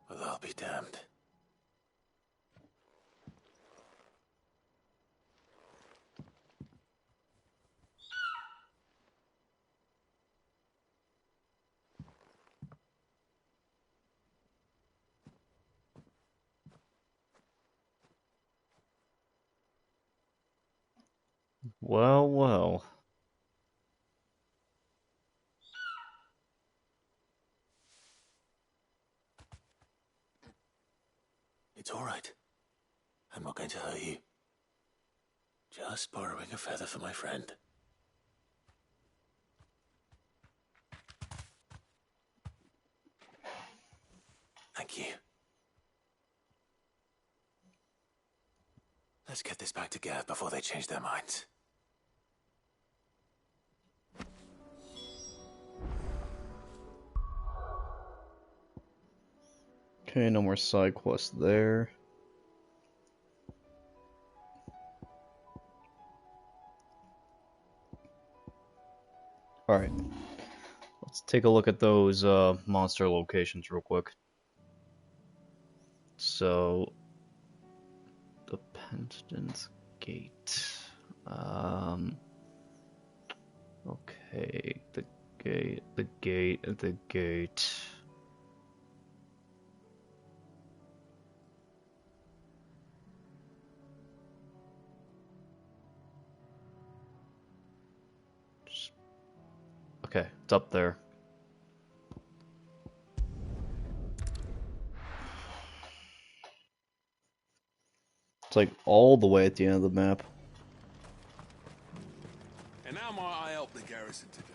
Well, I'll be damned. Well, well. It's all right. I'm not going to hurt you. Just borrowing a feather for my friend. Thank you. Let's get this back to Gav before they change their minds. Okay, no more side quests there. Alright. Let's take a look at those monster locations real quick. So, the Penitence Gate. Okay, the gate. Okay, it's up there. It's like all the way at the end of the map. And how might I help the garrison today?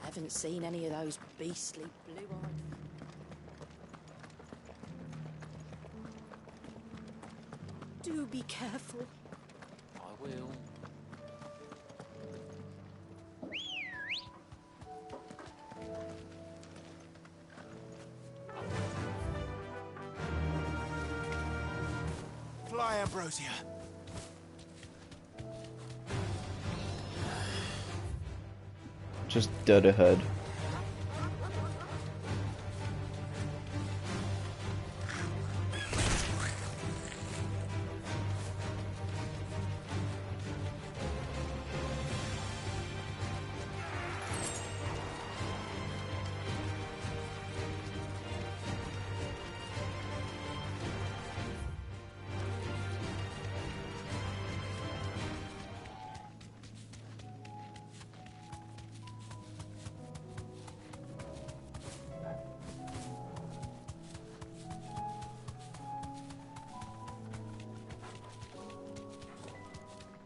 Haven't seen any of those beastly blue-eyed... Do be careful. I will. Fly, Ambrosia. Just dead ahead.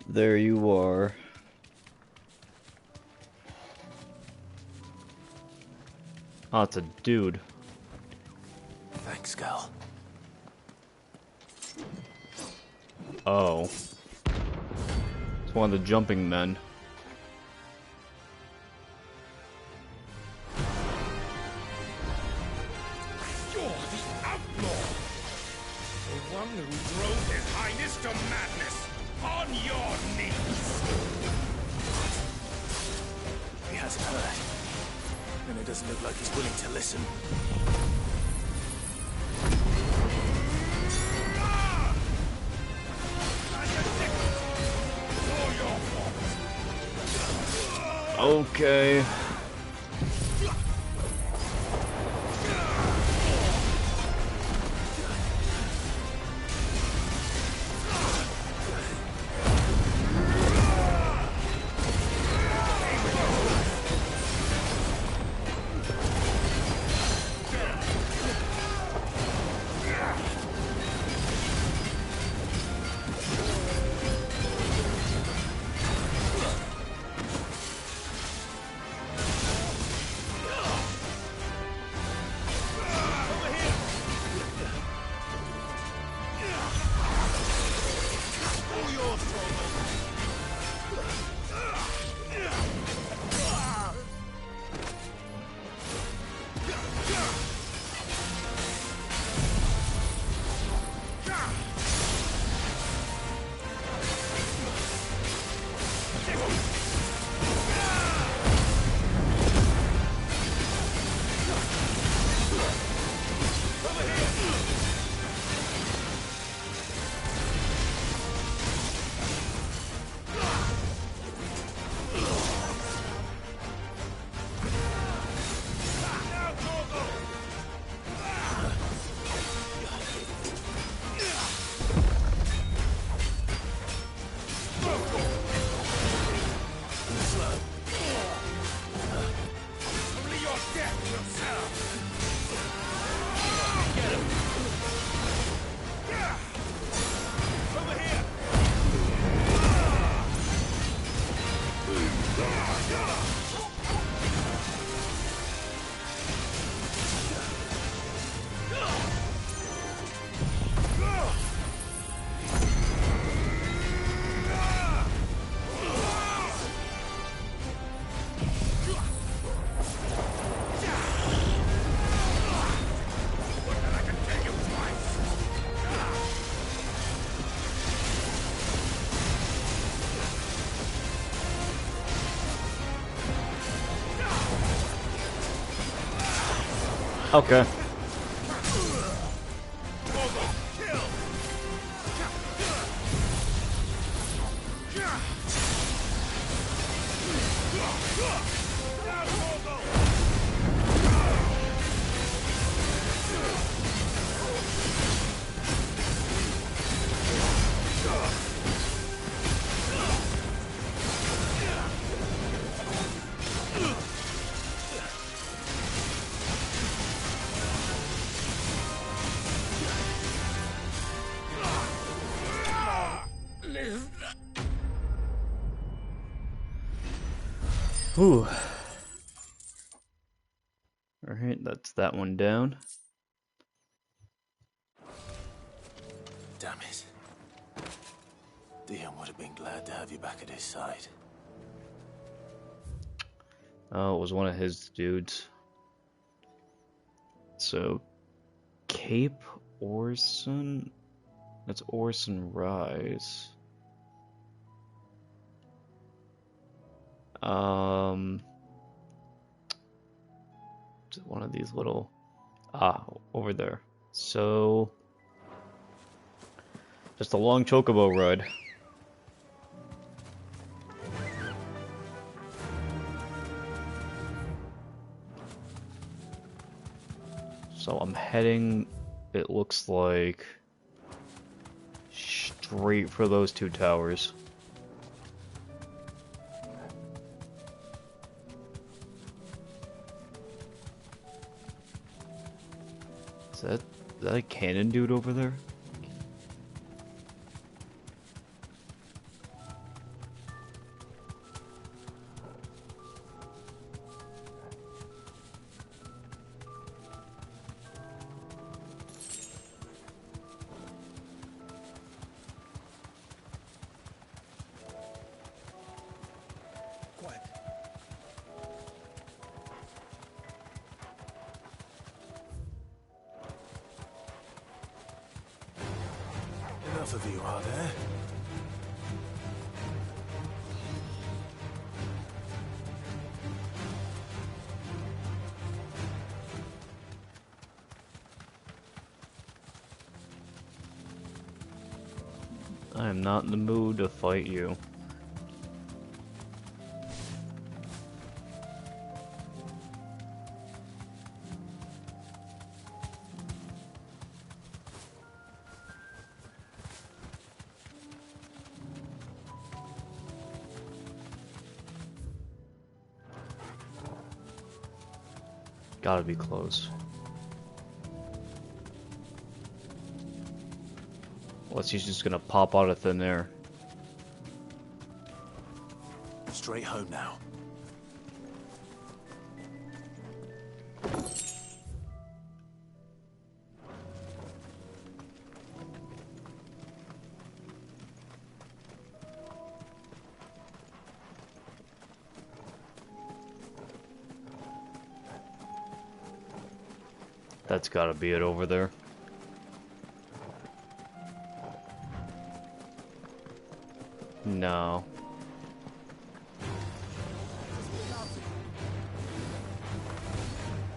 There you are. Oh, it's a dude. Thanks, Gal. Oh. It's one of the jumping men. You're the outlaw! The one who drove His Highness to madness! On your knees! He hasn't heard. And it doesn't look like he's willing to listen. Okay. Okay. Whew. Alright, that's that one down. Damn it. Dion would have been glad to have you back at his side. Oh, it was one of his dudes. So, Cape Orson? That's Orson Rise. One of these little... over there. So... just a long chocobo ride. So I'm heading, it looks like, straight for those two towers. Is that a cannon dude over there? Enough of you, are there? I am not in the mood to fight you. Gotta be close. Unless he's just gonna pop out of thin air. Straight home now. That's gotta be it over there. No.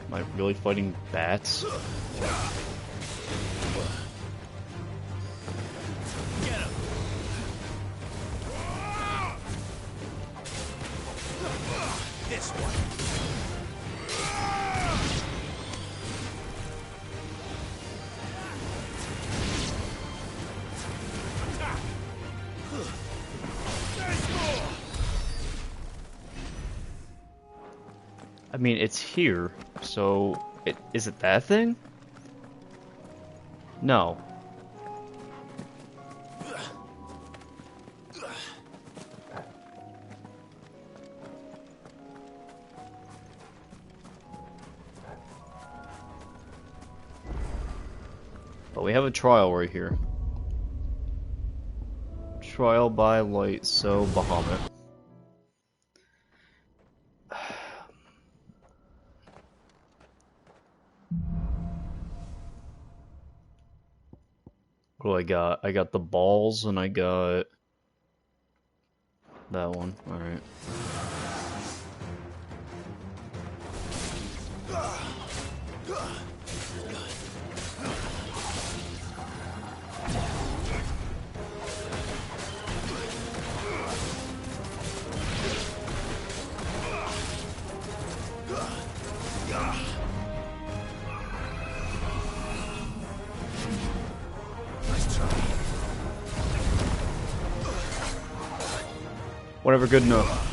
Am I really fighting bats? This one. I mean, it's here, so is it that thing? No. But we have a trial right here. Trial by light, so Bahamut. What do I got? I got the balls and I got that one. Alright. Whatever, good enough.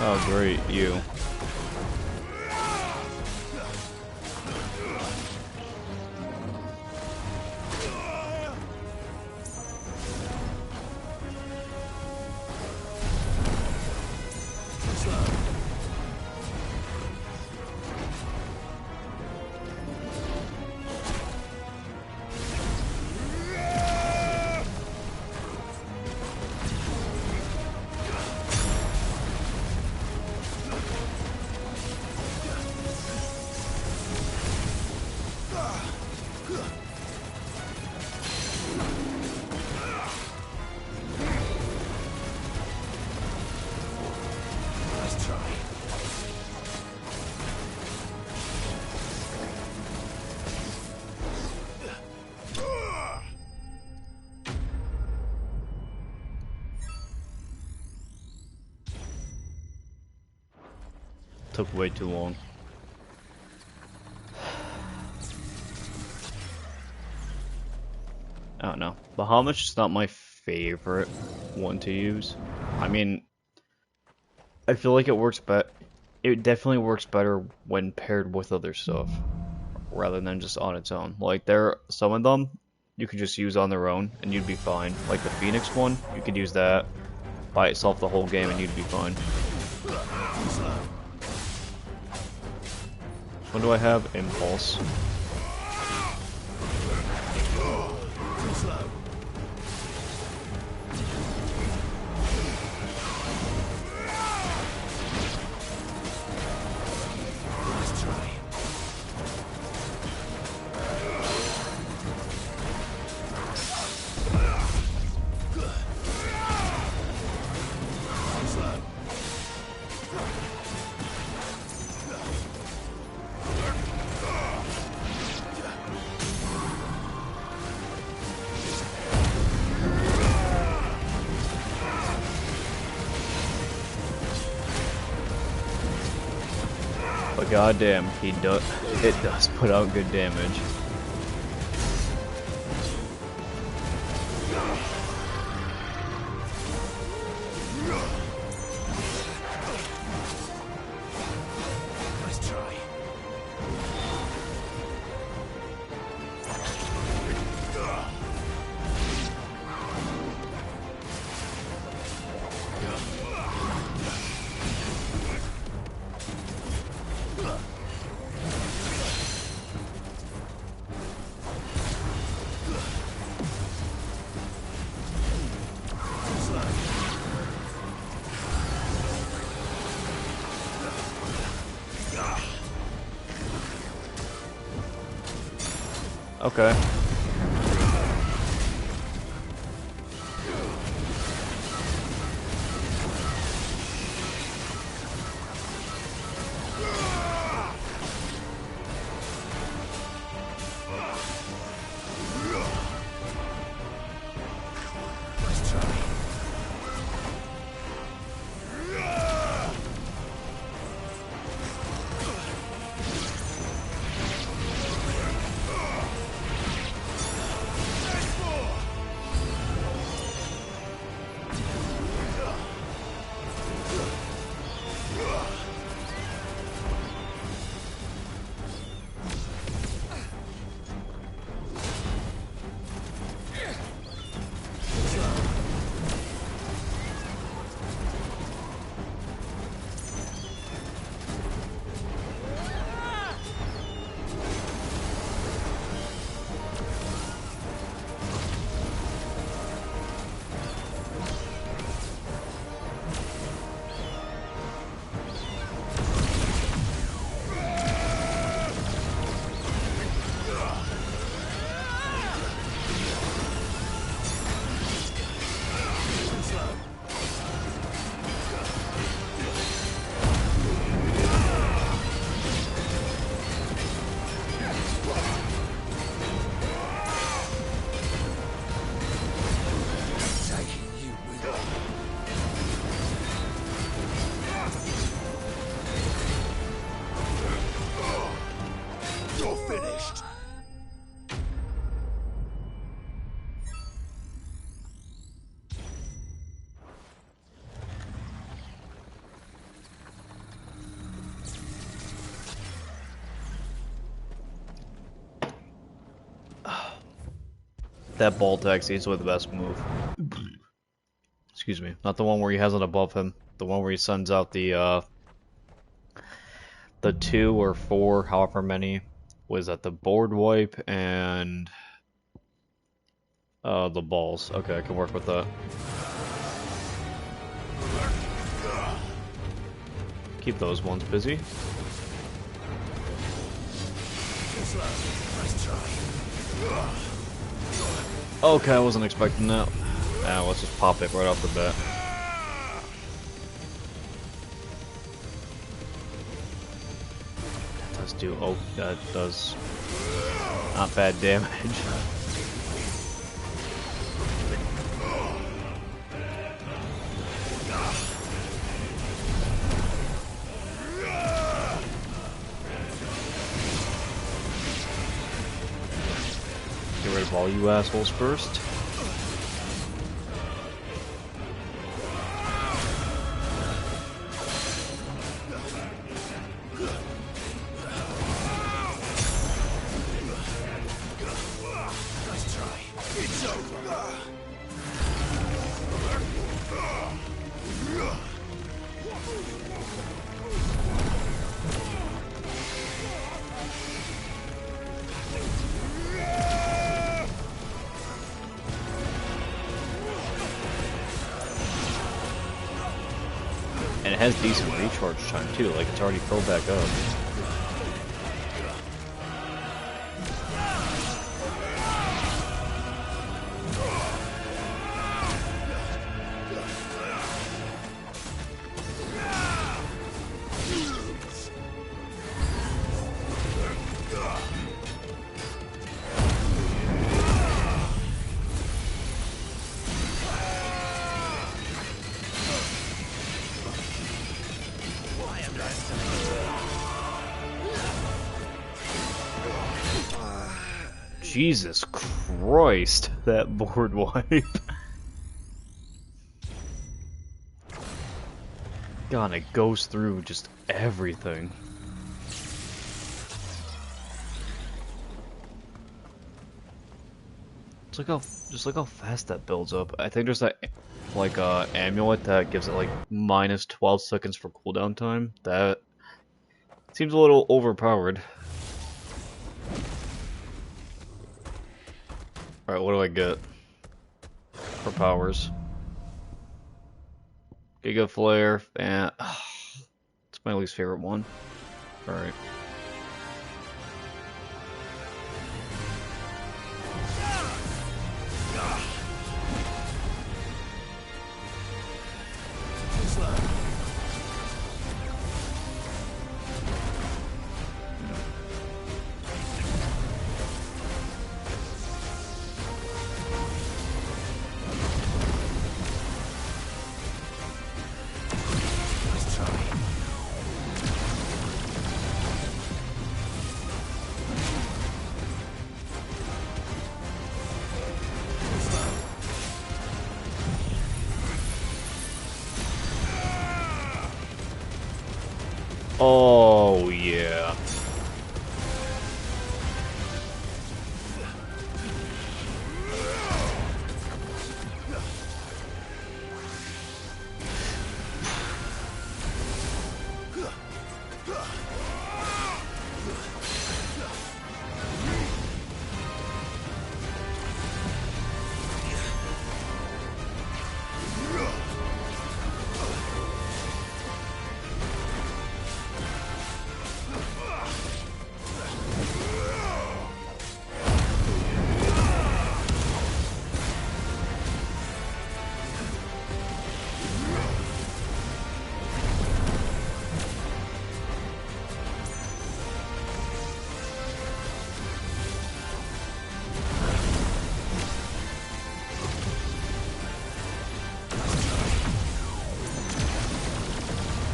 Oh, great, you. Took way too long. I don't know. Bahamut's just not my favorite one to use. I mean, I feel like it works it definitely works better when paired with other stuff rather than just on its own. Like some of them you could just use on their own and you'd be fine. Like the Phoenix one, you could use that by itself the whole game and you'd be fine. What do I have? Impulse. But goddamn, it does put out good damage. Okay. That bolt axe is the best move. Excuse me. Not the one where he has it above him. The one where he sends out the 2 or 4, however many, was that the board wipe and the balls. Okay, I can work with that. Keep those ones busy. Okay, I wasn't expecting that. Let's just pop it right off the bat. That does do. Oh, that does not bad damage. Get rid of all you assholes first. And it has decent recharge time too, like it's already filled back up. Jesus Christ, that board wipe. God, it goes through just everything. Just look how fast that builds up. I think there's that like amulet that gives it like minus 12 seconds for cooldown time. That seems a little overpowered. Alright, what do I get for powers? Giga Flare, and it's my least favorite one. Alright. Oh, yeah.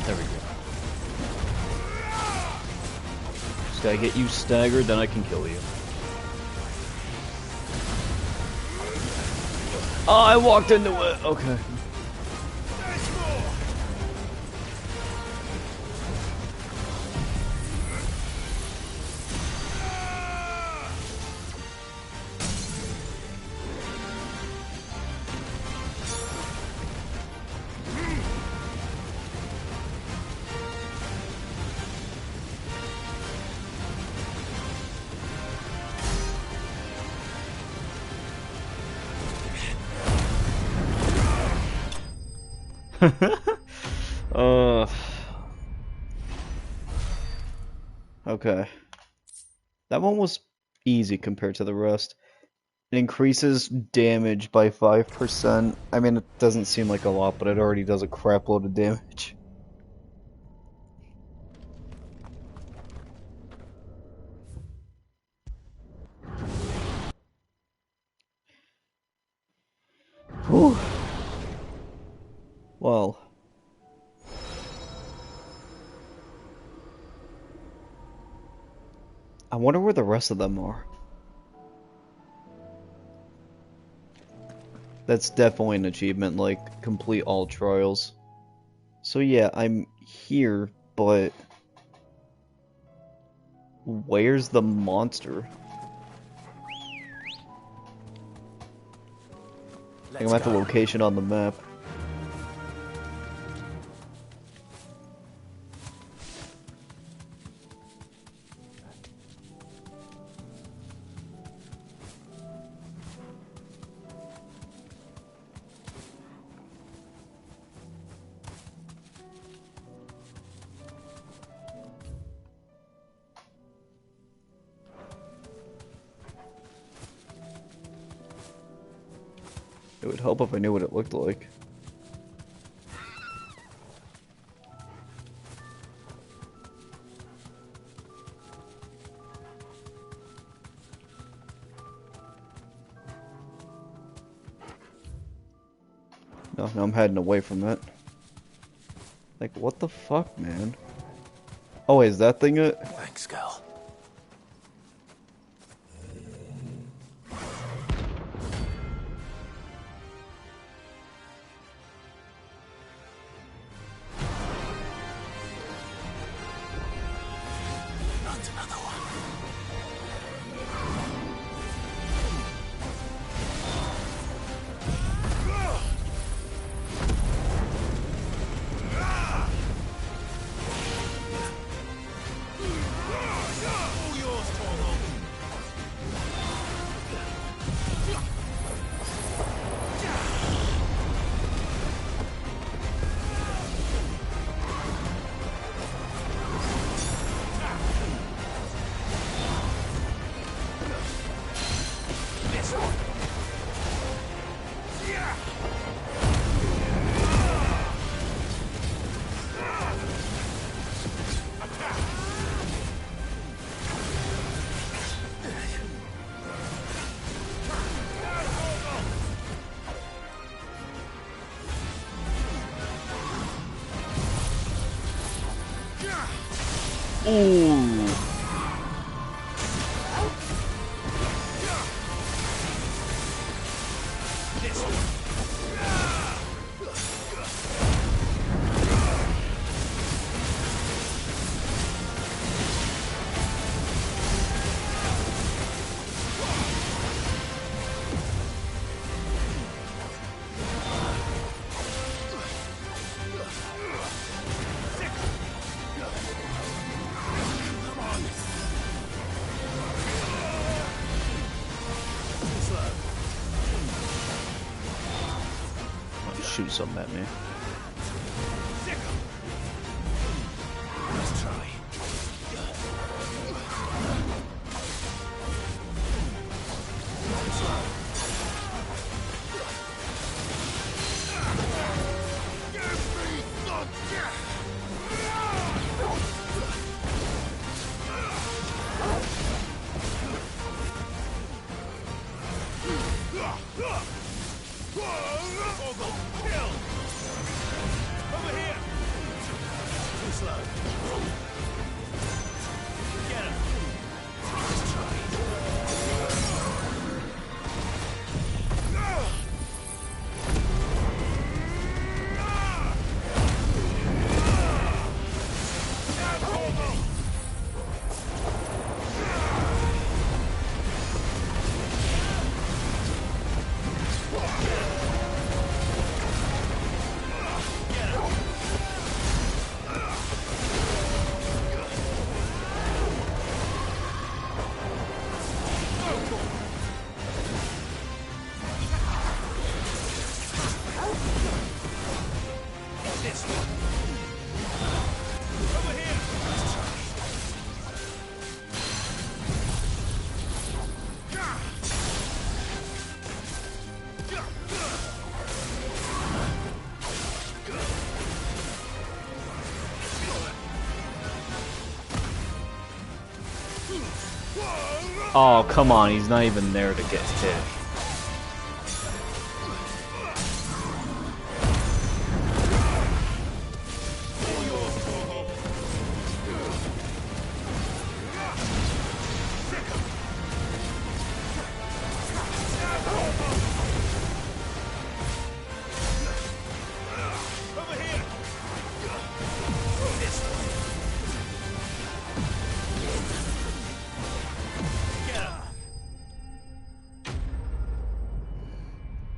There we go. Just gotta get you staggered, then I can kill you. Oh, I walked into it. Okay. Okay. That one was easy compared to the rest. It increases damage by 5%. I mean, it doesn't seem like a lot, but it already does a crap load of damage. Whew. Well. I wonder where the rest of them are. That's definitely an achievement, like, complete all trials. So yeah, I'm here, but... where's the monster? I think I'm at the location on the map. It would help if I knew what it looked like. No, I'm heading away from that. Like, what the fuck, man? Oh, wait, is that thing it? Thanks, Gal. Not another one. Ooh. Shoot something at me. Let's try. Oh, come on, he's not even there to get hit.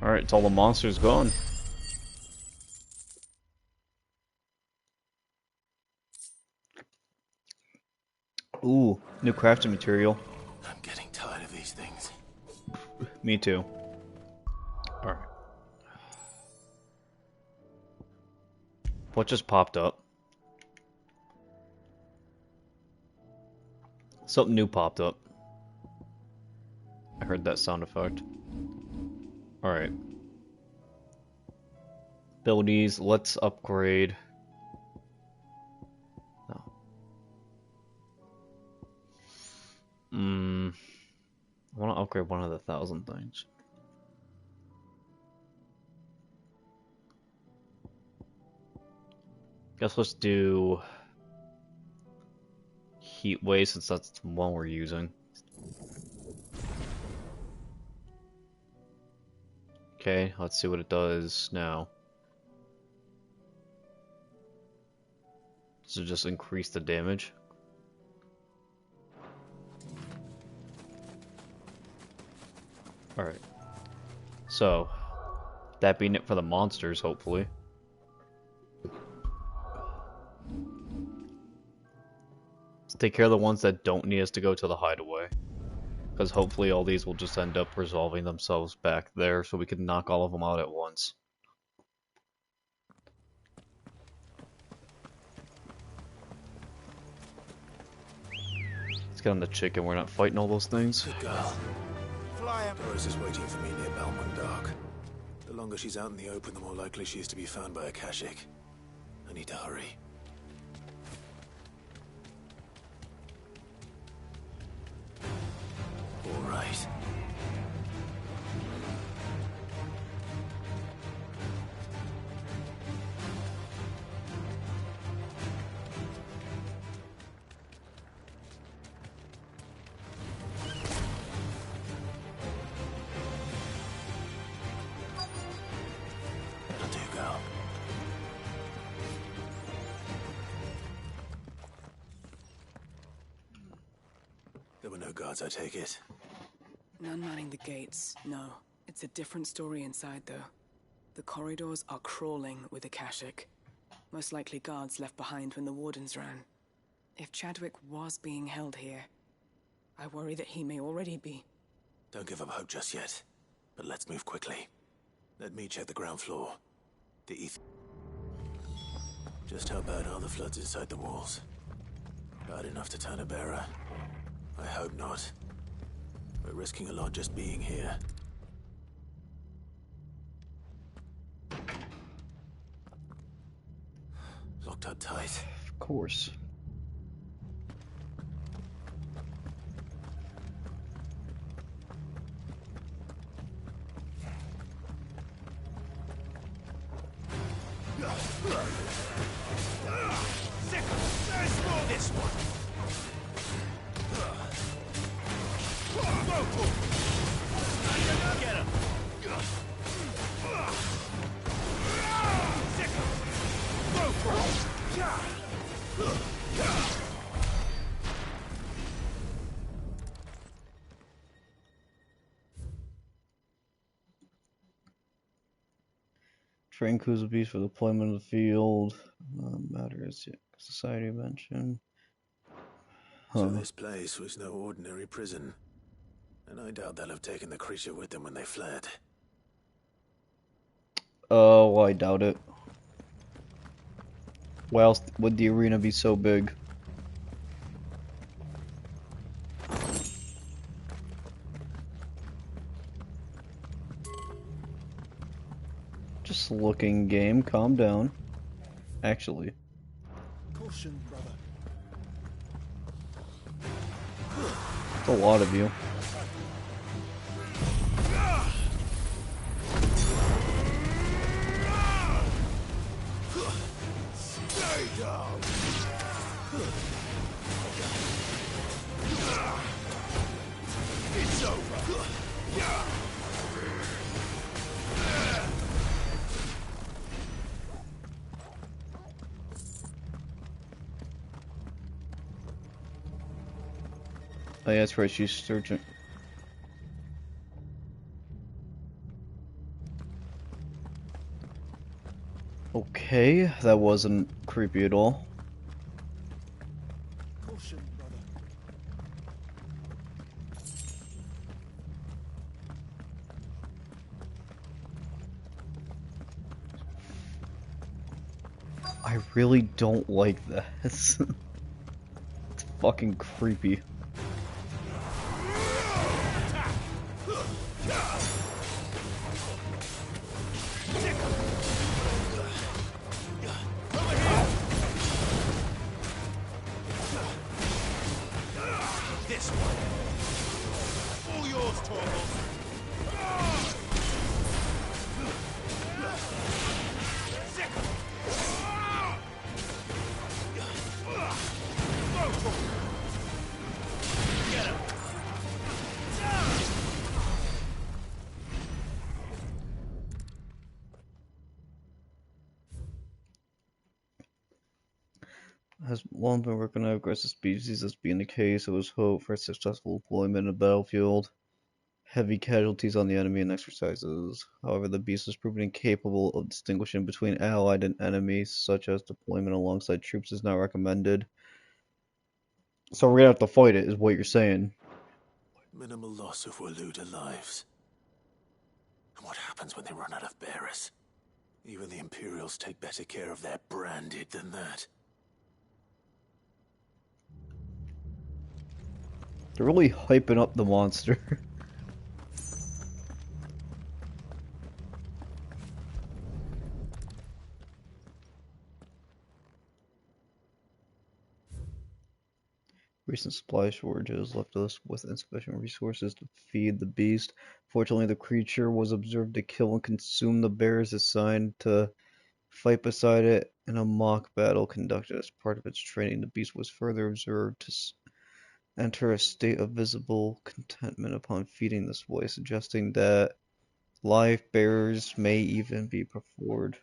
Alright, it's all the monsters gone. Ooh, new crafting material. I'm getting tired of these things. Me too. Alright. What just popped up? Something new popped up. I heard that sound effect. Alright. Abilities, let's upgrade. No. I want to upgrade one of the 1,000 things. Guess let's do Heat Wave since that's the one we're using. Okay, let's see what it does now. Does it just increase the damage? Alright. So, that being it for the monsters, hopefully. Let's take care of the ones that don't need us to go to the hideaway. Because hopefully all these will just end up resolving themselves back there so we can knock all of them out at once. Let's get on the chicken, we're not fighting all those things. Good girl. Doris is waiting for me near Balmung Dark. The longer she's out in the open, the more likely she is to be found by a Kashik. I need to hurry. All right. That'll do, girl. There were no guards, I take it. None manning the gates, no. It's a different story inside, though. The corridors are crawling with Akashic. Most likely guards left behind when the wardens ran. If Chadwick was being held here, I worry that he may already be. Don't give up hope just yet, but let's move quickly. Let me check the ground floor. Just how bad are the floods inside the walls? Bad enough to turn a bearer? I hope not. We're risking a lot just being here. Locked up tight. Of course. Let's roll this one. Get him. Go for it. Train cruiser beast for deployment of the field. Matters. Society mention. So this place was no ordinary prison. And I doubt they'll have taken the creature with them when they fled. Oh, I doubt it. Why else would the arena be so big? Just looking, game. Calm down. Actually. Caution, brother. A lot of you. Stay down. It's over. Oh yeah, that's right, she's searching. Okay, that wasn't creepy at all. Caution, brother. I really don't like this. It's fucking creepy. This one. All yours, Torvald. Get him. Has long been working on aggressive species. As being the case, it was hoped for successful deployment in the battlefield. Heavy casualties on the enemy and exercises. However, the beast has proven incapable of distinguishing between allied and enemies, such as deployment alongside troops is not recommended. So we're gonna have to fight it, is what you're saying. Minimal loss if we lose our lives. And what happens when they run out of bearers? Even the Imperials take better care of their branded than that. They're really hyping up the monster. Recent supply shortages left us with insufficient resources to feed the beast. Fortunately, the creature was observed to kill and consume the bears assigned to fight beside it in a mock battle conducted as part of its training. The beast was further observed to enter a state of visible contentment upon feeding this way, suggesting that live bears may even be preferred.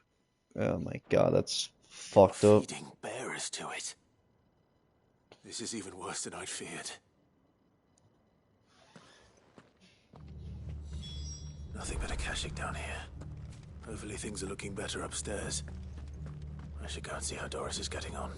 Oh my god, that's fucked up. Feeding bearers to it. This is even worse than I'd feared. Nothing but a Akashic down here. Hopefully things are looking better upstairs. I should go and see how Doris is getting on.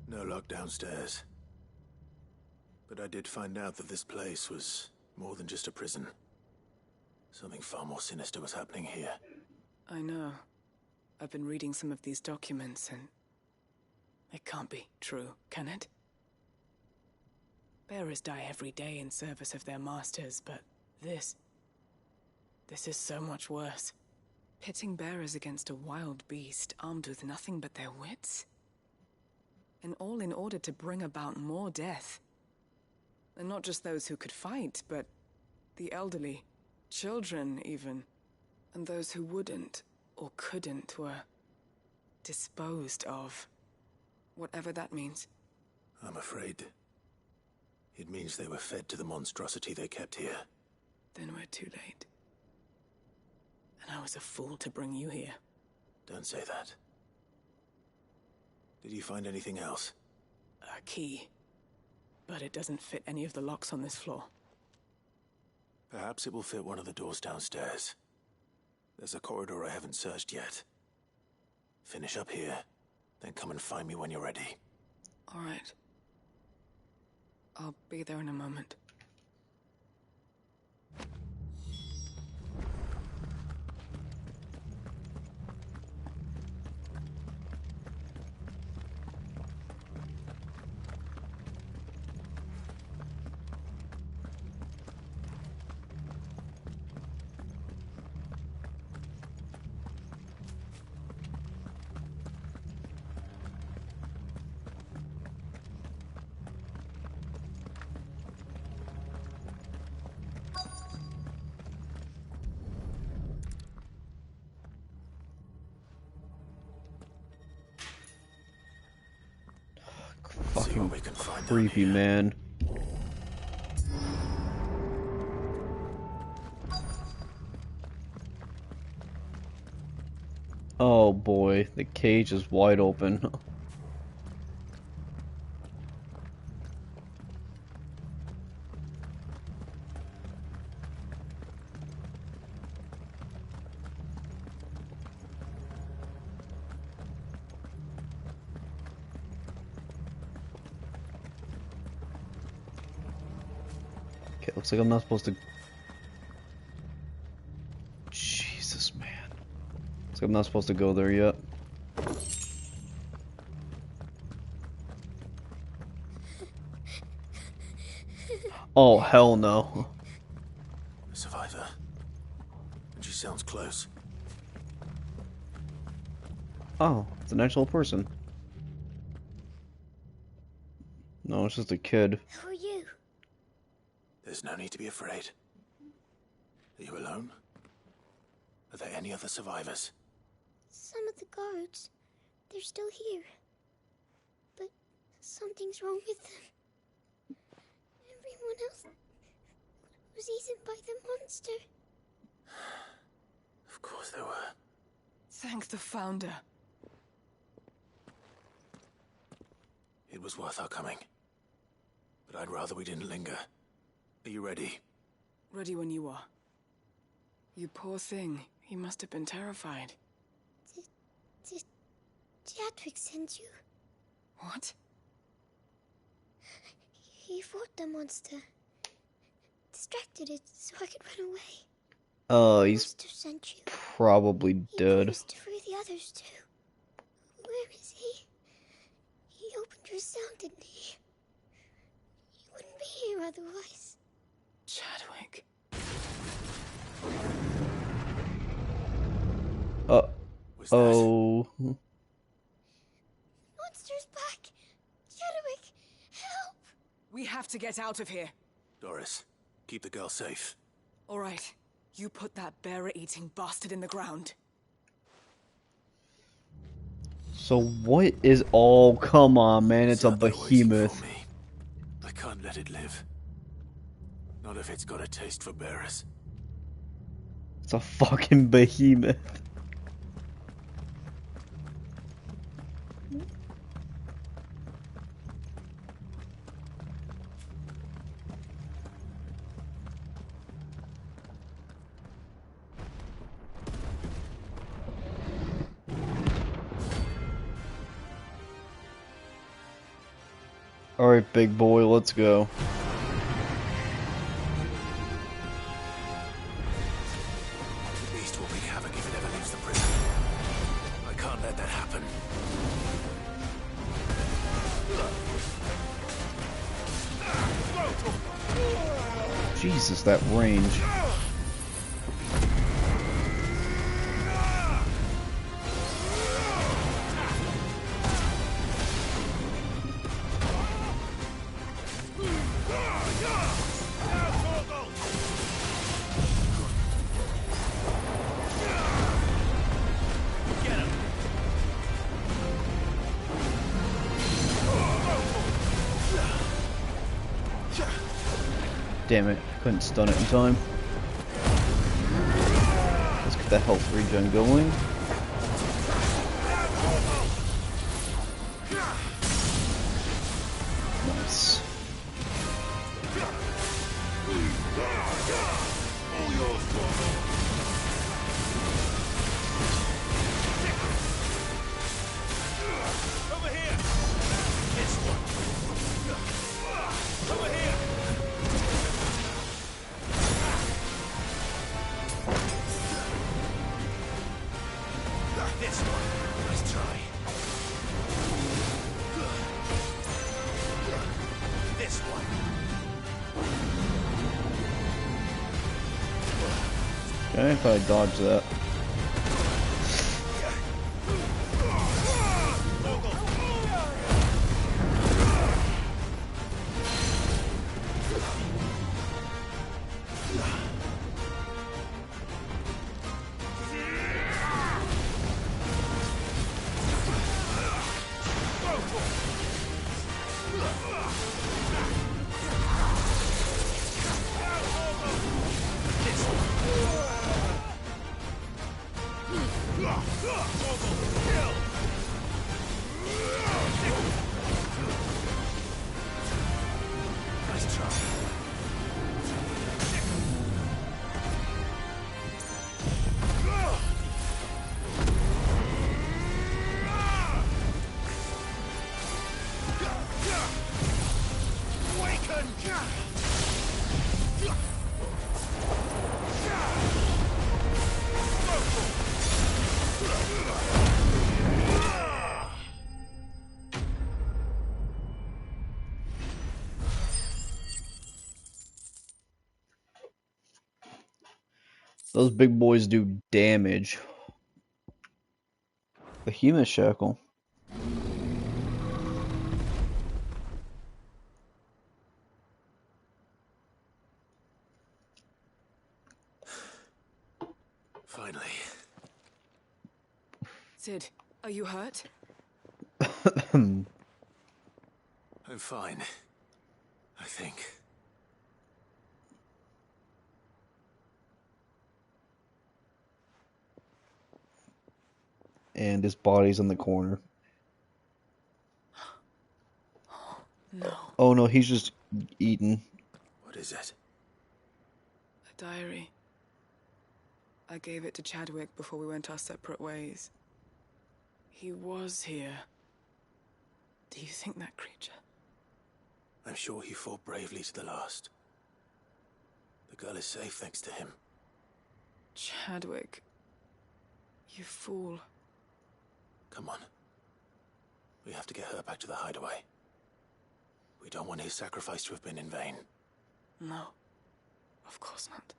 No lock downstairs. But I did find out that this place was more than just a prison. Something far more sinister was happening here. I know. I've been reading some of these documents, and it can't be true, can it? Bearers die every day in service of their masters, but this is so much worse. Pitting bearers against a wild beast armed with nothing but their wits? And all in order to bring about more death. And not just those who could fight, but the elderly, children even. And those who wouldn't or couldn't were disposed of. Whatever that means. I'm afraid it means they were fed to the monstrosity they kept here. Then we're too late. And I was a fool to bring you here. Don't say that. Did you find anything else? A key. But it doesn't fit any of the locks on this floor. Perhaps it will fit one of the doors downstairs. There's a corridor I haven't searched yet. Finish up here, then come and find me when you're ready. All right. I'll be there in a moment. fucking creepy, man. Oh boy, the cage is wide open. Okay, looks like I'm not supposed to... Jesus, man. Looks like I'm not supposed to go there yet. Oh, hell no. A survivor. And she sounds close. Oh, it's an actual person. No, it's just a kid. Who are you? There's no need to be afraid. Are you alone? Are there any other survivors? Some of the guards. They're still here. But something's wrong with them. Everyone else was eaten by the monster. Of course there were. Thank the Founder. It was worth our coming. But I'd rather we didn't linger. Are you ready? Ready when you are. You poor thing. He must have been terrified. Did Chadwick send you? What? He fought the monster. Distracted it so I could run away. He's probably dead. He to free the others too. Where is he? He opened your cell, didn't he? He wouldn't be here otherwise. Chadwick. Oh. Monster's back! Chadwick, help! We have to get out of here. Doris, keep the girl safe. All right. You put that bearer-eating bastard in the ground. So what is all... Come on, man, it's a behemoth. I can't let it live. Not if it's got a taste for bearers. It's a fucking behemoth. Alright, big boy, let's go. The beast will wreak havoc if it ever leaves the prison. I can't let that happen. Jesus, that range. Damn it, couldn't stun it in time. Let's get that health regen going. Nice. Over here! This one! Over here! This one. Nice try. This one. Okay, if I dodge that. Nice try. Those big boys do damage. The human shackle. Finally. Sid, are you hurt? I'm fine. I think. And his body's in the corner. No. Oh no, he's just eating. What is it? A diary. I gave it to Chadwick before we went our separate ways. He was here. Do you think that creature? I'm sure he fought bravely to the last. The girl is safe thanks to him. Chadwick. You fool. Come on. We have to get her back to the hideaway. We don't want his sacrifice to have been in vain. No. Of course not.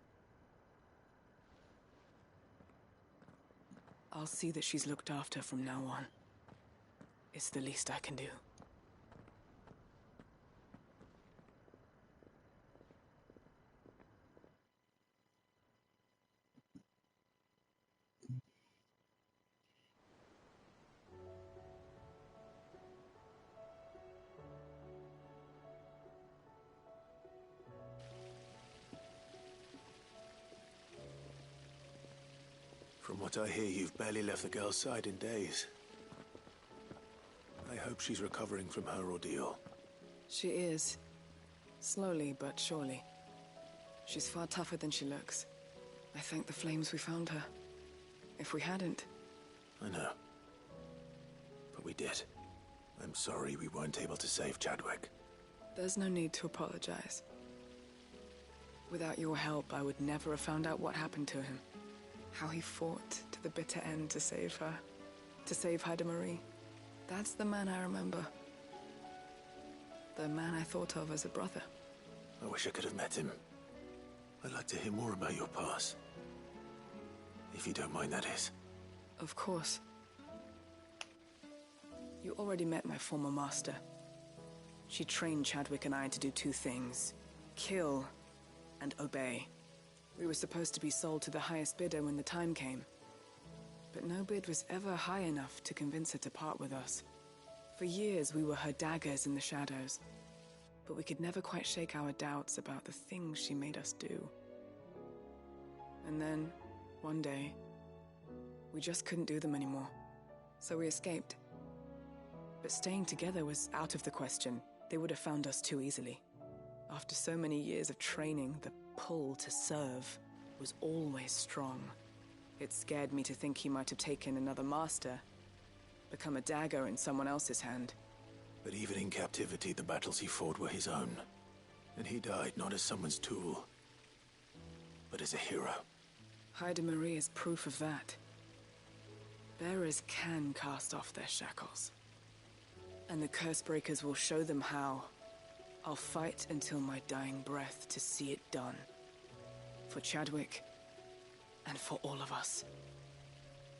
I'll see that she's looked after from now on. It's the least I can do. From what I hear, you've barely left the girl's side in days. I hope she's recovering from her ordeal. She is. Slowly but surely. She's far tougher than she looks. I thank the flames we found her. If we hadn't... I know. But we did. I'm sorry we weren't able to save Chadwick. There's no need to apologize. Without your help, I would never have found out what happened to him. How he fought to the bitter end to save her. To save Haida Marie. That's the man I remember. The man I thought of as a brother. I wish I could have met him. I'd like to hear more about your past. If you don't mind, that is. Of course. You already met my former master. She trained Chadwick and I to do two things. Kill and obey. We were supposed to be sold to the highest bidder when the time came. But no bid was ever high enough to convince her to part with us. For years, we were her daggers in the shadows. But we could never quite shake our doubts about the things she made us do. And then, one day, we just couldn't do them anymore. So we escaped. But staying together was out of the question. They would have found us too easily. After so many years of training, the pull to serve was always strong. It scared me to think he might have taken another master, become a dagger in someone else's hand. But even in captivity, the battles he fought were his own. And he died not as someone's tool, but as a hero. Haida Marie is proof of that. Bearers can cast off their shackles. And the Cursebreakers will show them how. I'll fight until my dying breath to see it done. For Chadwick, and for all of us.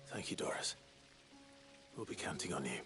Thank you, Doris. We'll be counting on you.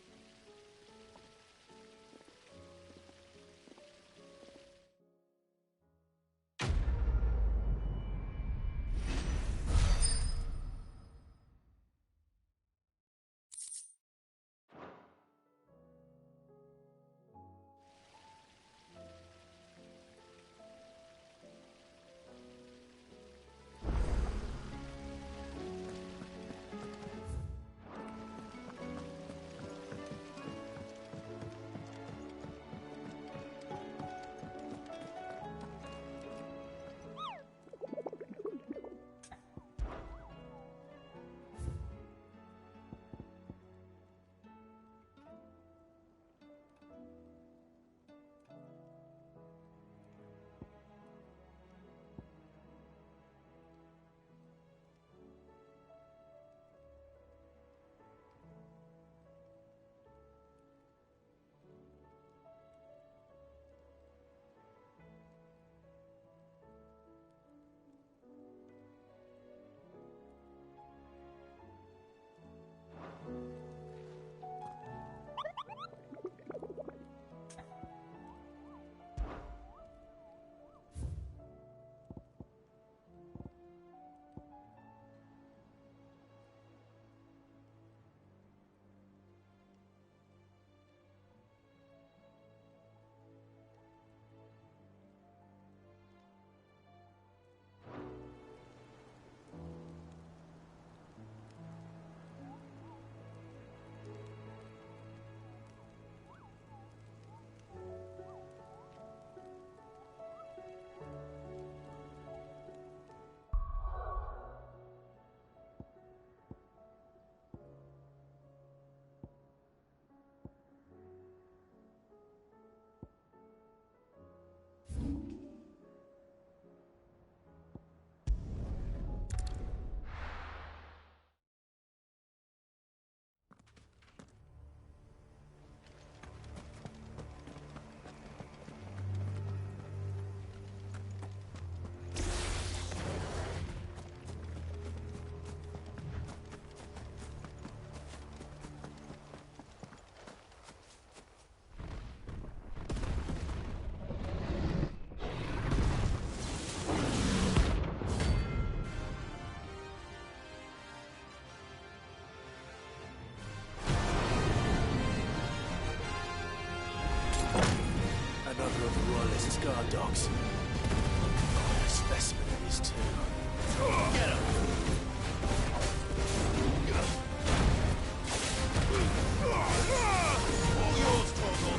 There's his guard dogs. A specimen of these two. Get him! All yours, Torgal.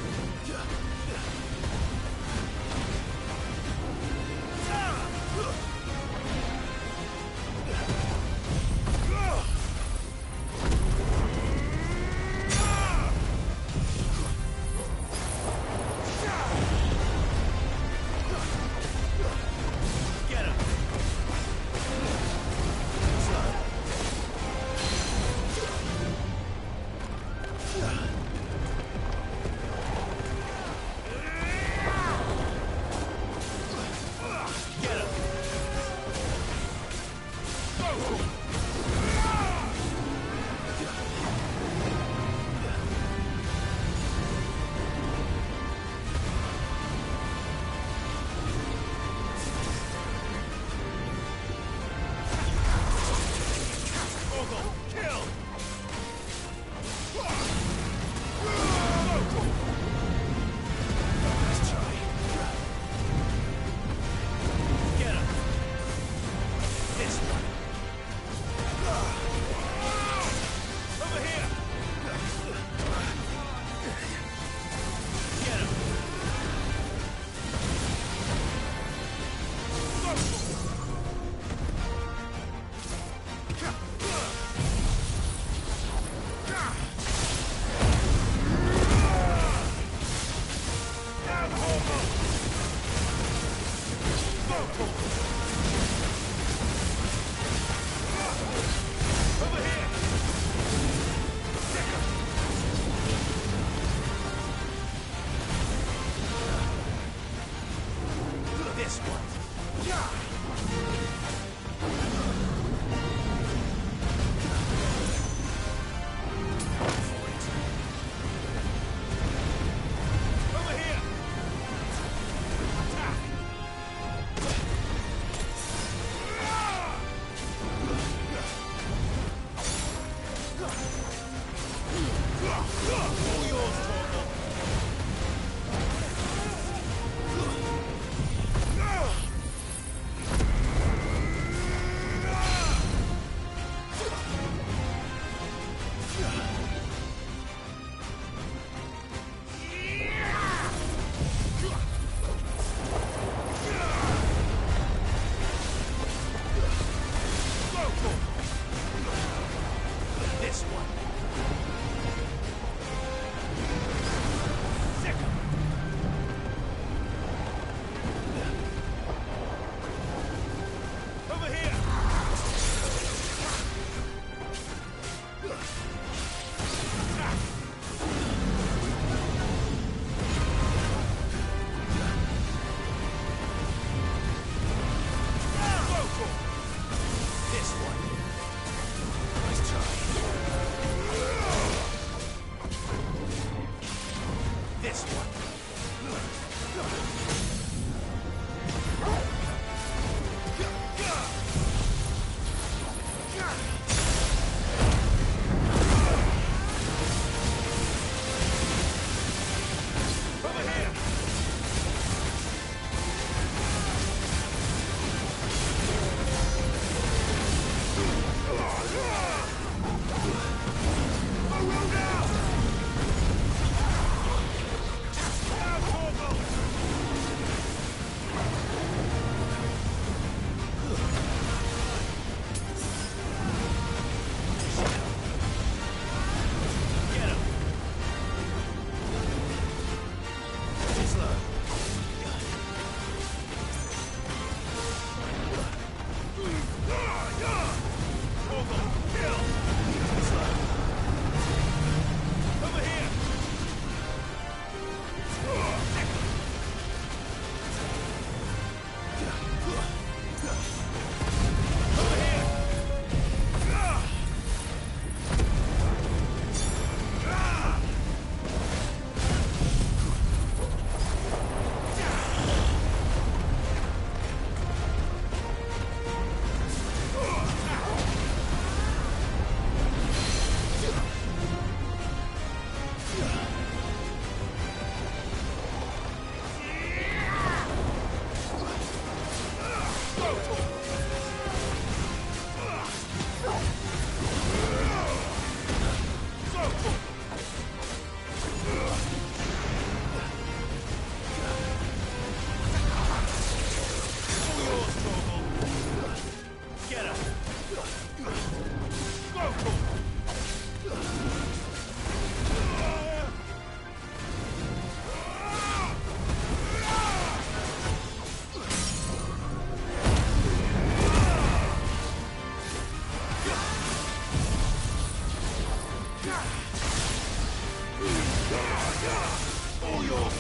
your call.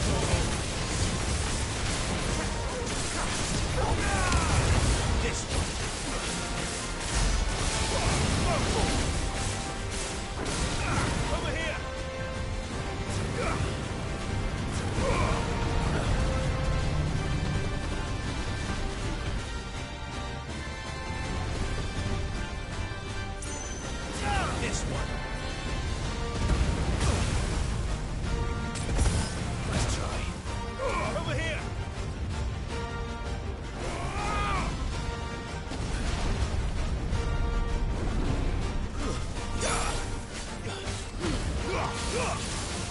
This one. Over here. This one. Let's try. Over here.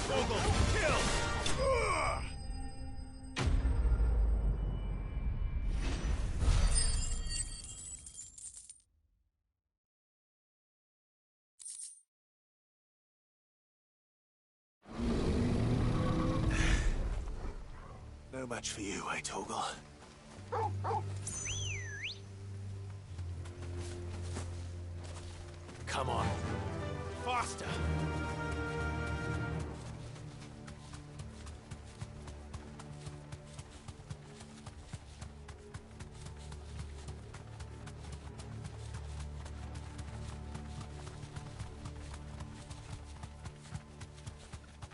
Vogel, kill! No match for you, eh, Torgal? Come on. Faster.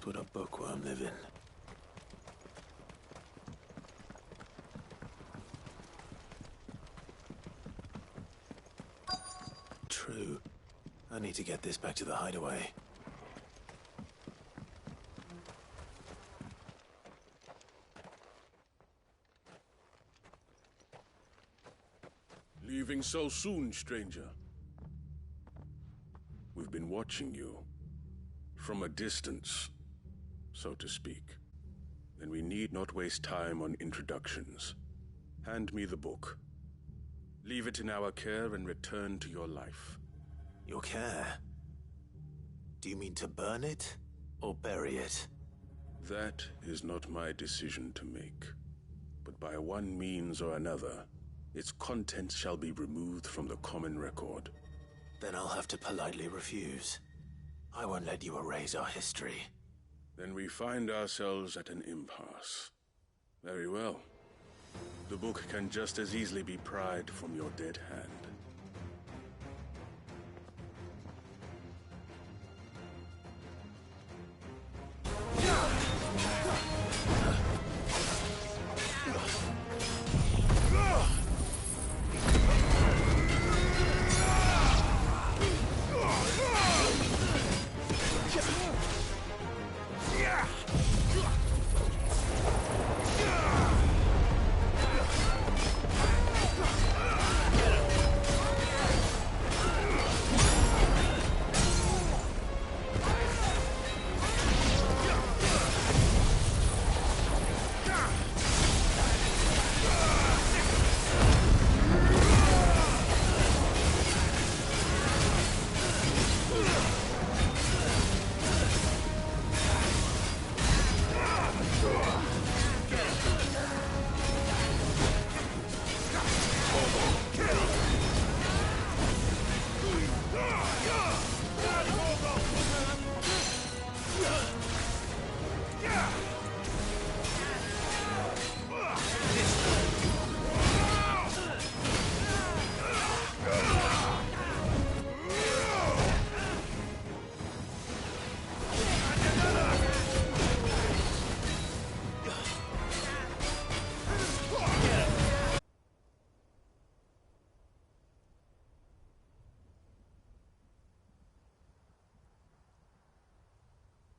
Put a bookworm living. True. I need to get this back to the hideaway. Leaving so soon, stranger? We've been watching you. From a distance, so to speak. Then we need not waste time on introductions. Hand me the book. Leave it in our care and return to your life. Your care? Do you mean to burn it or bury it? That is not my decision to make. But by one means or another, its contents shall be removed from the common record. Then I'll have to politely refuse. I won't let you erase our history. Then we find ourselves at an impasse. Very well. The book can just as easily be pried from your dead hand.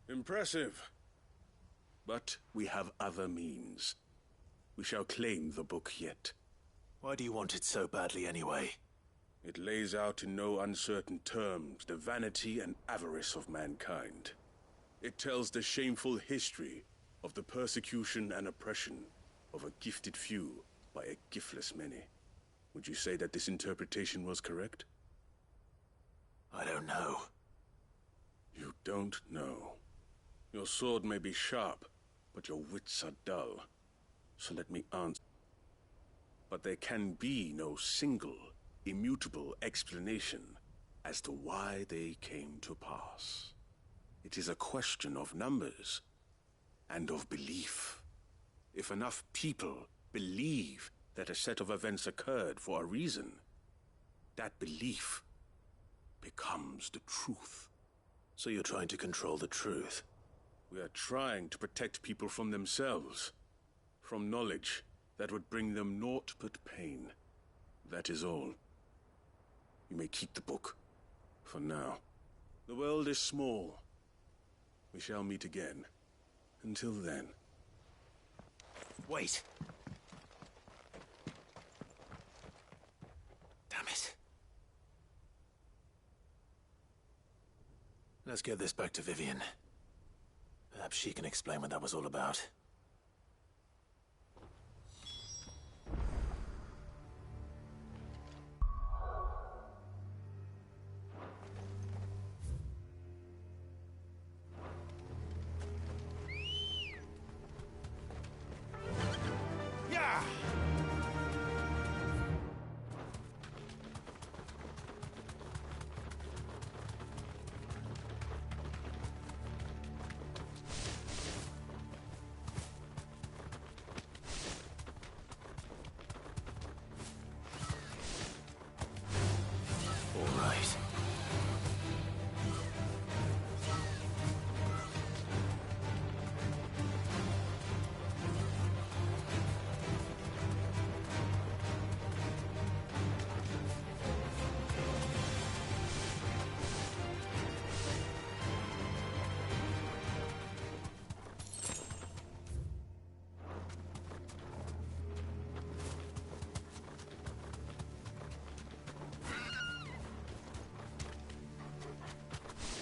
Impressive. But we have other means. We shall claim the book yet. Why do you want it so badly anyway? It lays out in no uncertain terms the vanity and avarice of mankind. It tells the shameful history of the persecution and oppression of a gifted few by a giftless many. Would you say that this interpretation was correct? I don't know. You don't know. Your sword may be sharp, but your wits are dull. So let me answer. But there can be no single, immutable explanation as to why they came to pass. It is a question of numbers. and of belief. If enough people believe that a set of events occurred for a reason, that belief becomes the truth. So you're trying to control the truth? We are trying to protect people from themselves, from knowledge that would bring them naught but pain. That is all. You may keep the book, for now. The world is small. We shall meet again. Until then. Wait! Damn it. Let's get this back to Vivian. Perhaps she can explain what that was all about.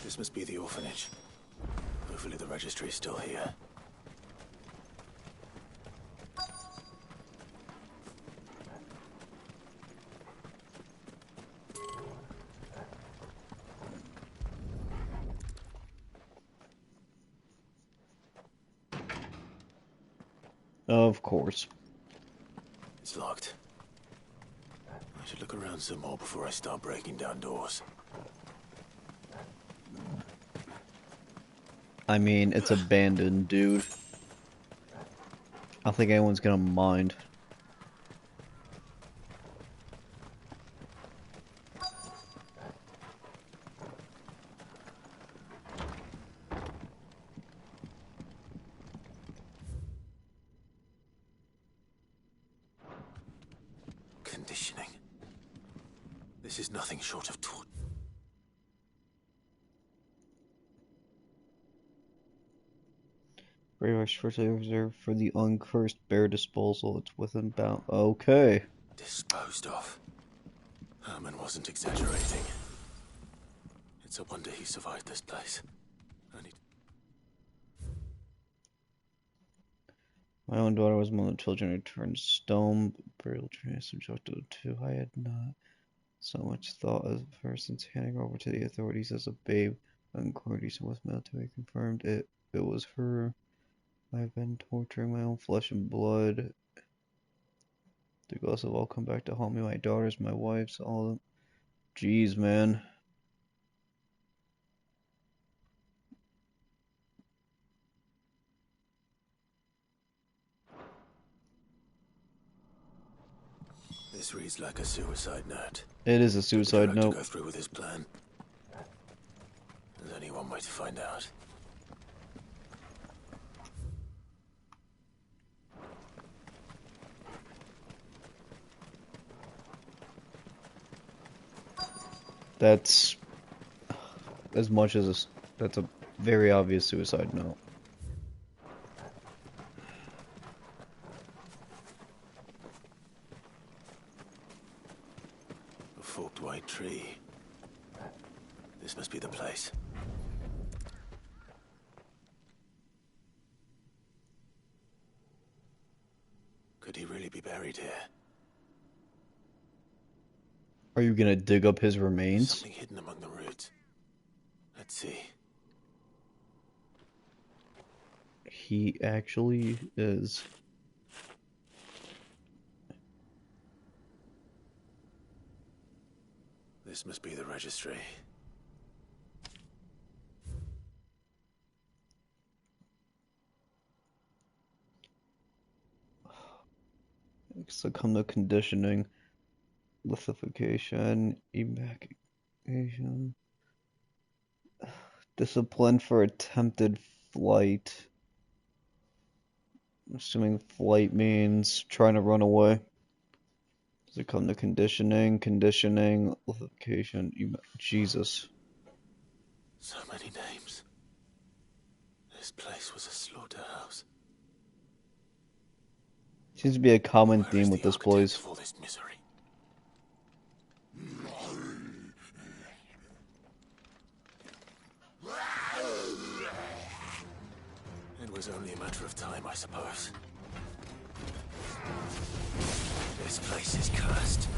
This must be the orphanage. Hopefully the registry is still here. Of course. It's locked. I should look around some more before I start breaking down doors. I mean, it's abandoned, dude. I don't think anyone's gonna mind. Conditioning. This is nothing short of torture. Radar strictly reserved for the uncursed bear disposal. It's within bound. Okay. Disposed of. Herman wasn't exaggerating. It's a wonder he survived this place. My own daughter was one of the children who turned stone. Burial tree subjected to. I had not so much thought of her since handing her over to the authorities as a babe. When coordination with military confirmed it was her. I've been torturing my own flesh and blood. The ghosts have all come back to haunt me. My daughters, my wives, all of them. Jeez, man. This reads like a suicide note. It is a suicide Did the note. director go through with his plan? There's only one way to find out. That's as much as that's a very obvious suicide note. A forked white tree. This must be the place. Could he really be buried here? Are you gonna dig up his remains? Something hidden among the roots. Let's see. He actually is. This must be the registry. Succumb to conditioning, lithification, evacuation, discipline for attempted flight. I'm assuming flight means trying to run away. Succumb to conditioning, lithification, Jesus. So many names. This place was a slaughterhouse. Seems to be a common theme with this place. For this misery. It was only a matter of time, I suppose. This place is cursed.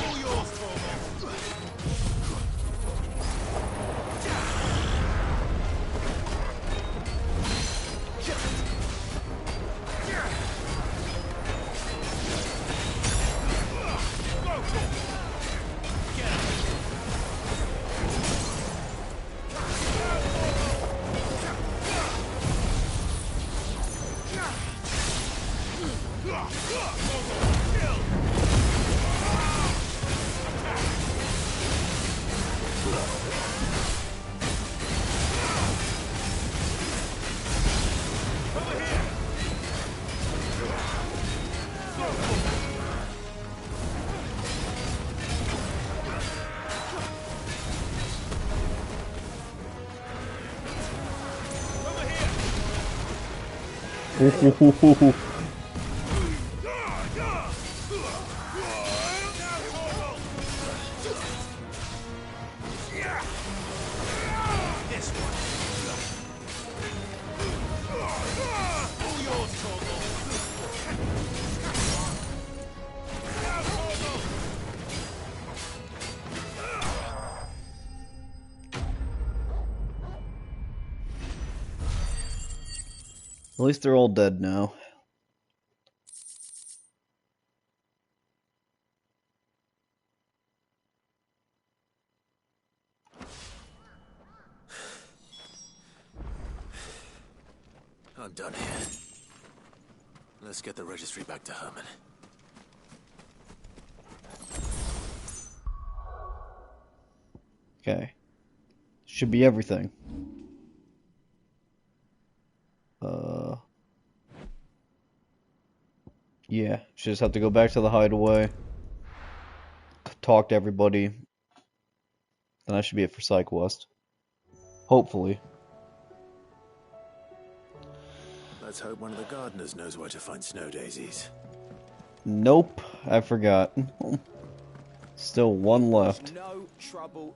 All yours, Torvald. At least they're all dead now. I'm done here. Let's get the registry back to Herman. Okay. Should be everything. Yeah, should just have to go back to the hideaway, talk to everybody, then that should be it for Side Quest. Hopefully. Let's hope one of the gardeners knows where to find snow daisies. Nope, I forgot. Still one left. No trouble.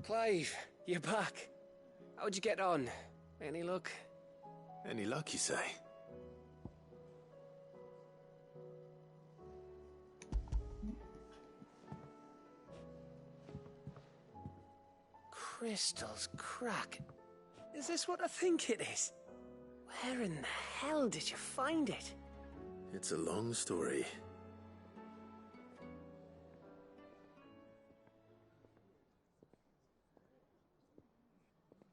Clive, you're back. How'd you get on? Any luck? Any luck, you say? Crystal's crack. Is this what I think it is? Where in the hell did you find it? It's a long story.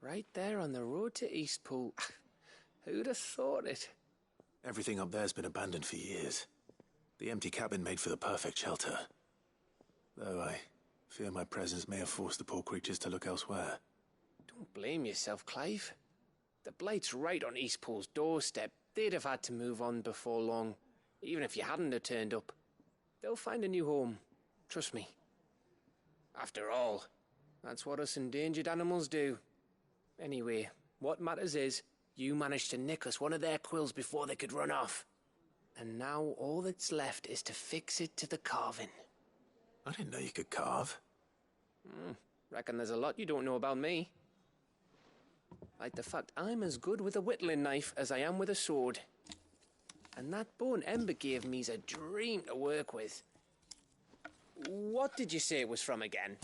Right there on the road to Eastpool. Who'd have thought it? Everything up there's been abandoned for years. The empty cabin made for the perfect shelter. Though I fear my presence may have forced the poor creatures to look elsewhere. Don't blame yourself, Clive. The Blight's right on Eastpool's doorstep. They'd have had to move on before long, even if you hadn't have turned up. They'll find a new home. Trust me. After all, that's what us endangered animals do. Anyway, what matters is, you managed to nick us one of their quills before they could run off. And now all that's left is to fix it to the carving. I didn't know you could carve. Reckon there's a lot you don't know about me. Like the fact I'm as good with a whittling knife as I am with a sword. And that bone Ember gave me's a dream to work with. What did you say it was from again?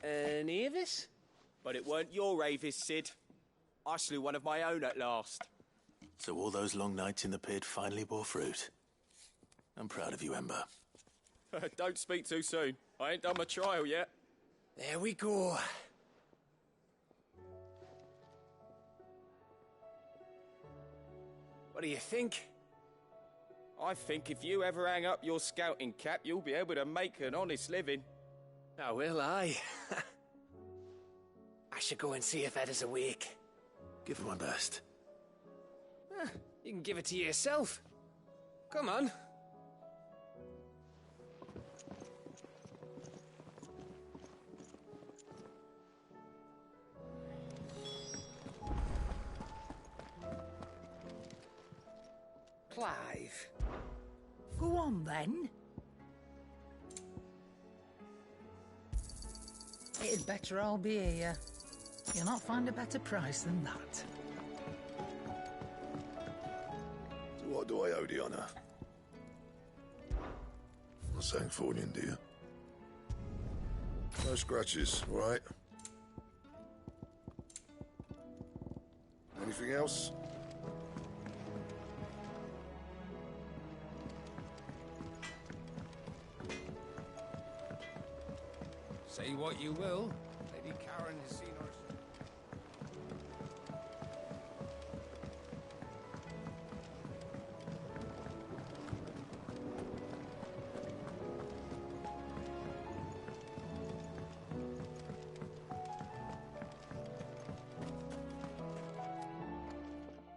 An Avis? But it weren't your Avis, Sid. I slew one of my own at last. So all those long nights in the pit finally bore fruit. I'm proud of you, Ember. Don't speak too soon. I ain't done my trial yet. There we go. What do you think? I think if you ever hang up your scouting cap, you'll be able to make an honest living. Oh, will I? I should go and see if Ed is awake. Give it one burst. You can give it to yourself. Come on. Clive. Go on, then. It'd better all be here. You'll not find a better price than that. So what do I owe the honour? Not saying fortune, do you? No scratches, all right? Anything else? Say what you will, Lady Karen has seen our...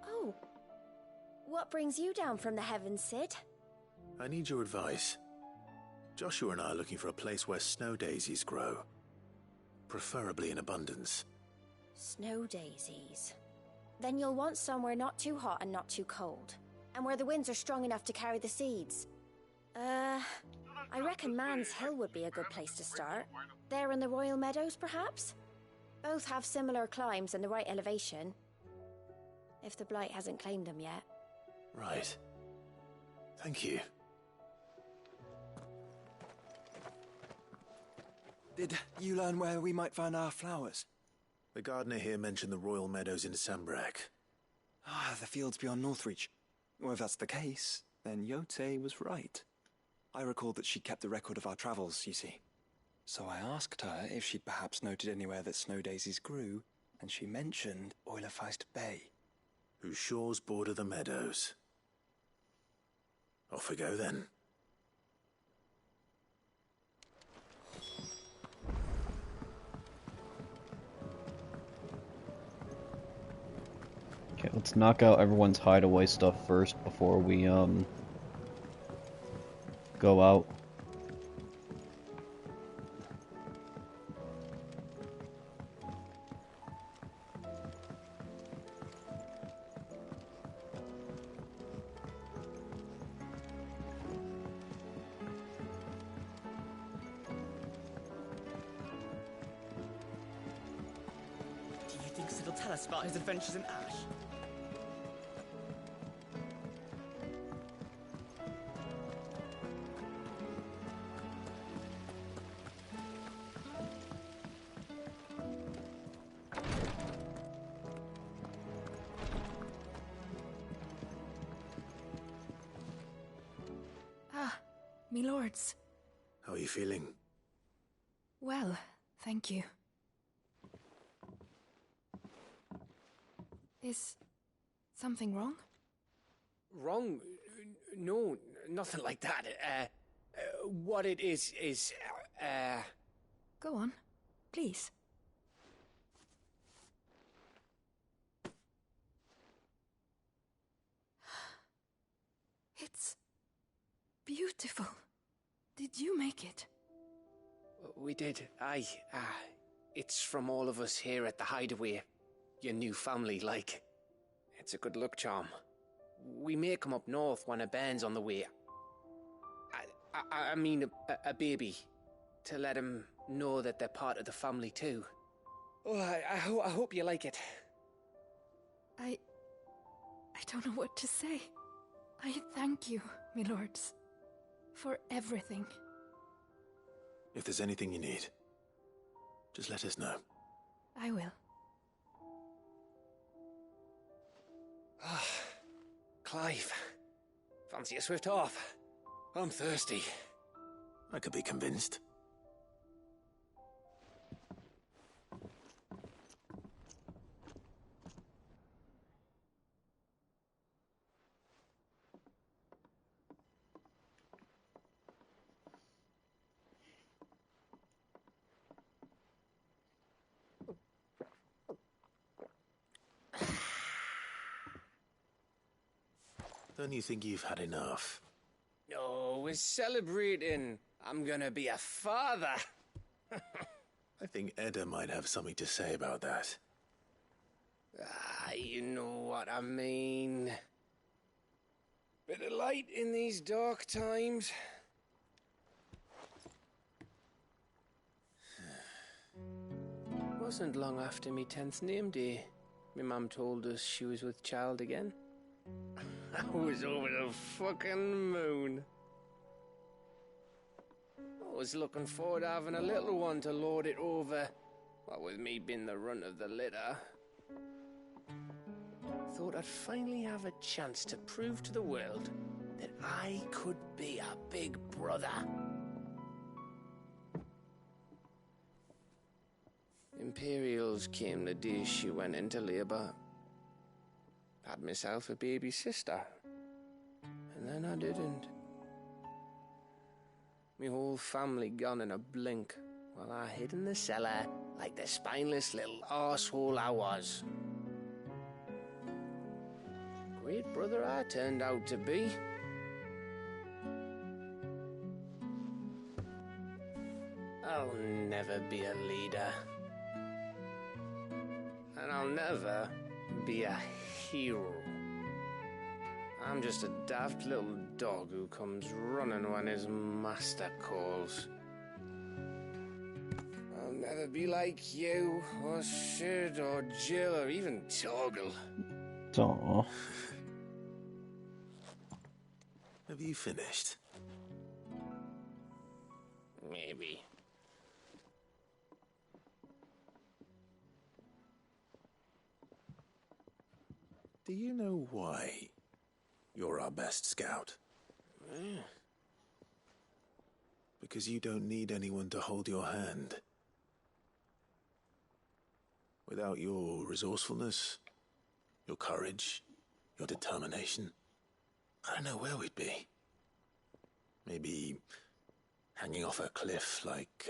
Oh. What brings you down from the heavens, Sid? I need your advice. Joshua and I are looking for a place where snow daisies grow. Preferably in abundance. Snow daisies. Then you'll want somewhere not too hot and not too cold. And where the winds are strong enough to carry the seeds. I reckon Man's Hill would be a good place to start. There in the Royal Meadows, perhaps? Both have similar climbs and the right elevation. If the Blight hasn't claimed them yet. Right. Thank you. Did you learn where we might find our flowers? The gardener here mentioned the Royal Meadows in Sambrak. Ah, the fields beyond Northreach. Well, if that's the case, then Yote was right. I recalled that she kept a record of our travels, you see. So I asked her if she'd perhaps noted anywhere that snow daisies grew, and she mentioned Oilerfeist Bay. Whose shores border the meadows. Off we go then. Okay, let's knock out everyone's hideaway stuff first before we, go out. Do you think Sid will tell us about his adventures in Ash? Ah, me lords. How are you feeling? Well, thank you. Is something wrong? Wrong? No, nothing like that. What it is... Go on, please. It's beautiful. Did you make it? We did, aye. It's from all of us here at the Hideaway. Your new family, like. It's a good luck charm. We may come up north when a band's on the way. I mean a baby. To let him know that they're part of the family too. Oh, I hope you like it. I don't know what to say. I thank you, me lords, for everything. If there's anything you need, just let us know. I will. Clive, fancy a swift off? I'm thirsty. I could be convinced. Don't you think you've had enough? No, we're celebrating. I'm gonna be a father. I think Edda might have something to say about that. Ah, you know what I mean. Bit of light in these dark times. Wasn't long after me 10th name day. My mum told us she was with child again. I was over the fucking moon. I was looking forward to having a little one to lord it over. What with me being the runt of the litter. Thought I'd finally have a chance to prove to the world that I could be a big brother. Imperials came the day she went into labour. Had myself a baby sister. And then I didn't. My whole family gone in a blink, while I hid in the cellar like the spineless little arsehole I was. Great brother I turned out to be. I'll never be a leader. And I'll never be a hero. I'm just a daft little dog who comes running when his master calls. I'll never be like you, or Sid, or Jill, or even Torgal. Aw. Have you finished? Maybe. Do you know why you're our best scout? Because you don't need anyone to hold your hand. Without your resourcefulness, your courage, your determination, I don't know where we'd be. Maybe hanging off a cliff like,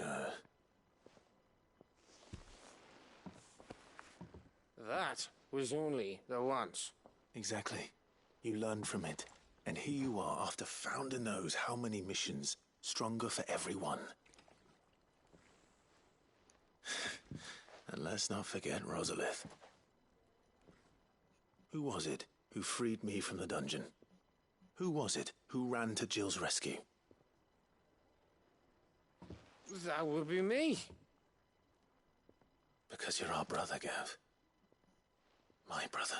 That was only the once. Exactly. You learned from it. And here you are, after Founder knows how many missions, stronger for everyone. And let's not forget Rosalith. Who was it who freed me from the dungeon? Who was it who ran to Jill's rescue? That would be me. Because you're our brother, Gav. My brother.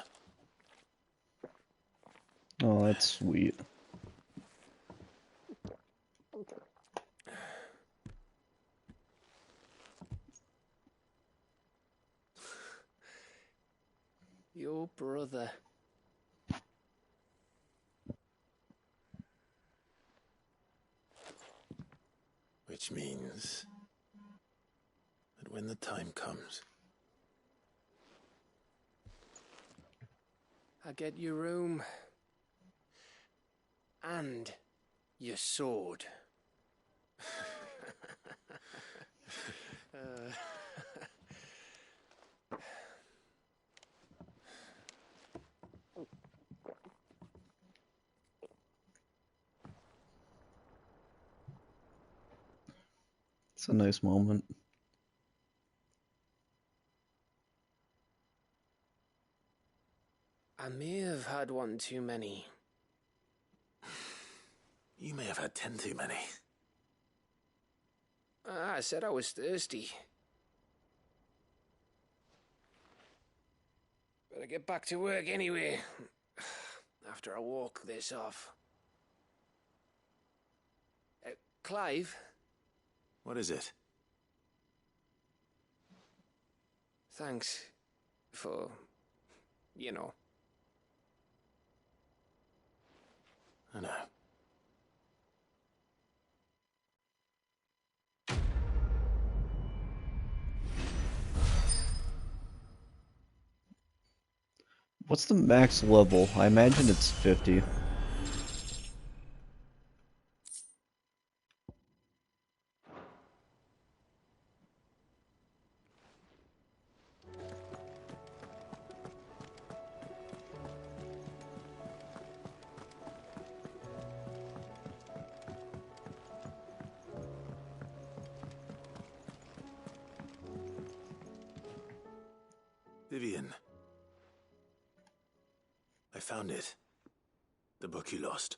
Oh, that's sweet. Your brother. Which means that when the time comes, I get your room. And your sword. It's a nice moment. I may have had one too many. you may have had 10 too many. I said I was thirsty. Better get back to work anyway. After I walk this off. Clive? What is it? Thanks for, you know. I know. What's the max level? I imagine it's 50. Vivian. I found it. The book you lost.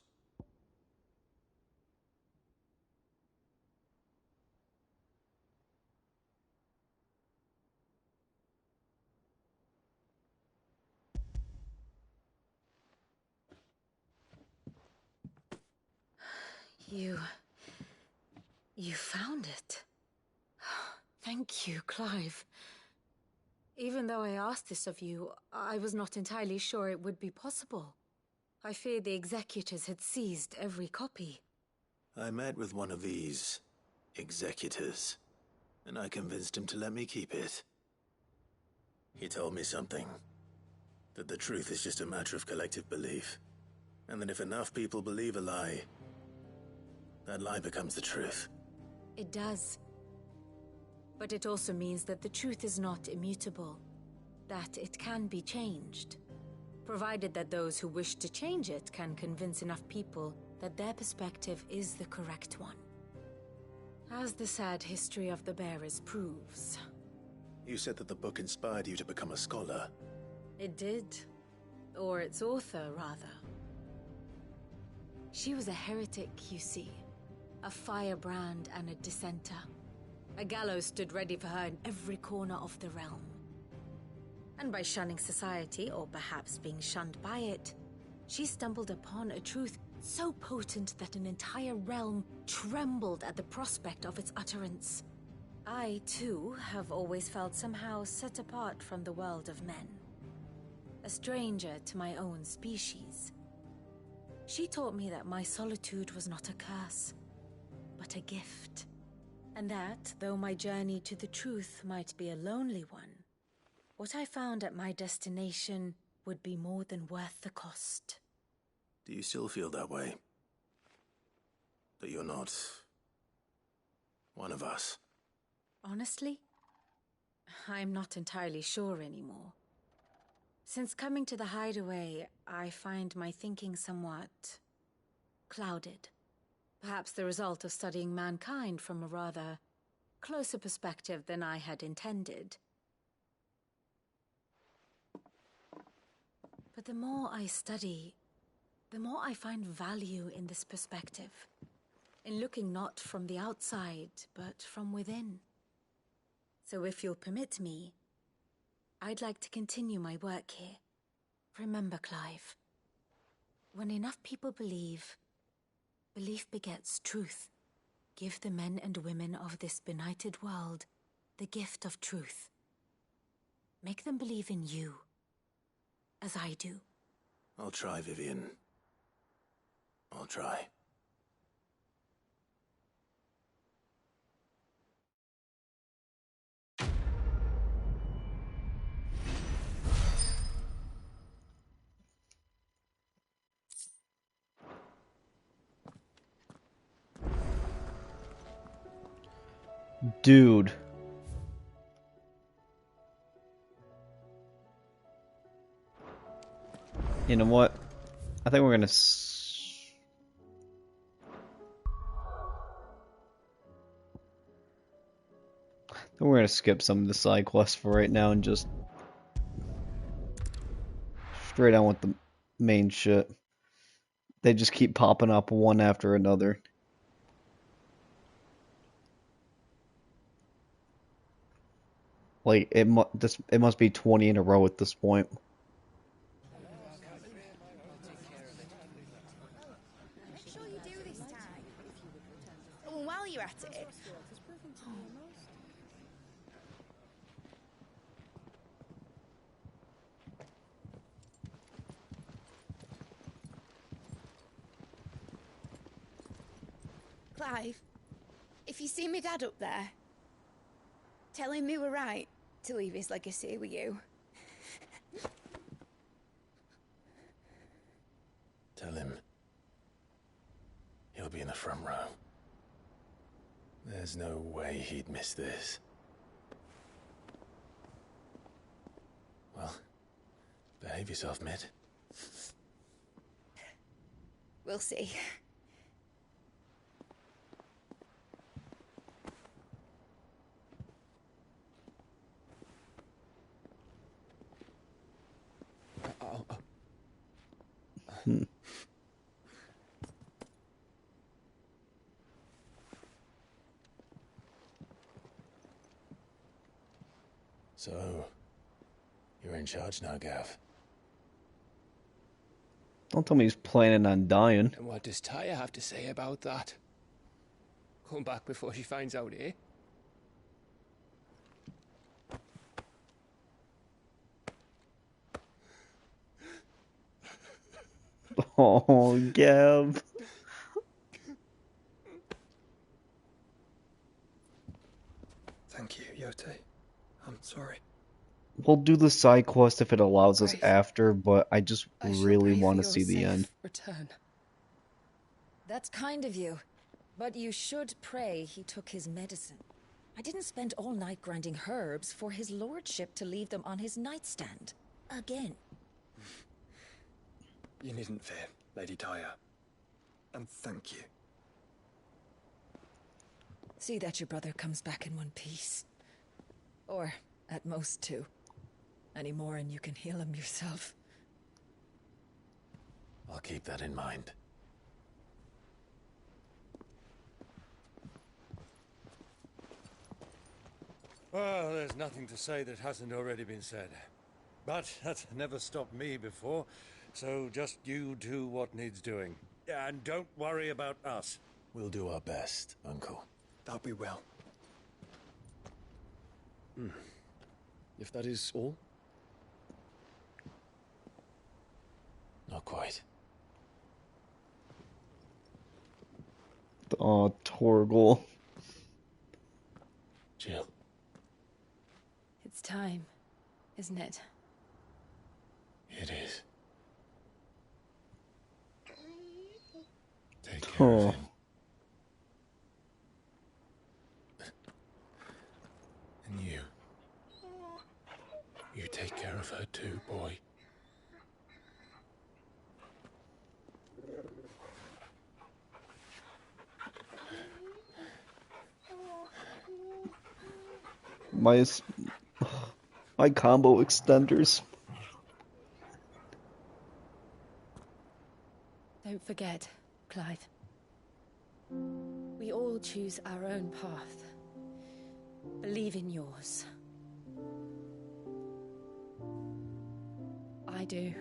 You found it. Thank you, Clive. Even though I asked this of you, I was not entirely sure it would be possible. I feared the executors had seized every copy. I met with one of these executors, and I convinced him to let me keep it. He told me something. That the truth is just a matter of collective belief. And that if enough people believe a lie, that lie becomes the truth. It does. But it also means that the truth is not immutable. That it can be changed. Provided that those who wish to change it can convince enough people that their perspective is the correct one. As the sad history of the bearers proves. You said that the book inspired you to become a scholar. It did. Or its author, rather. She was a heretic, you see. A firebrand and a dissenter. A gallows stood ready for her in every corner of the realm. And by shunning society, or perhaps being shunned by it, she stumbled upon a truth so potent that an entire realm trembled at the prospect of its utterance. I, too, have always felt somehow set apart from the world of men. A stranger to my own species. She taught me that my solitude was not a curse, but a gift. And that, though my journey to the truth might be a lonely one, what I found at my destination would be more than worth the cost. Do you still feel that way? That you're not one of us? Honestly, I'm not entirely sure anymore. Since coming to the hideaway, I find my thinking somewhat clouded. Perhaps the result of studying mankind from a rather closer perspective than I had intended. But the more I study, the more I find value in this perspective. In looking not from the outside, but from within. So if you'll permit me, I'd like to continue my work here. Remember, Clive, when enough people believe, belief begets truth. Give the men and women of this benighted world the gift of truth. Make them believe in you, as I do. I'll try, Vivian. I'll try. Dude. You know what? I think we're gonna skip some of the side quests for right now and just straight on with the main shit. They just keep popping up one after another. Like it must be 20 in a row at this point. Sure you do this time. Well, while you're at it. Clive, if you see me dad up there, tell him we were right to leave his legacy with you. Tell him he'll be in the front row. There's no way he'd miss this. Well, behave yourself, Mid. We'll see. So, you're in charge now, Gav. Don't tell me he's planning on dying. And what does Taya have to say about that? Come back before she finds out, eh? Oh, Gav. Thank you, Yote. I'm sorry. We'll do the side quest if it allows us Right. after, but I just I shall really pray for want to your see the safe end. return. That's kind of you. But you should pray he took his medicine. I didn't spend all night grinding herbs for his lordship to leave them on his nightstand. Again. You needn't fear, Lady Taya. And thank you. See that your brother comes back in one piece. Or, at most, two. Any more and you can heal him yourself. I'll keep that in mind. Well, there's nothing to say that hasn't already been said. But that's never stopped me before, so just you do what needs doing. And don't worry about us. We'll do our best, Uncle. That we will. If that is all? Not quite. Oh, Torgal. Jill. It's time, isn't it? It is. Take care of him. And you. You take care of her too, boy. My combo extenders. Don't forget, Clive. We all choose our own path. Believe in yours. I do.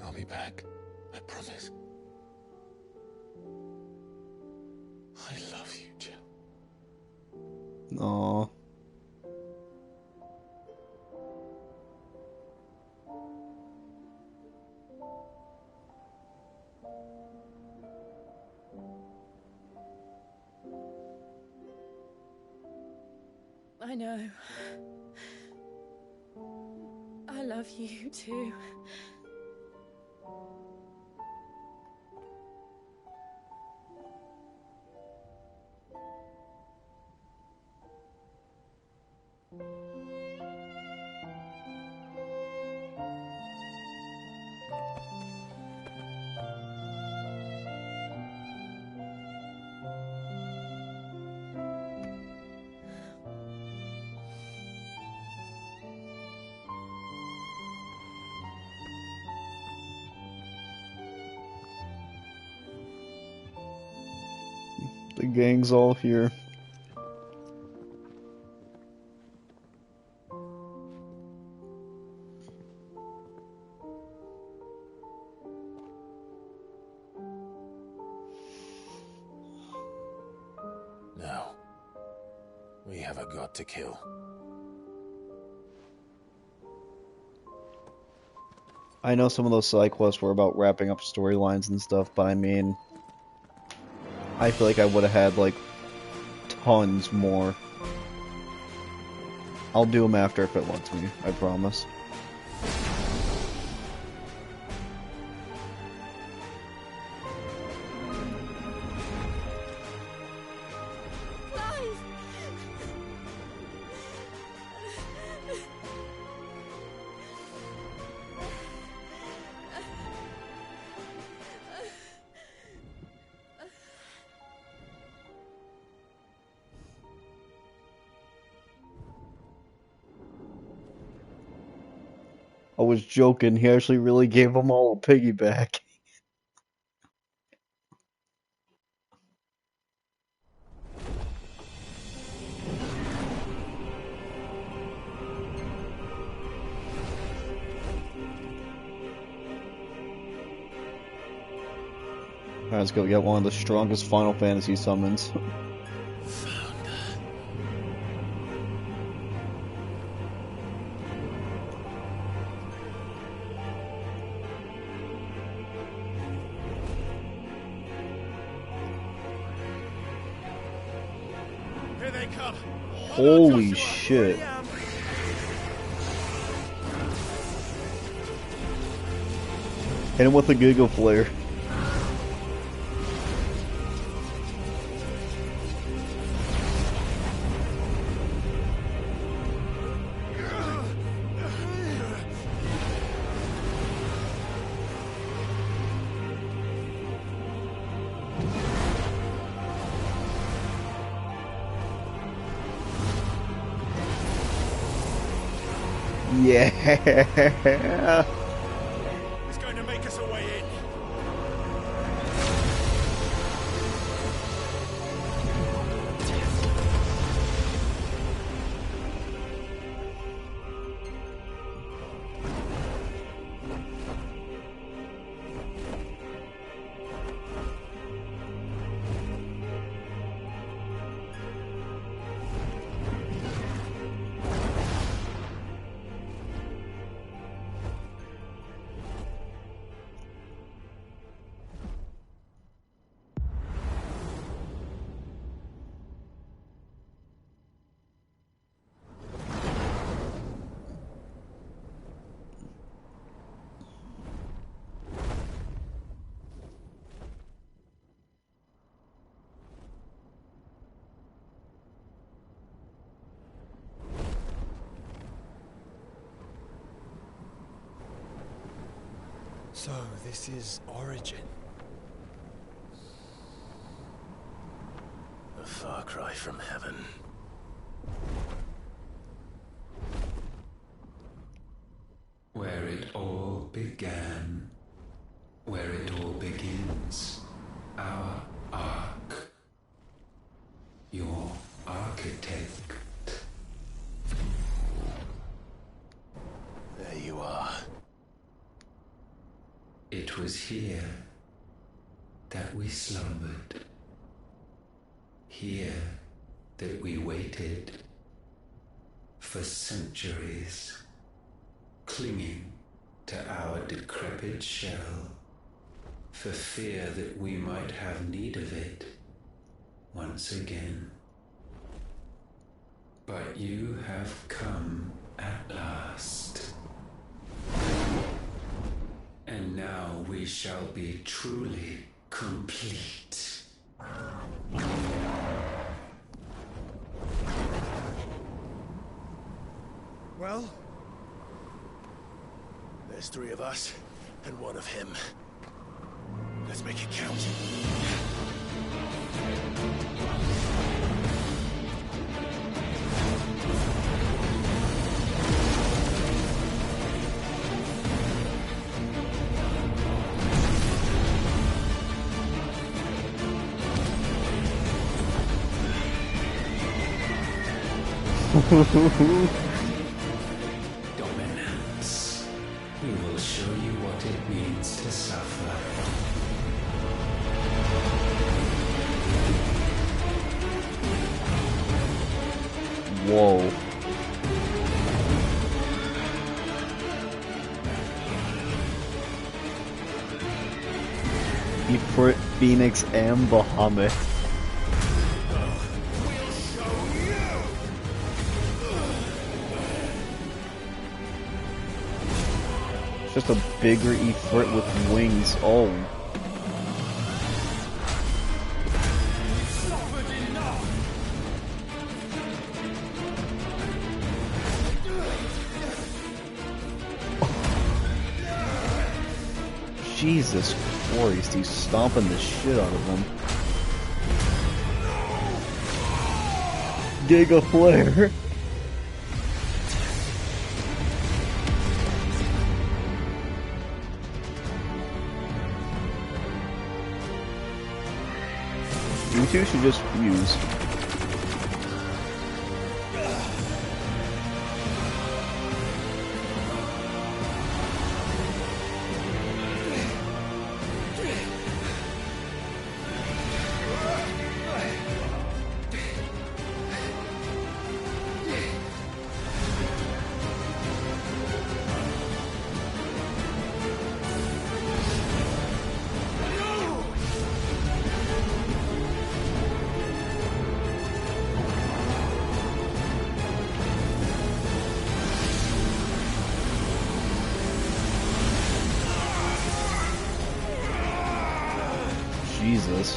I'll be back. I promise. I love you, Jill. Aw. I know. I love you too. The gang's all here. Now, we have a god to kill. I know some of those side quests were about wrapping up storylines and stuff, but I mean, I feel like I would have had, like, tons more. I'll do them after if it lets me, I promise. I was joking. He actually really gave them all a piggyback. Alright, let's go get one of the strongest Final Fantasy summons. Here they come. Holy shit. Hit him with a Giga Flare. Yeah. It's going to make us a way in. So, this is Origin. A far cry from heaven. Where it all began, where it all begins, our arc. Your architect. There you are. It was here that we slumbered. Here that we waited for centuries, clinging to our decrepit shell, for fear that we might have need of it once again. But you have come at last. And now we shall be truly complete. Well? There's 3 of us, and 1 of him. Let's make it count. Dominance. We will show you what it means to suffer. Whoa. Ifrit, Phoenix, and Bahamut. Just a bigger Ifrit with wings. Oh. Jesus Christ, he's stomping the shit out of him. Giga Flare. two should just fuse. Jesus.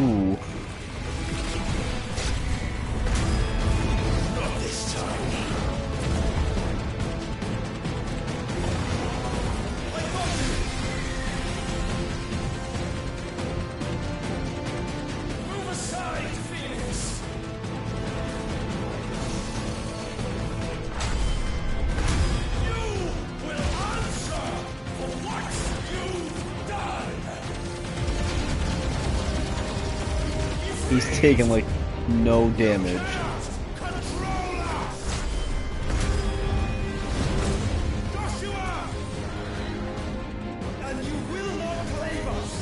Ooh. Not this time. Move aside, Phoenix. You will answer for what you've done. He's taking like no damage. Joshua! And you will not claim us.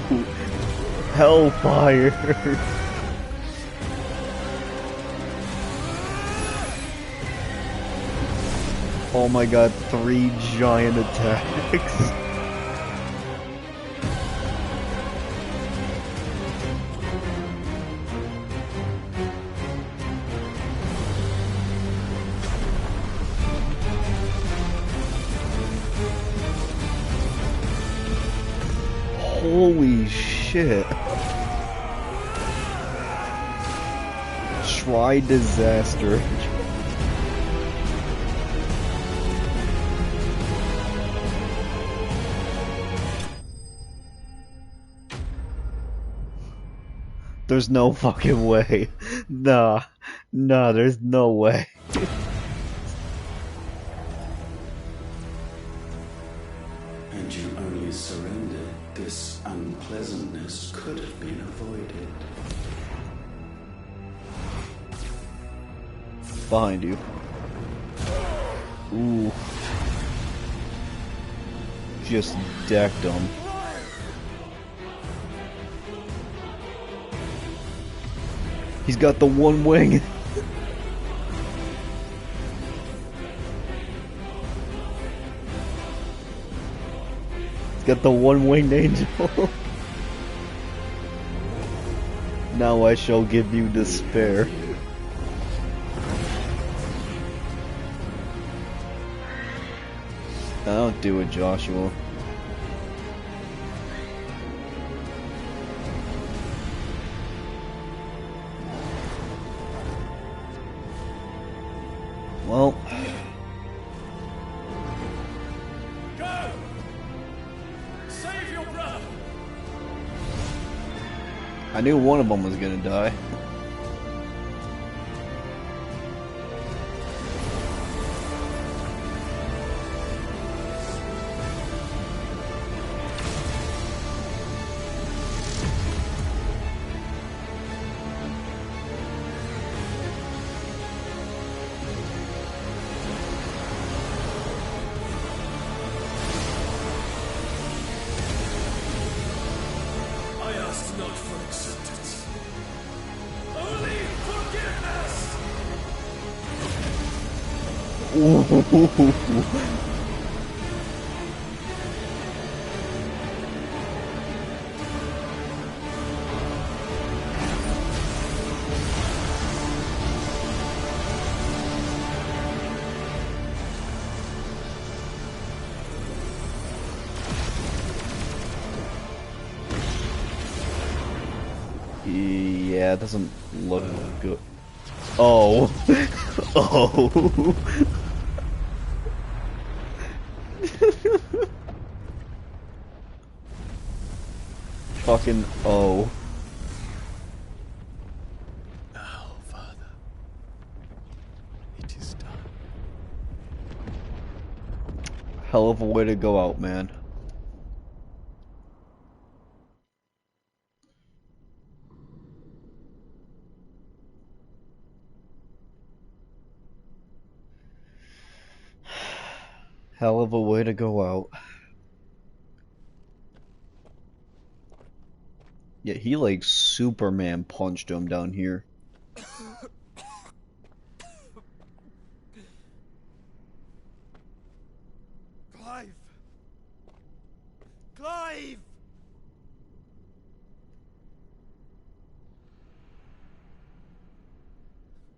Ooh. Hellfire. Oh my god, 3 giant attacks. Holy shit. Try disaster. There's no fucking way. Nah. Nah, there's no way. And you only surrendered. This unpleasantness could have been avoided. Behind you. Ooh. Just decked him. He's got the one wing. He's got the one winged angel. Now I shall give you despair. Don't do it, Joshua. Well, Go! Save your brother! I knew one of them was gonna die. I asked not for acceptance. Only forgiveness! Ooh. Yeah, it doesn't look good. Oh. Oh. Fucking oh. Now, Father, it is done. Hell of a way to go out, man. Hell of a way to go out. Yeah, he like Superman punched him down here. Clive! Clive!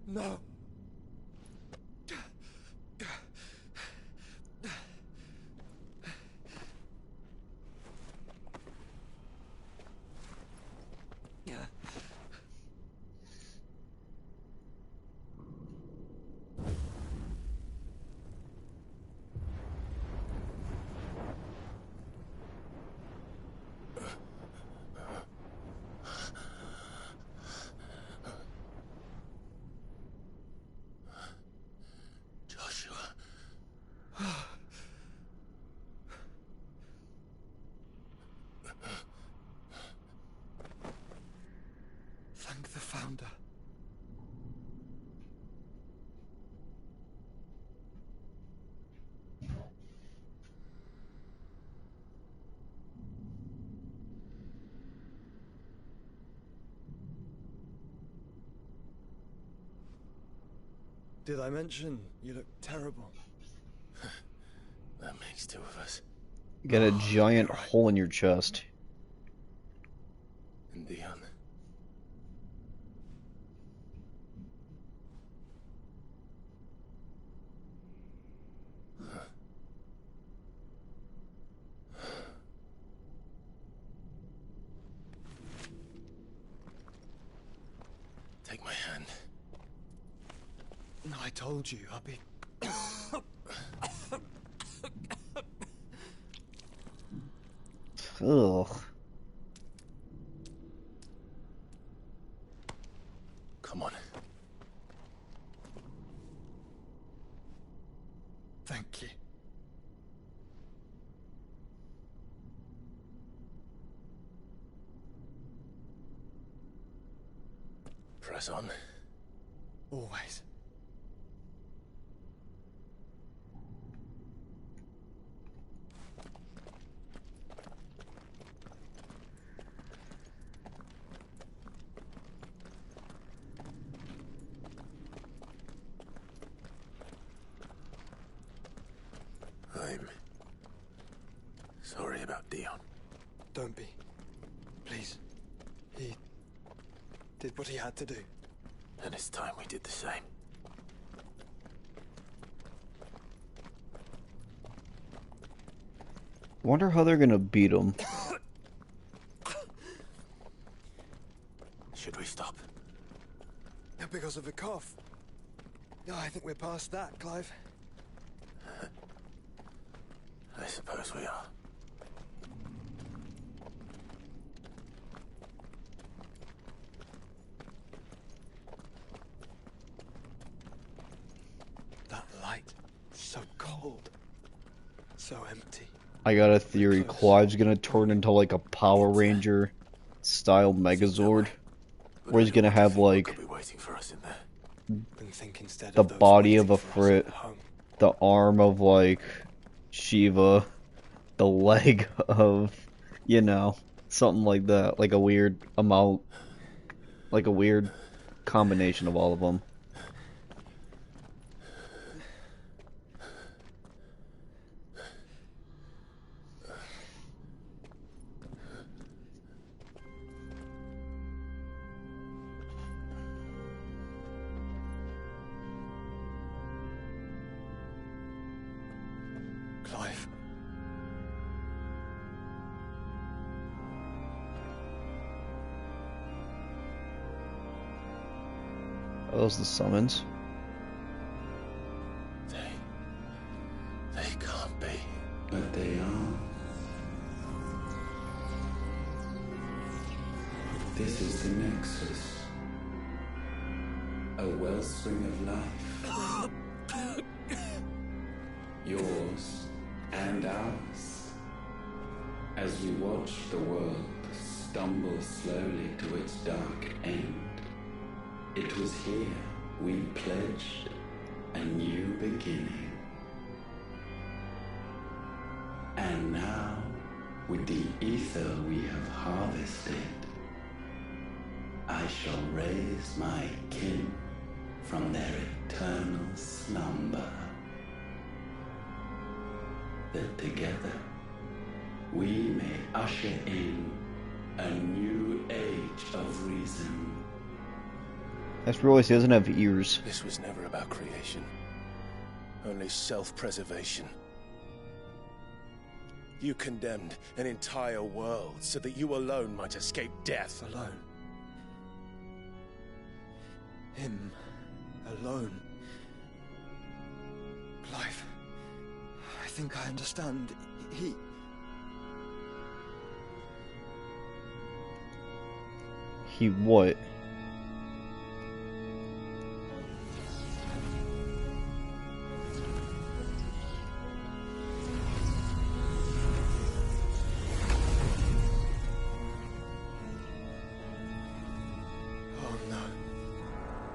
No. Thank the Founder. Did I mention you look terrible? That makes two of us. You got a giant hole in your chest. And Dion. Take my hand. I told you, I'll be... Ugh. Come on. Thank you. Press on. Always. I'm sorry about Dion. Don't be. Please. He did what he had to do. And it's time we did the same. Wonder how they're gonna beat him. Should we stop? Because of the cough. No, I think we're past that, Clive. I suppose we are. That light, so cold, so empty. I got a theory. Clive's gonna turn into like a Power Ranger style Megazord, where he's gonna have like the body of a Frit, the arm of like Shiva, the leg of, you know, something like that, like a weird amount, like a weird combination of all of them. Clive. Are those the summons? They can't be. But they are. This is the Nexus. A wellspring of life. Yours and ours. As we watch the world stumble slowly to its dark end, it was here we pledged a new beginning. And now, with the ether we have harvested, I shall raise my kin from their eternal slumber, that together we may usher in a new age of reason. I just realized he doesn't have ears. This was never about creation. Only self-preservation. You condemned an entire world so that you alone might escape death. Alone. Him. Alone. Clive. I think I understand. He what?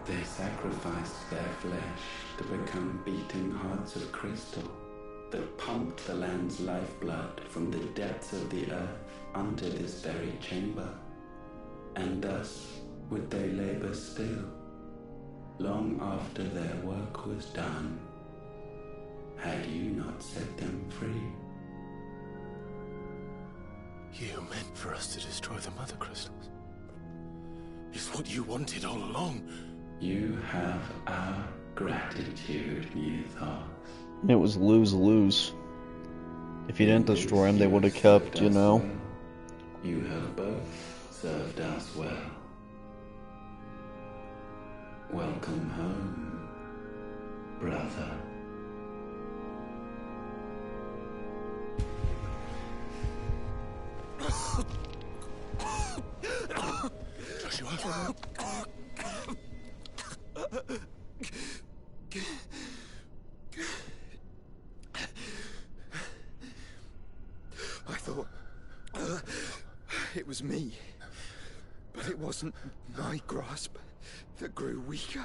They sacrificed their flesh to become beating hearts of crystal that pumped the land's lifeblood from the depths of the earth unto this very chamber. And thus would they labor still, long after their work was done, had you not set them free. You meant for us to destroy the Mother Crystals. It's what you wanted all along. You have our gratitude, Newthos. It was lose-lose. If you didn't destroy him, they would have kept, you know. You have both served us well. Welcome home, brother. Joshua. I thought it was me, but it wasn't my grasp that grew weaker.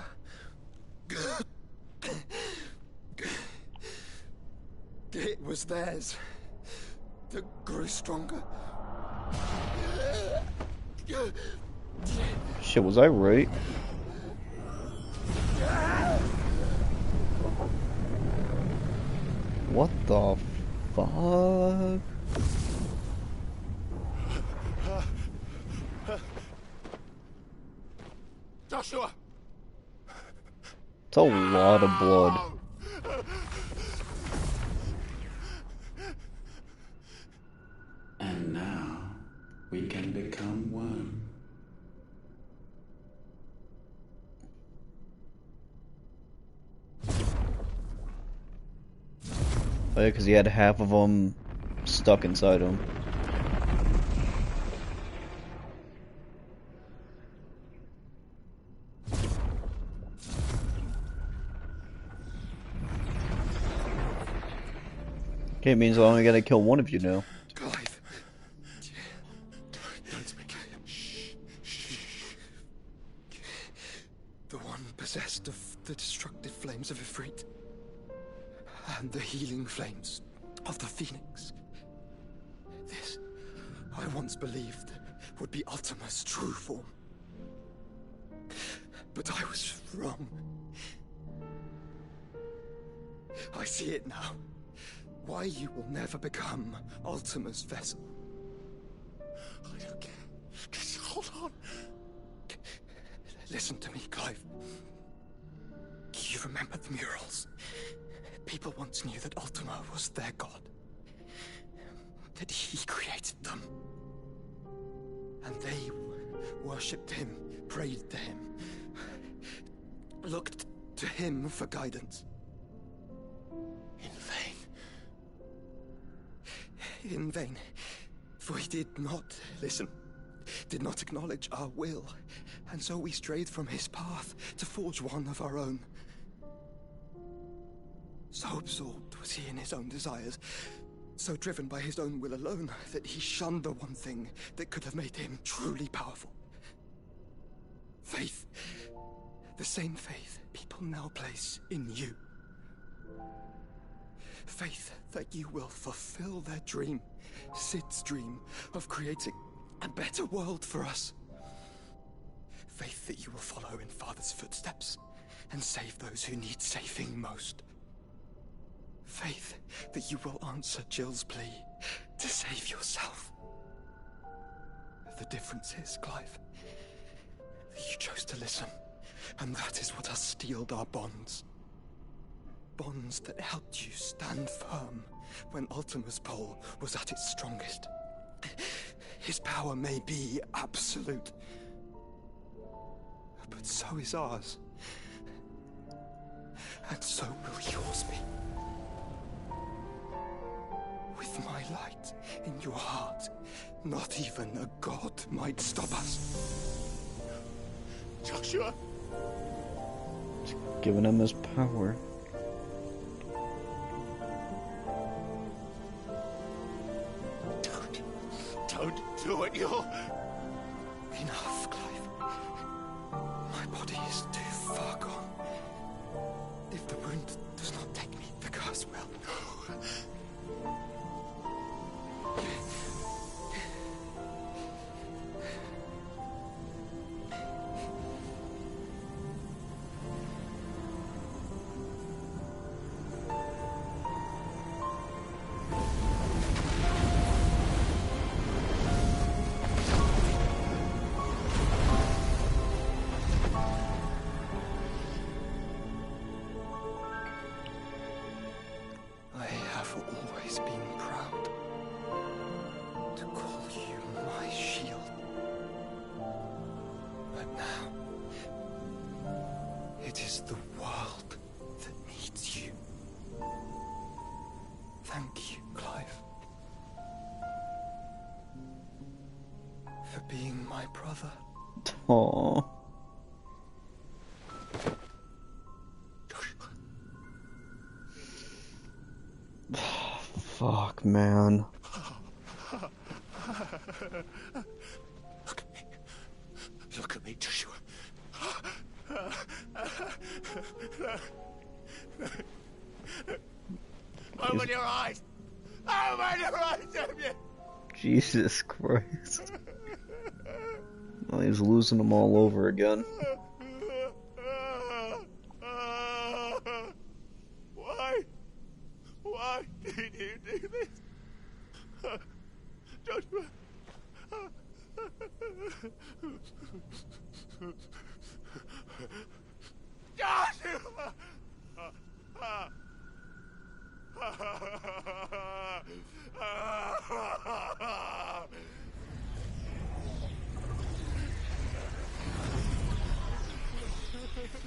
It was theirs that grew stronger. Shit, was I right? What the fuck? Joshua! It's a lot of blood. And now we can become one. Oh yeah, because he had half of them stuck inside him. Okay, it means I only gotta kill one of you now. Clive. Don't speak. Shh. The one possessed of the destructive flames of Ifrit. And the healing flames of the Phoenix. This, I once believed, would be Ultima's true form. But I was wrong. I see it now. Why you will never become Ultima's vessel. I don't care. Just hold on. Listen to me, Clive. You remember the murals? People once knew that Ultima was their god. That he created them. And they worshipped him, prayed to him. looked to him for guidance. In vain. In vain. For he did not listen, did not acknowledge our will, and so we strayed from his path to forge one of our own. So absorbed was he in his own desires, so driven by his own will alone, that he shunned the one thing that could have made him truly powerful. Faith. The same faith people now place in you. Faith that you will fulfill their dream, Sid's dream, of creating a better world for us. Faith that you will follow in Father's footsteps and save those who need saving most. Faith that you will answer Jill's plea to save yourself. The difference is, Clive, that you chose to listen, and that is what has steeled our bonds. Bonds that helped you stand firm when Ultima's pull was at its strongest. His power may be absolute, but so is ours. And so will yours be. With my light in your heart, not even a god might stop us. Joshua! Giving him his power. Don't do it, you'll... Enough, Clive. My body is too far gone. If the wound does not take me, the curse will. I have always been proud to call you my shield. But now, it is the world that needs you. Thank you, Clive, for being my brother. Aww. Fuck, man. Look at me, Joshua. Open your eyes! Open your eyes, Damien! Jesus Christ. Well, he's losing them all over again. Why? Why did you do this? Joshua! Joshua!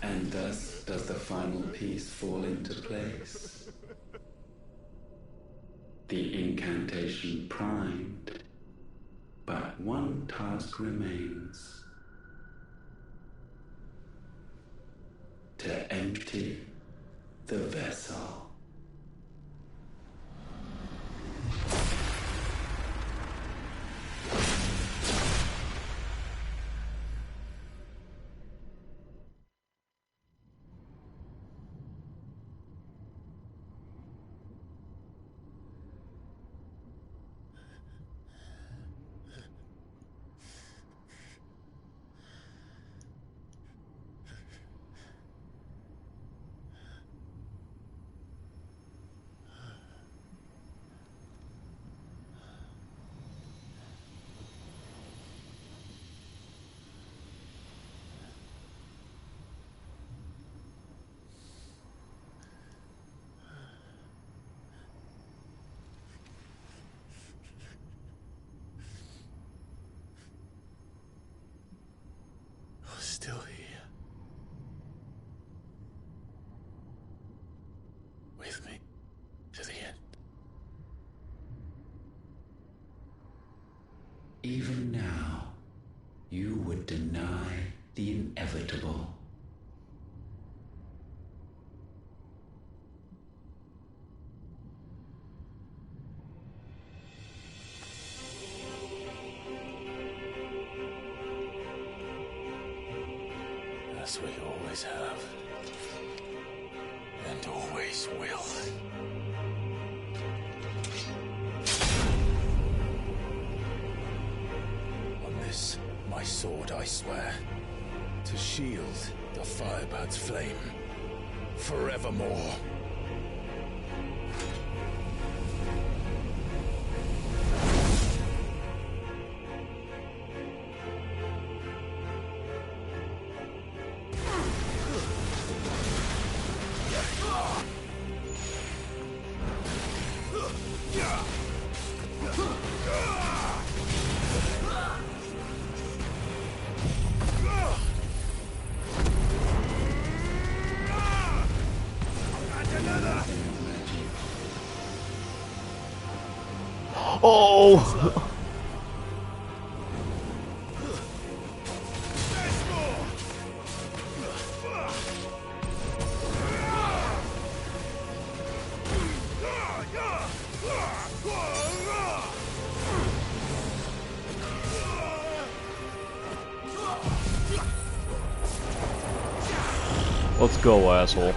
And thus does the final piece fall into place. The incantation primed, but one task remains. To empty the vessel. Still here. you would deny the inevitable. As we always have. And always will. On this, my sword, I swear, to shield the Firebird's flame forevermore. Oh! Let's go, asshole.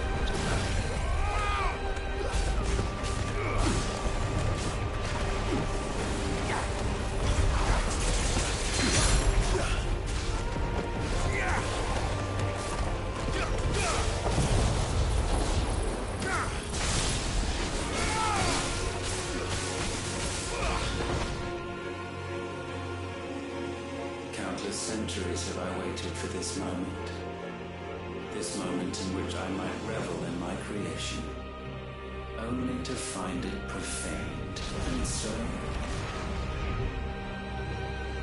Countless centuries have I waited for this moment. This moment in which I might revel in my creation, only to find it profaned and so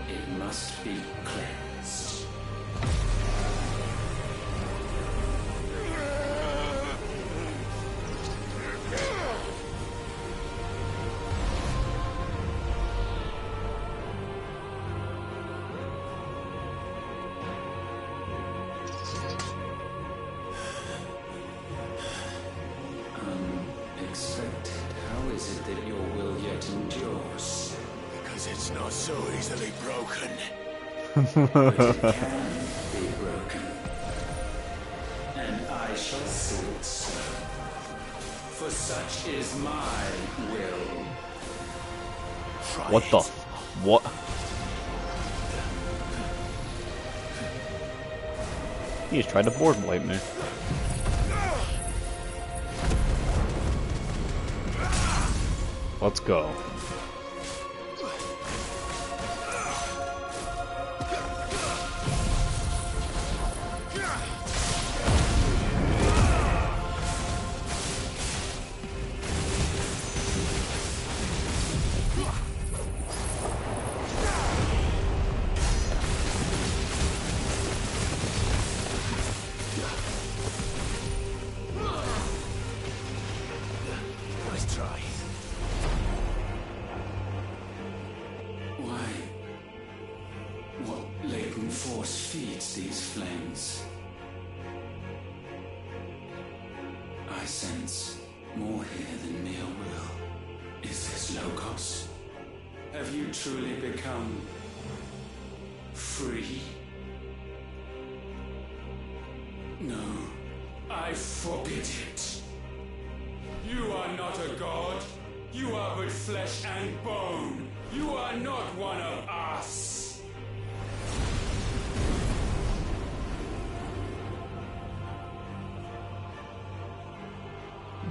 it must be cleansed. Unexpected. How is it that your will yet endures? Because it's not so easily broken. But it can be broken. And I shall see it so. For such is my will. What the? What? He just tried to board wipe me. Let's go. Nice try. Why? What latent force feeds these flames? I sense more here than mere will. Is this Logos? Have you truly become free? No, I forbid it. You are not a god. You are but flesh and bone. You are not one of us.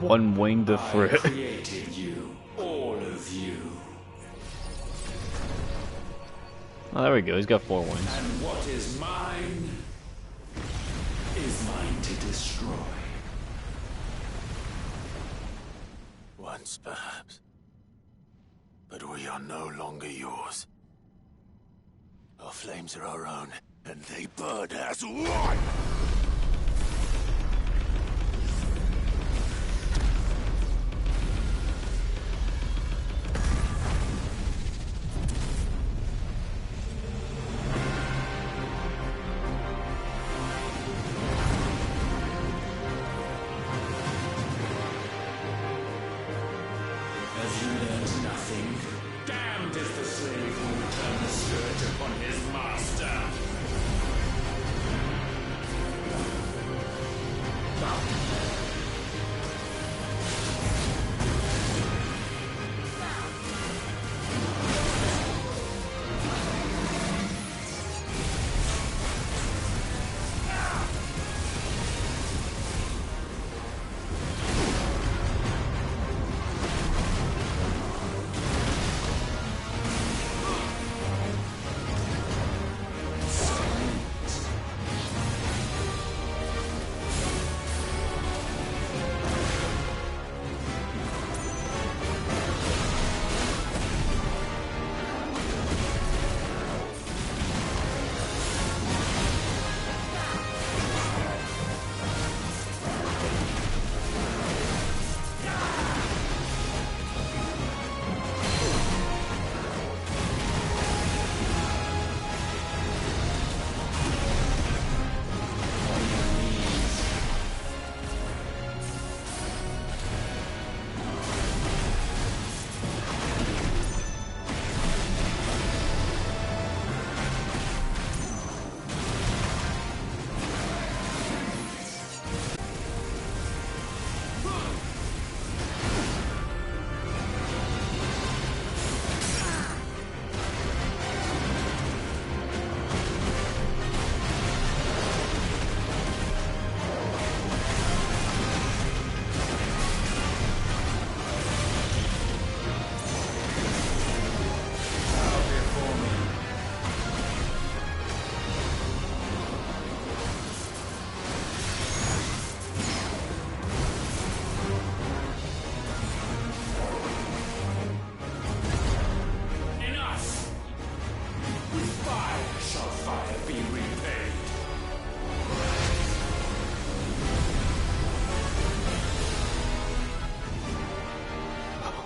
One winged I Ifrit. created you, all of you. Oh, there we go. He's got 4 wings. And what is mine to destroy. Once, perhaps. But we are no longer yours. Our flames are our own, and they burn as one!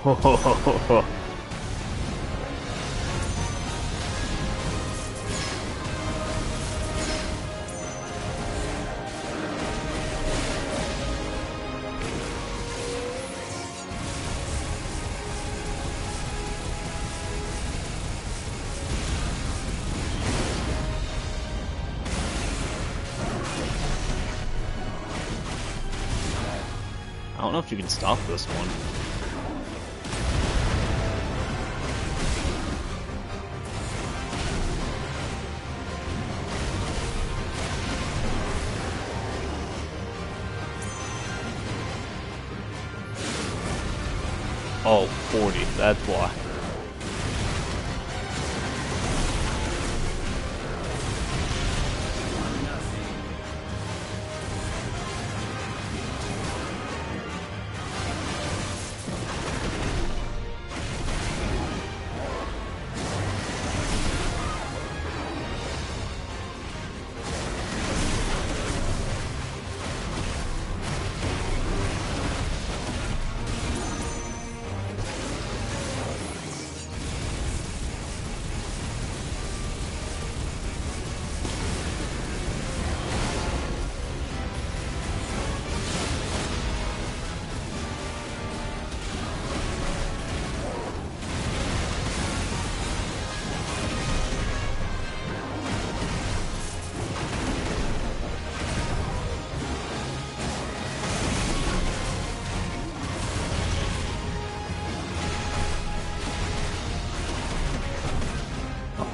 I don't know if you can stop this one. Oh, 40, that's why.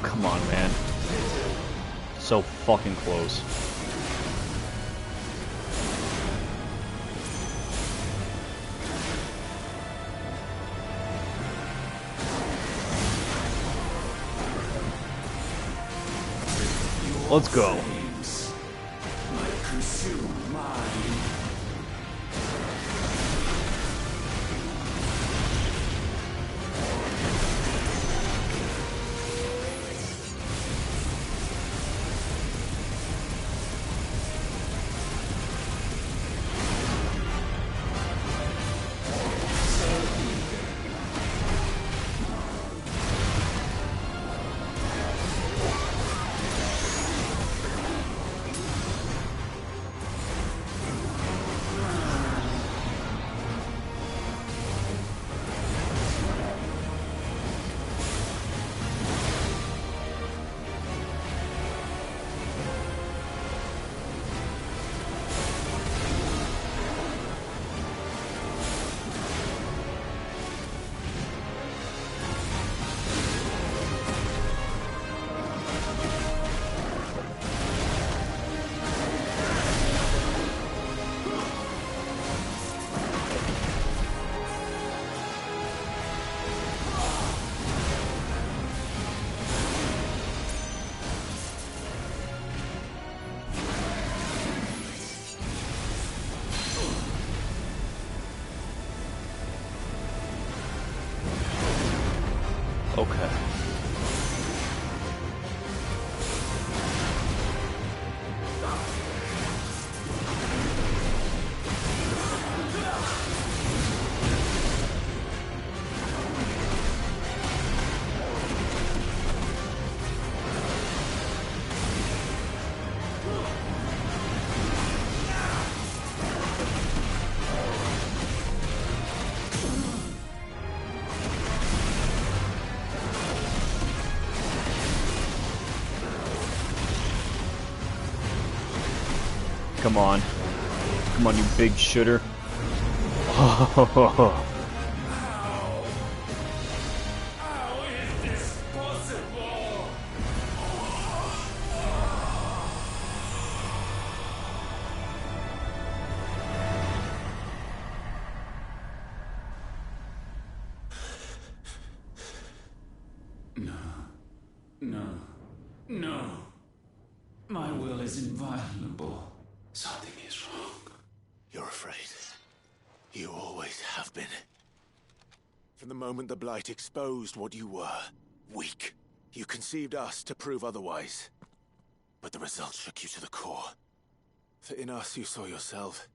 Come on, man. So fucking close. Let's go. Okay. Come on. Come on, you big shitter. Oh. No. My will is inviolable. Something is wrong. You're afraid. You always have been. From the moment the Blight exposed what you were, weak, you conceived us to prove otherwise. But the results shook you to the core. For in us you saw yourself.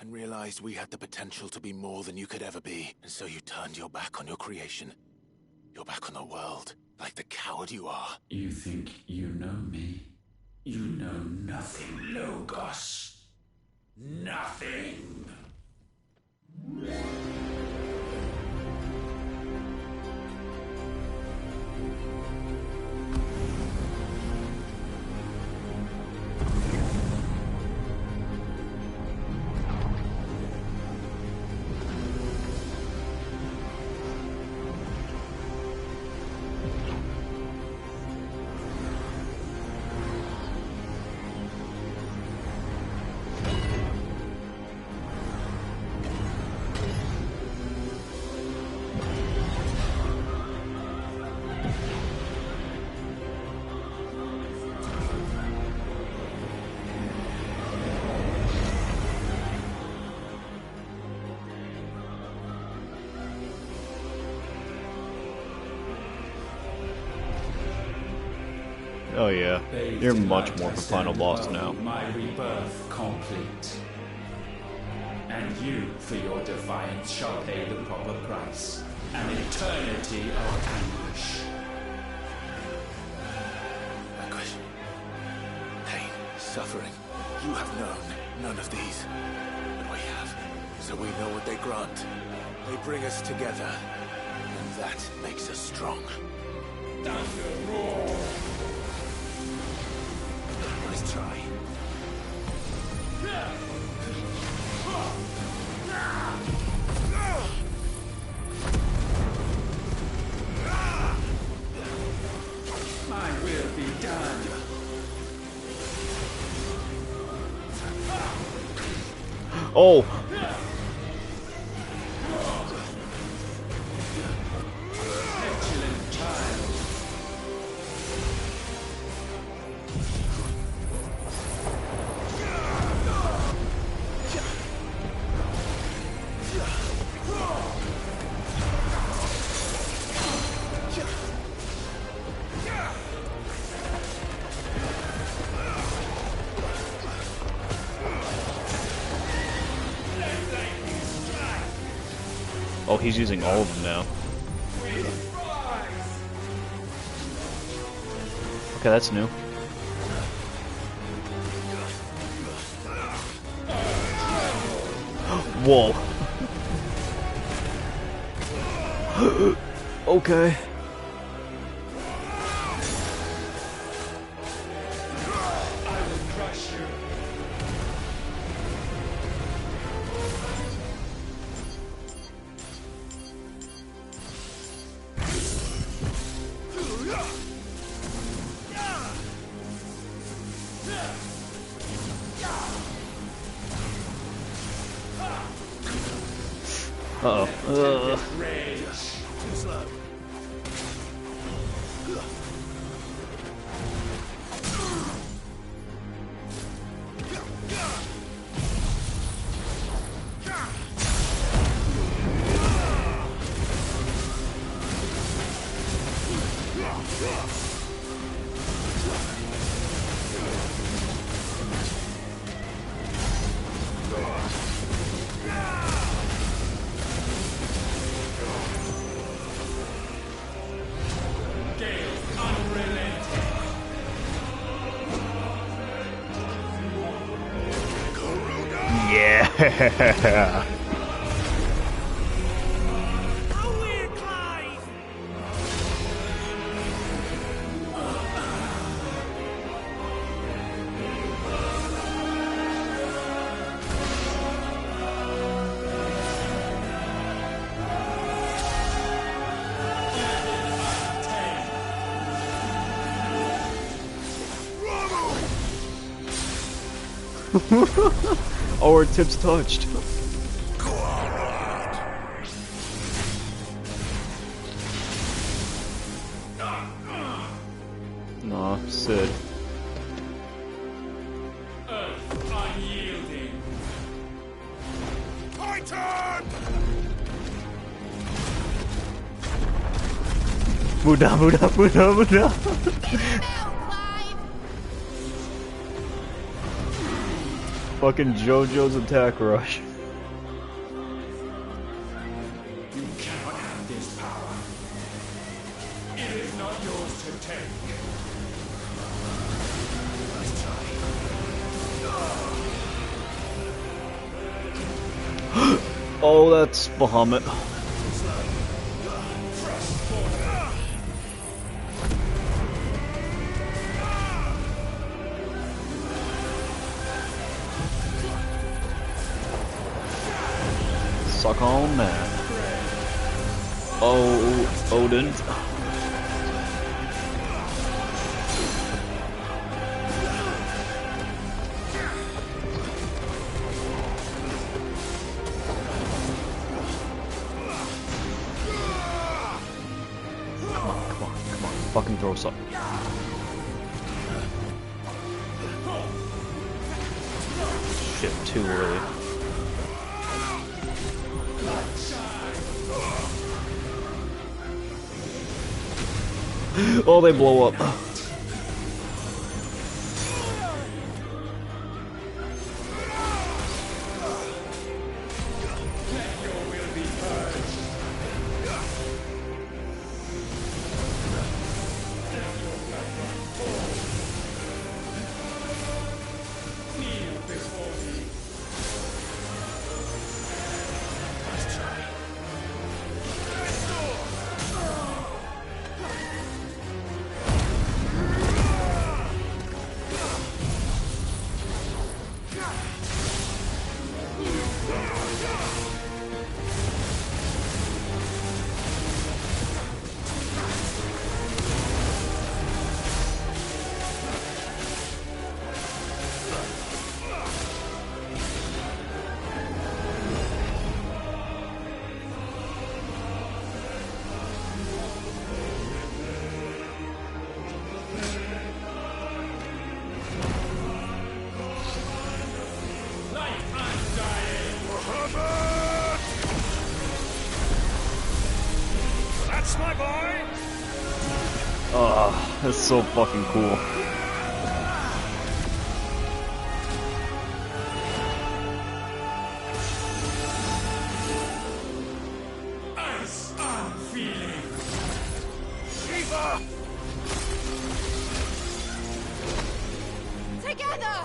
and realized we had the potential to be more than you could ever be. And so you turned your back on your creation. Your back on the world, like the coward you are. You think you know me? You know nothing, Logos. Nothing. Oh yeah, you're much more for final boss now. My rebirth complete. And you, for your defiance, shall pay the proper price. An eternity of anguish. Anguish. Pain. Suffering. You have known none of these. But we have. So we know what they grant. They bring us together. And that makes us strong. Thunder roar! Nice try. My will be done. Oh! Petulant child. Oh, he's using all of them now. Okay, that's new. Whoa. Okay. I will crush you. Uh-oh. Rage. Too slow. Yeah. Oh, our tips touched. Nah, Sid. Earth unyielding. Titan! Buddha, Buddha, Buddha, Buddha. Fucking JoJo's attack rush. Oh, that's Bahamut. Suck on man. Oh, Odin. Come on, fucking throw something. Shit, too early. Oh, they blow up. That's my boy! That's so fucking cool. Ice on feeling! Shiva! Together!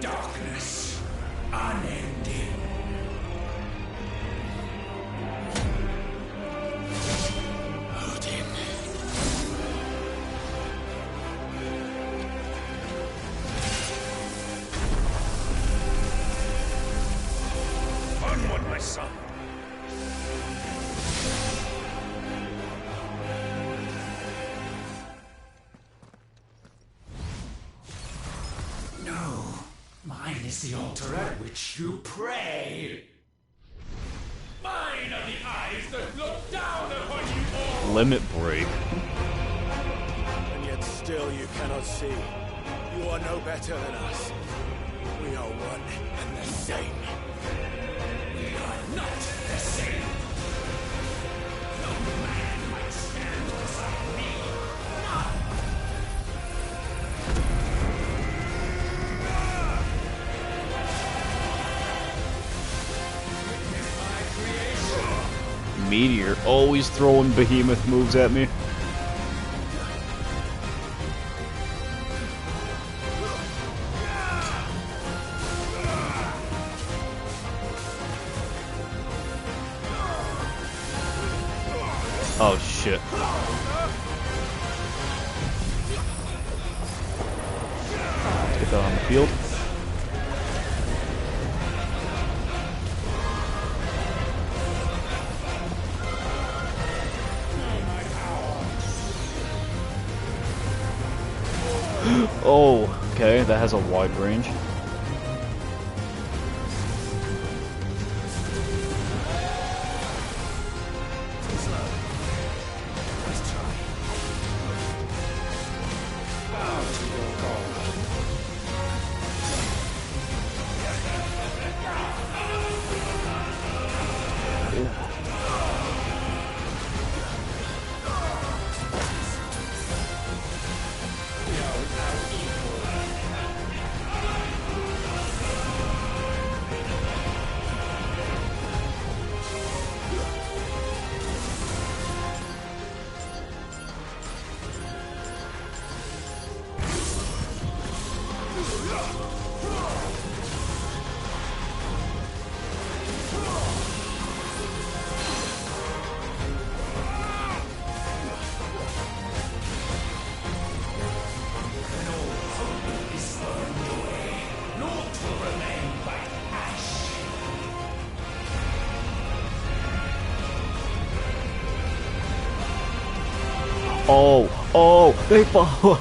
Darkness, unending. Odin. Onward, my son. No. Mine is the altar at which you pray. Mine are the eyes that look down upon you all. Limit break. And yet still you cannot see. You are no better than us. We are one and the same. We are not the same. No man might stand beside me. None. Meteor. Always throwing behemoth moves at me. Oh shit. Let's get that on the field. Oh, okay, that has a wide range. Oh, they follow.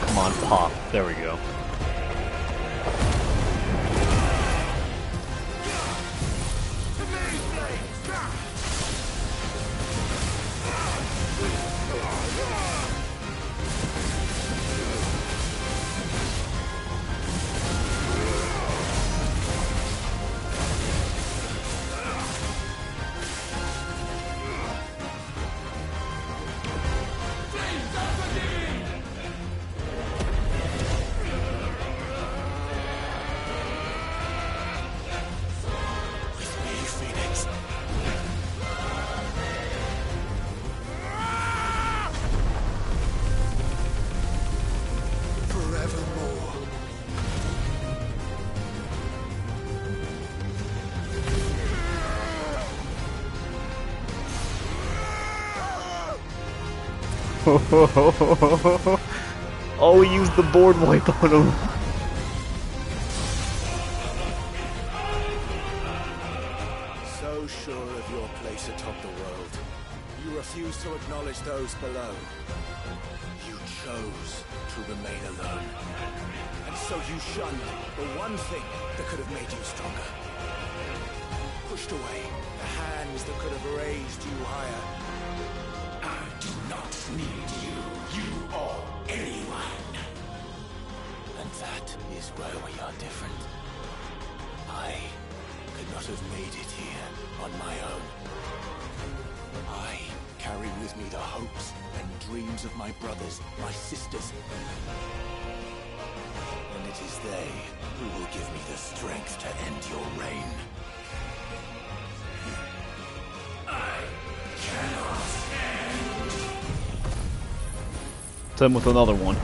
Come on, pop. There we go. Oh, he used the board wipe on him. So sure of your place atop the world, you refuse to acknowledge those below. You chose to remain alone. And so you shunned the one thing that could have made you stronger. Pushed away the hands that could have raised you higher. I do not need you, or anyone. And that is where we are different. I could not have made it here on my own. I carry with me the hopes and dreams of my brothers, my sisters. And it is they who will give me the strength to end your reign. I cannot end. Hit him with another one.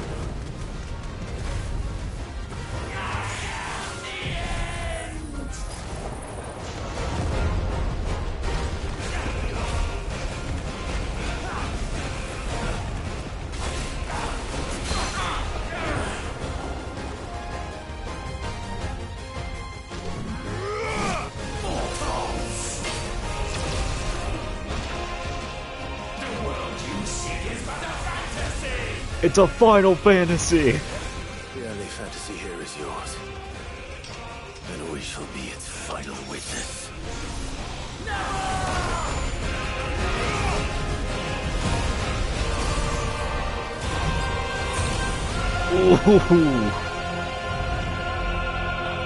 It's a Final Fantasy! The only fantasy here is yours. And we shall be its final witness. Ooh.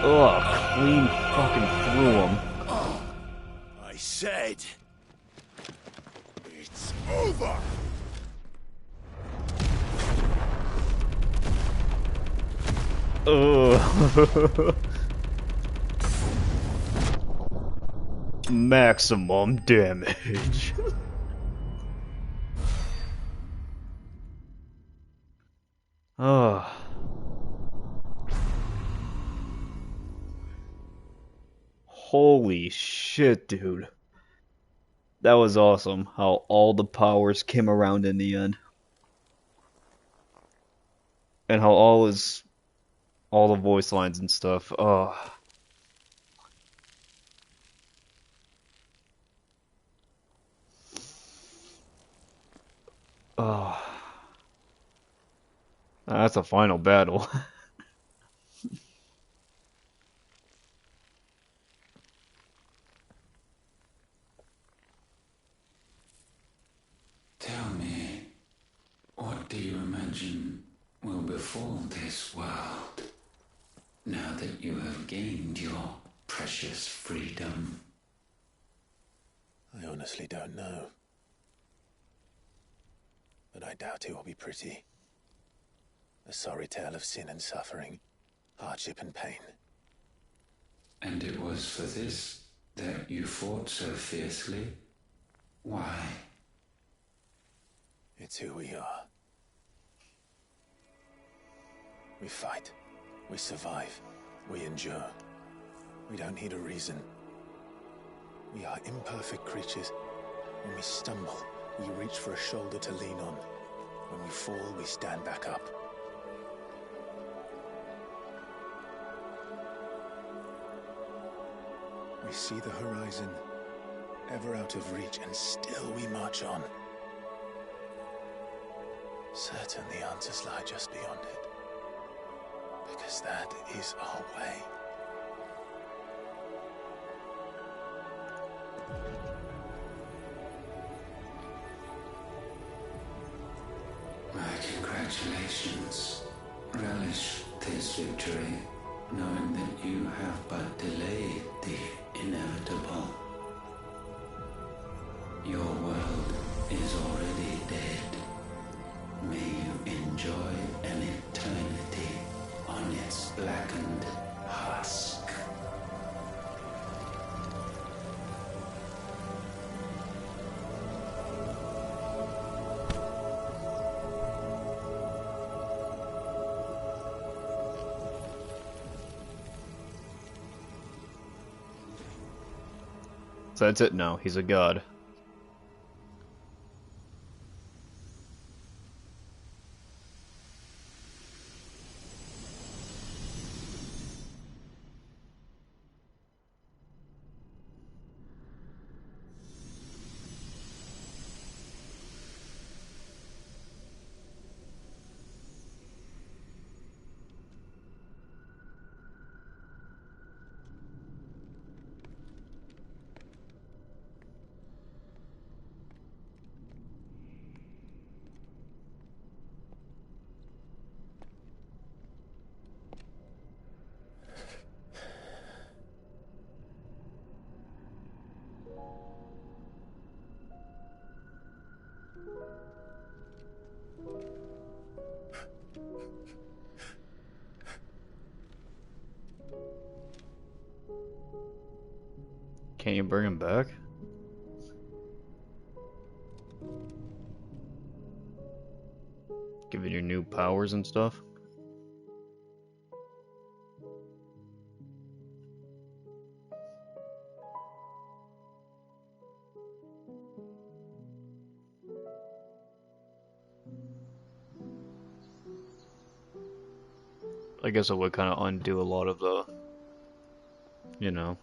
Ugh, clean fucking through him. I said... it's over! Maximum damage. Holy shit, dude. That was awesome how all the powers came around in the end. And how all the voice lines and stuff. That's a final battle. Tell me, what do you imagine will befall this world now that you have gained your precious freedom? I honestly don't know. But I doubt it will be pretty. A sorry tale of sin and suffering, hardship and pain. And it was for this that you fought so fiercely? Why? It's who we are. We fight. We survive. We endure. We don't need a reason. We are imperfect creatures. When we stumble, we reach for a shoulder to lean on. When we fall, we stand back up. We see the horizon, ever out of reach, and still we march on. Certain the answers lie just beyond it. Because that is our way. My congratulations. Relish this victory, knowing that you have but delayed the inevitable. Your world is already dead. May you enjoy an eternity on its blackened husk. So that's it now. He's a god. Can't you bring him back? Given your new powers and stuff? I guess it would kind of undo a lot of the, you know.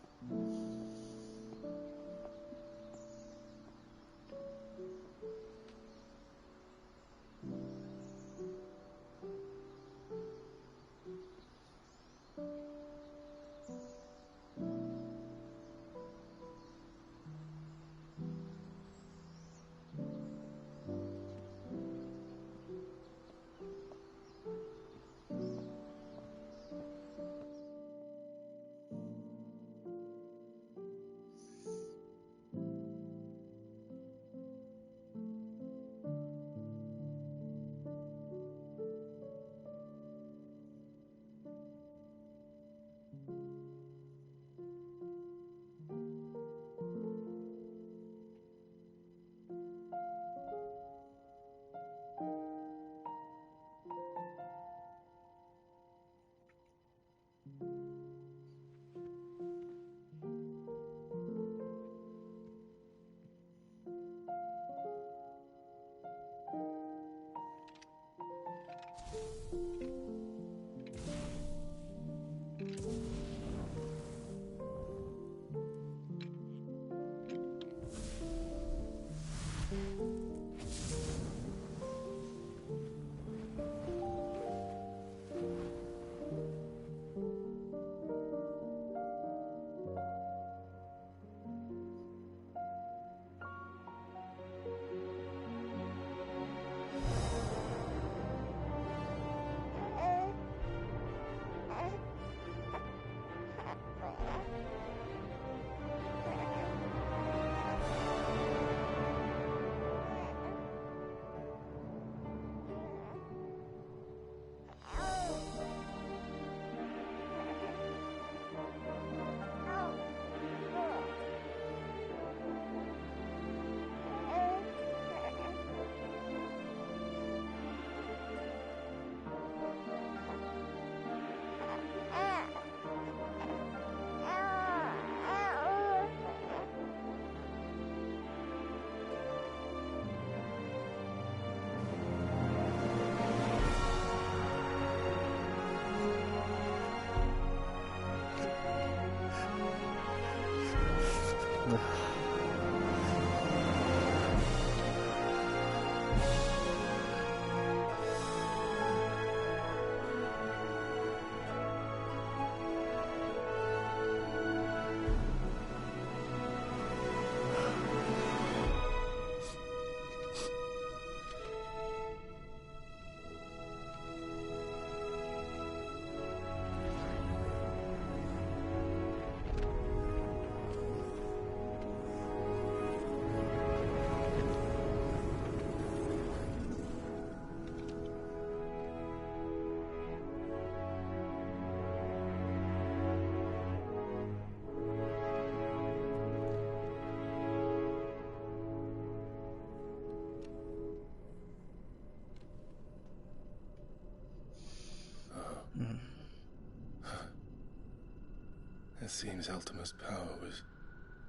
It seems Ultima's power was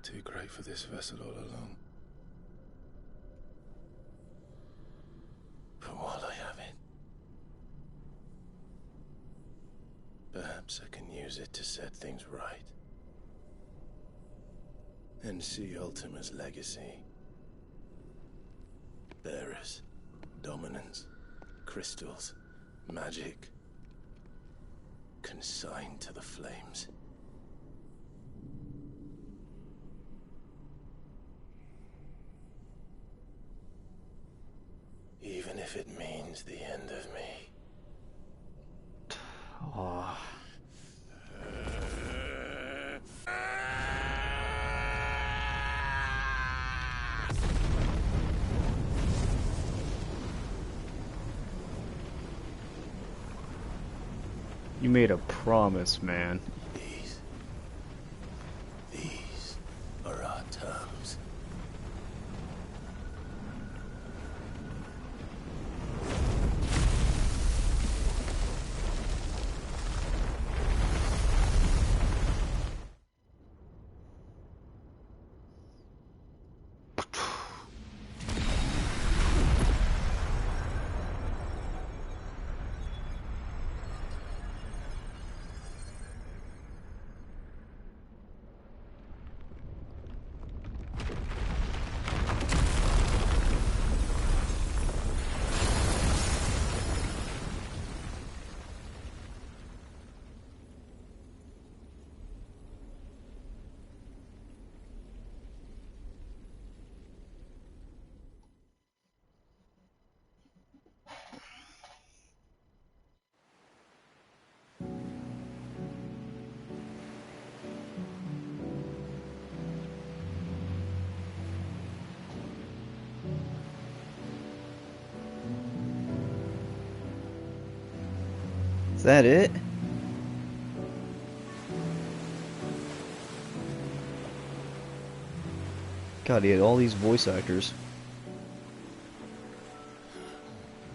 too great for this vessel all along. But while I have it, perhaps I can use it to set things right. And see Ultima's legacy. Bearers, dominance, crystals, magic, consigned to the flames. Even if it means the end of me. Oh. You made a promise, man. These are our terms. Is that it? God, he had all these voice actors.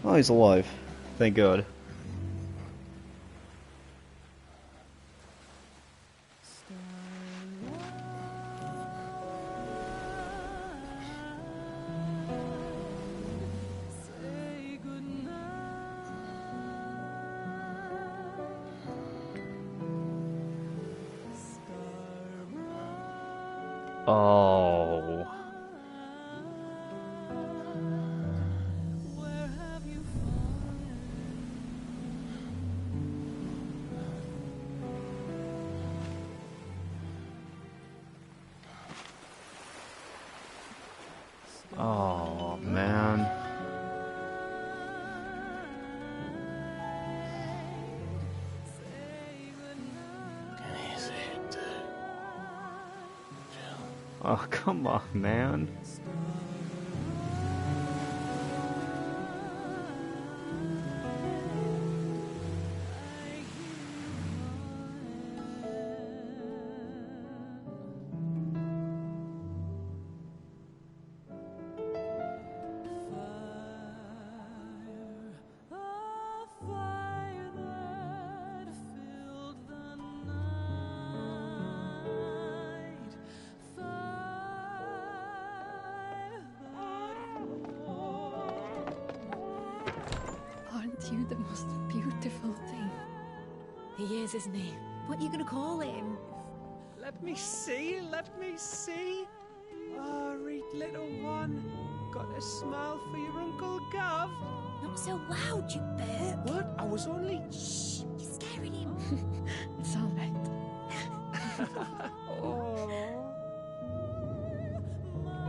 Oh, he's alive. Thank God. Oh. Oh, man. Can you see it too? Oh, come on, man. Aren't you the most beautiful thing? He is, isn't he? What are you gonna call him? Let me see, let me see. Oh, read little one. Got a smile for your Uncle Gav. Not so loud, you burp. What? I was only... Shh, you're scaring him. It's all right.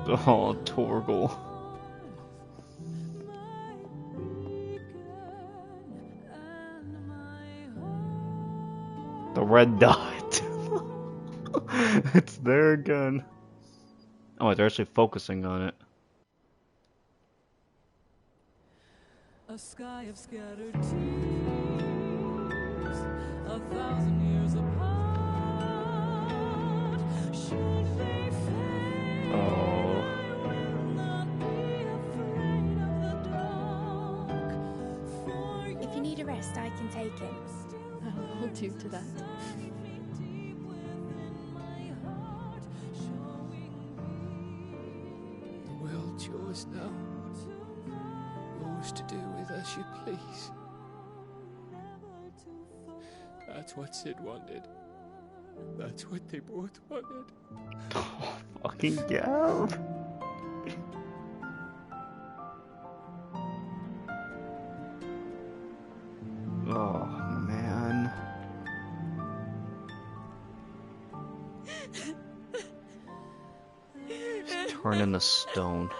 Oh, Torgal. The red dot. It's there again. Oh, they're actually focusing on it. A sky of scattered tears, 1,000 years apart. Should they fade, I will not be afraid of the dark. For If you need a rest, I can take it. I'll hold you to that. choose to do with us, you please. That's what Sid wanted. That's what they both wanted. Oh, fucking Gav. Oh, man. He's turning to stone.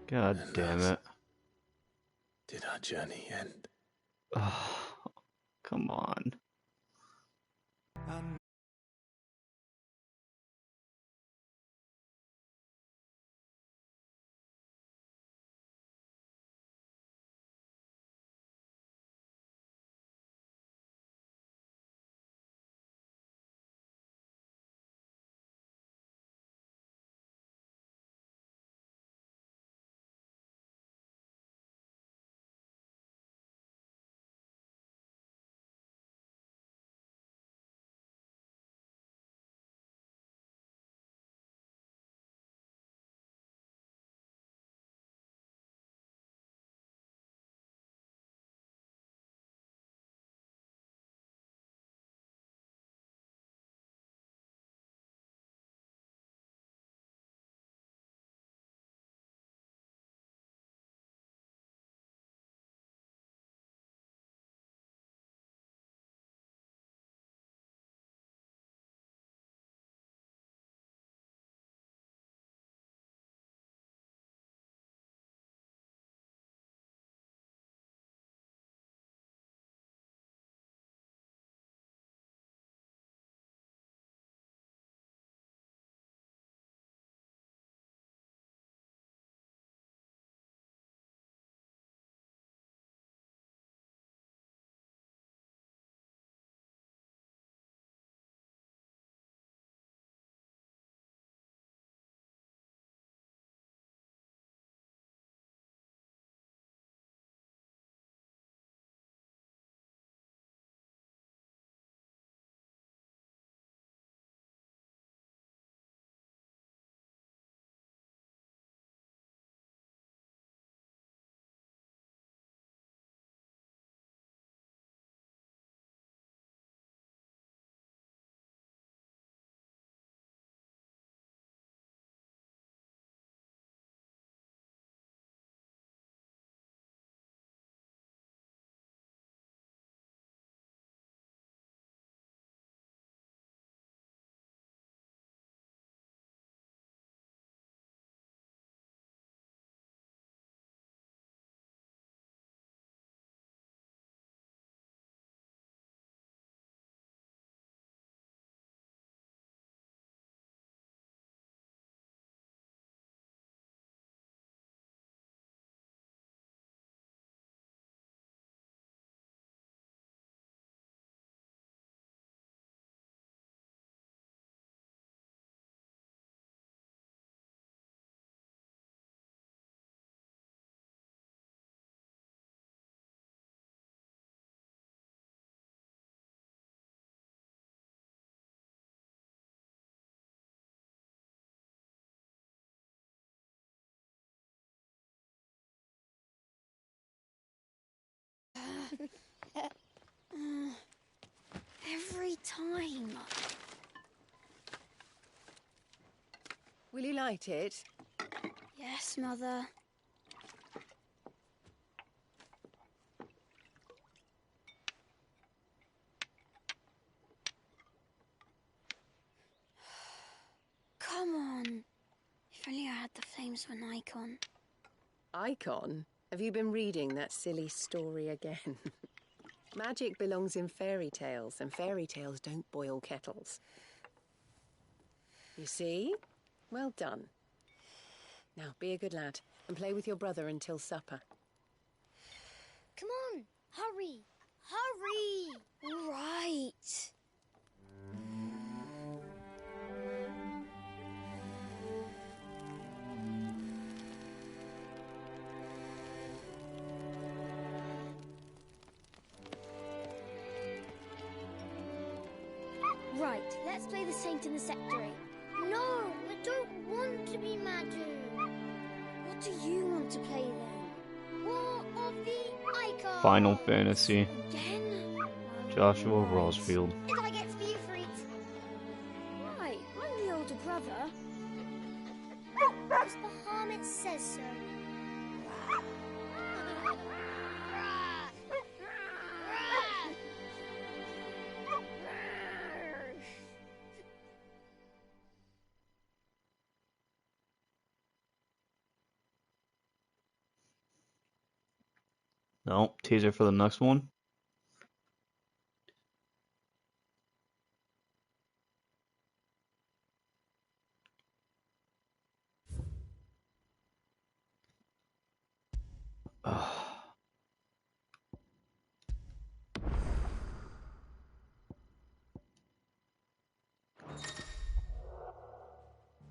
God damn it. Did our journey end? Oh, come on. Every time. Will you light it? Yes, Mother. Come on. If only I had the flames of an icon. Icon? Have you been reading that silly story again? Magic belongs in fairy tales, and fairy tales don't boil kettles. You see? Well done. Now, be a good lad, and play with your brother until supper. Come on, hurry! Hurry! All right. Right, let's play the Saint in the Secretary. No, I don't want to be Madu. What do you want to play then? War of the Icons! Final Fantasy. Again? Joshua Rosfield. Did I get for you, Freaks? Right, I'm the older brother. Because Bahamut says so. No, teaser for the next one.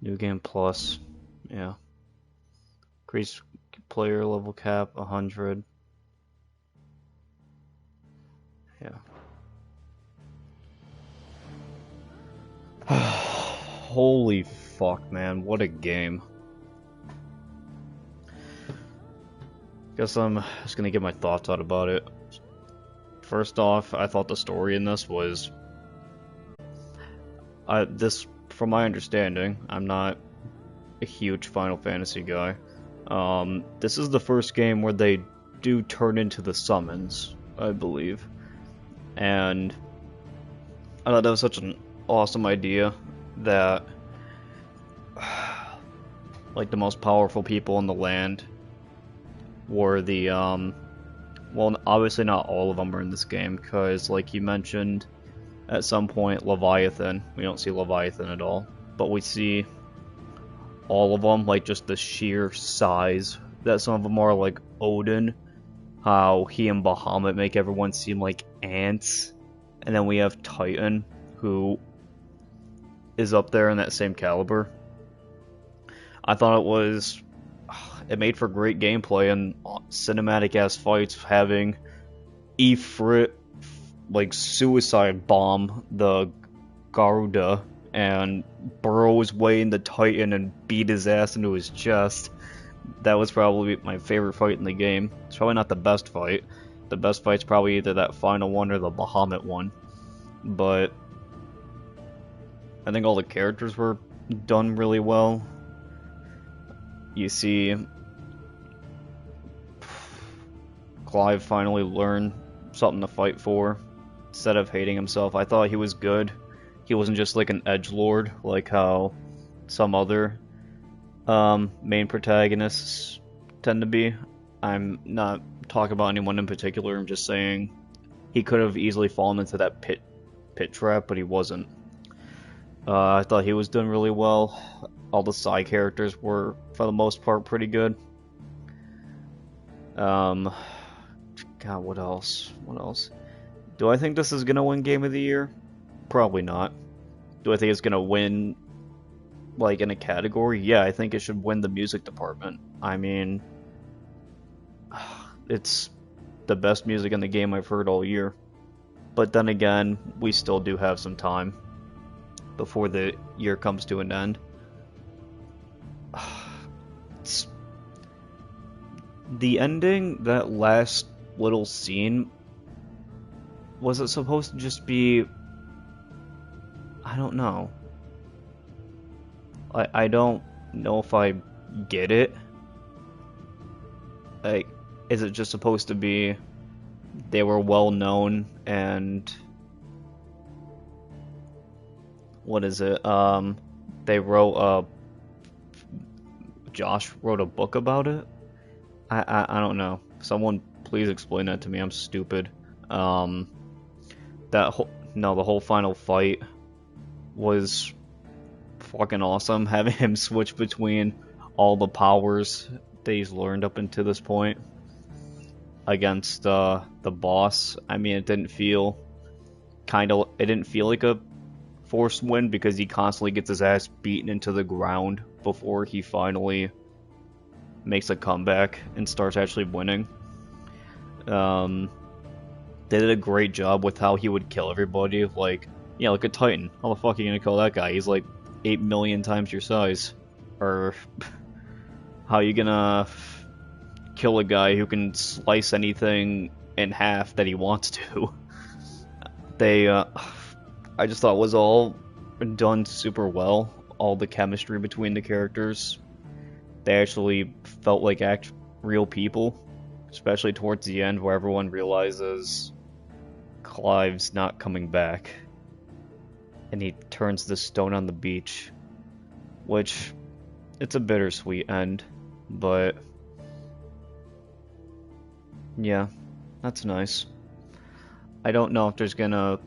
New Game Plus. Yeah. Increase player level cap 100. Yeah. Holy fuck, man. What a game. Guess I'm just gonna get my thoughts out about it. First off, I thought the story in this was... from my understanding, I'm not a huge Final Fantasy guy. This is the first game where they do turn into the summons, I believe. And I thought that was such an awesome idea that like the most powerful people in the land were the well, obviously not all of them are in this game, because like you mentioned at some point Leviathan, we don't see Leviathan at all, but we see all of them, like just the sheer size that some of them are, like Odin, how he and Bahamut make everyone seem like ants, and then we have Titan, who is up there in that same caliber. I thought it made for great gameplay and cinematic ass fights, having Ifrit like suicide bomb the Garuda and burrow his way into Titan and beat his ass into his chest. That was probably my favorite fight in the game. It's probably not the best fight. The best fight's probably either that final one or the Bahamut one. But I think all the characters were done really well. You see Clive finally learn something to fight for instead of hating himself. I thought he was good. He wasn't just like an edgelord like how some other main protagonists tend to be. I'm not talking about anyone in particular, I'm just saying he could have easily fallen into that pit trap, but he wasn't. I thought he was doing really well. All the side characters were, for the most part, pretty good. God, what else? What else? Do I think this is gonna win Game of the Year? Probably not. Do I think it's gonna win, like, in a category? Yeah, I think it should win the music department. I mean, it's the best music in the game I've heard all year. But then again, we still do have some time before the year comes to an end. The ending, that last little scene, was it supposed to just be... I don't know. I don't know if I get it. Like, is it just supposed to be they were well known and... what is it? they wrote Josh wrote a book about it. I don't know. Someone please explain that to me. I'm stupid. The whole final fight was fucking awesome. Having him switch between all the powers that he's learned up until this point against the boss. I mean, it didn't feel like a forced win because he constantly gets his ass beaten into the ground before he finally makes a comeback and starts actually winning. They did a great job with how he would kill everybody. Like, yeah, like a Titan. How the fuck are you gonna kill that guy? He's like 8 million times your size. Or how you gonna kill a guy who can slice anything in half that he wants to? I just thought it was all done super well. All the chemistry between the characters. They actually felt like real people, especially towards the end where everyone realizes Clive's not coming back. And he turns the stone on the beach, which it's a bittersweet end, but yeah, that's nice. I don't know if there's gonna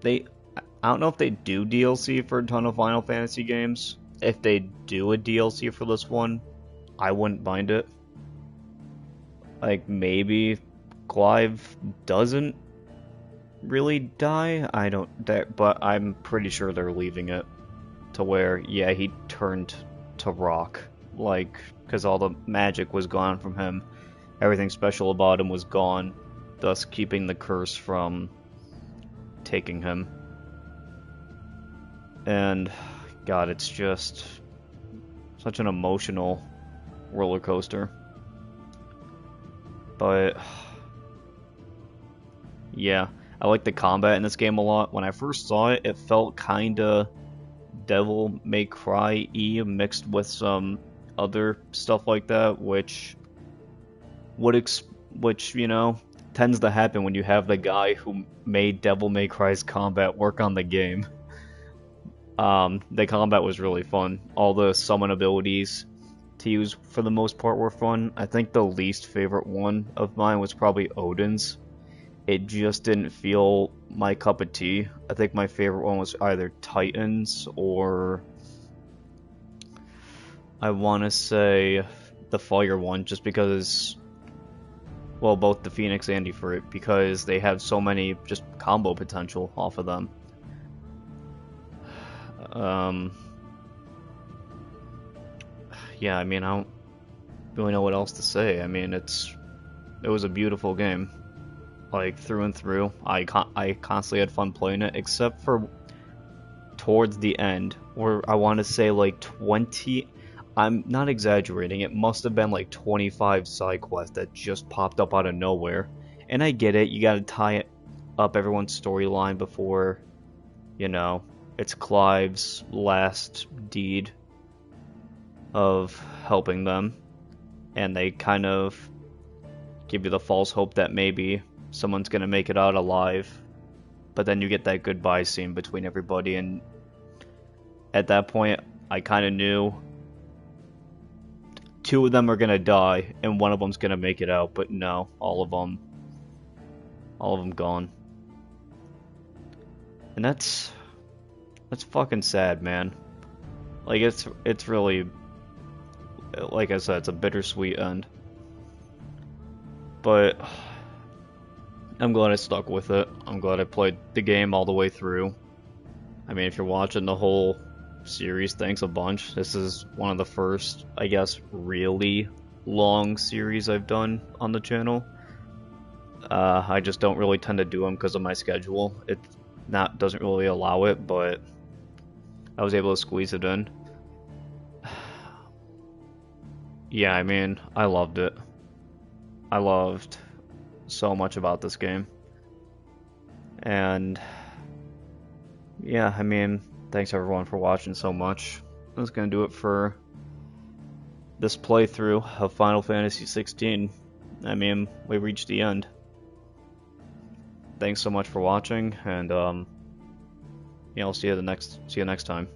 I don't know if they do DLC for a ton of Final Fantasy games. If they do a DLC for this one, I wouldn't mind it. Like, maybe Clive doesn't really die. But I'm pretty sure they're leaving it to where, yeah, he turned to rock. Like, because all the magic was gone from him. Everything special about him was gone, thus keeping the curse from taking him. And God, it's just such an emotional roller coaster. But yeah, I like the combat in this game a lot. When I first saw it, it felt kinda Devil May Cry-y mixed with some other stuff like that, which you know tends to happen when you have the guy who made Devil May Cry's combat work on the game. The combat was really fun. All the summon abilities to use for the most part were fun. I think the least favorite one of mine was probably Odin's. It just didn't feel my cup of tea. I think my favorite one was either Titan's or I want to say the Fire one, just because, well, both the Phoenix and Ifrit, because they have so many just combo potential off of them. Yeah, I mean, I don't really know what else to say. I mean, it was a beautiful game, like through and through. I constantly had fun playing it, except for towards the end, where I want to say like 20. I'm not exaggerating. It must have been like 25 side quests that just popped up out of nowhere. And I get it. You got to tie up everyone's storyline before, you know, it's Clive's last deed of helping them, and they kind of give you the false hope that maybe someone's gonna make it out alive, but then you get that goodbye scene between everybody, and at that point I kind of knew two of them are gonna die and one of them's gonna make it out, but no, all of them gone. And that's fucking sad, man. Like, it's really, like I said, it's a bittersweet end. But I'm glad I stuck with it. I'm glad I played the game all the way through. I mean, if you're watching the whole series, thanks a bunch. This is one of the first, I guess, really long series I've done on the channel. I just don't really tend to do them because of my schedule. It doesn't really allow it, but I was able to squeeze it in. Yeah, I mean, I loved it. I loved so much about this game. And yeah, I mean, thanks everyone for watching so much. That's gonna do it for this playthrough of Final Fantasy XVI. I mean, we reached the end. Thanks so much for watching, and yeah, I'll see you next time.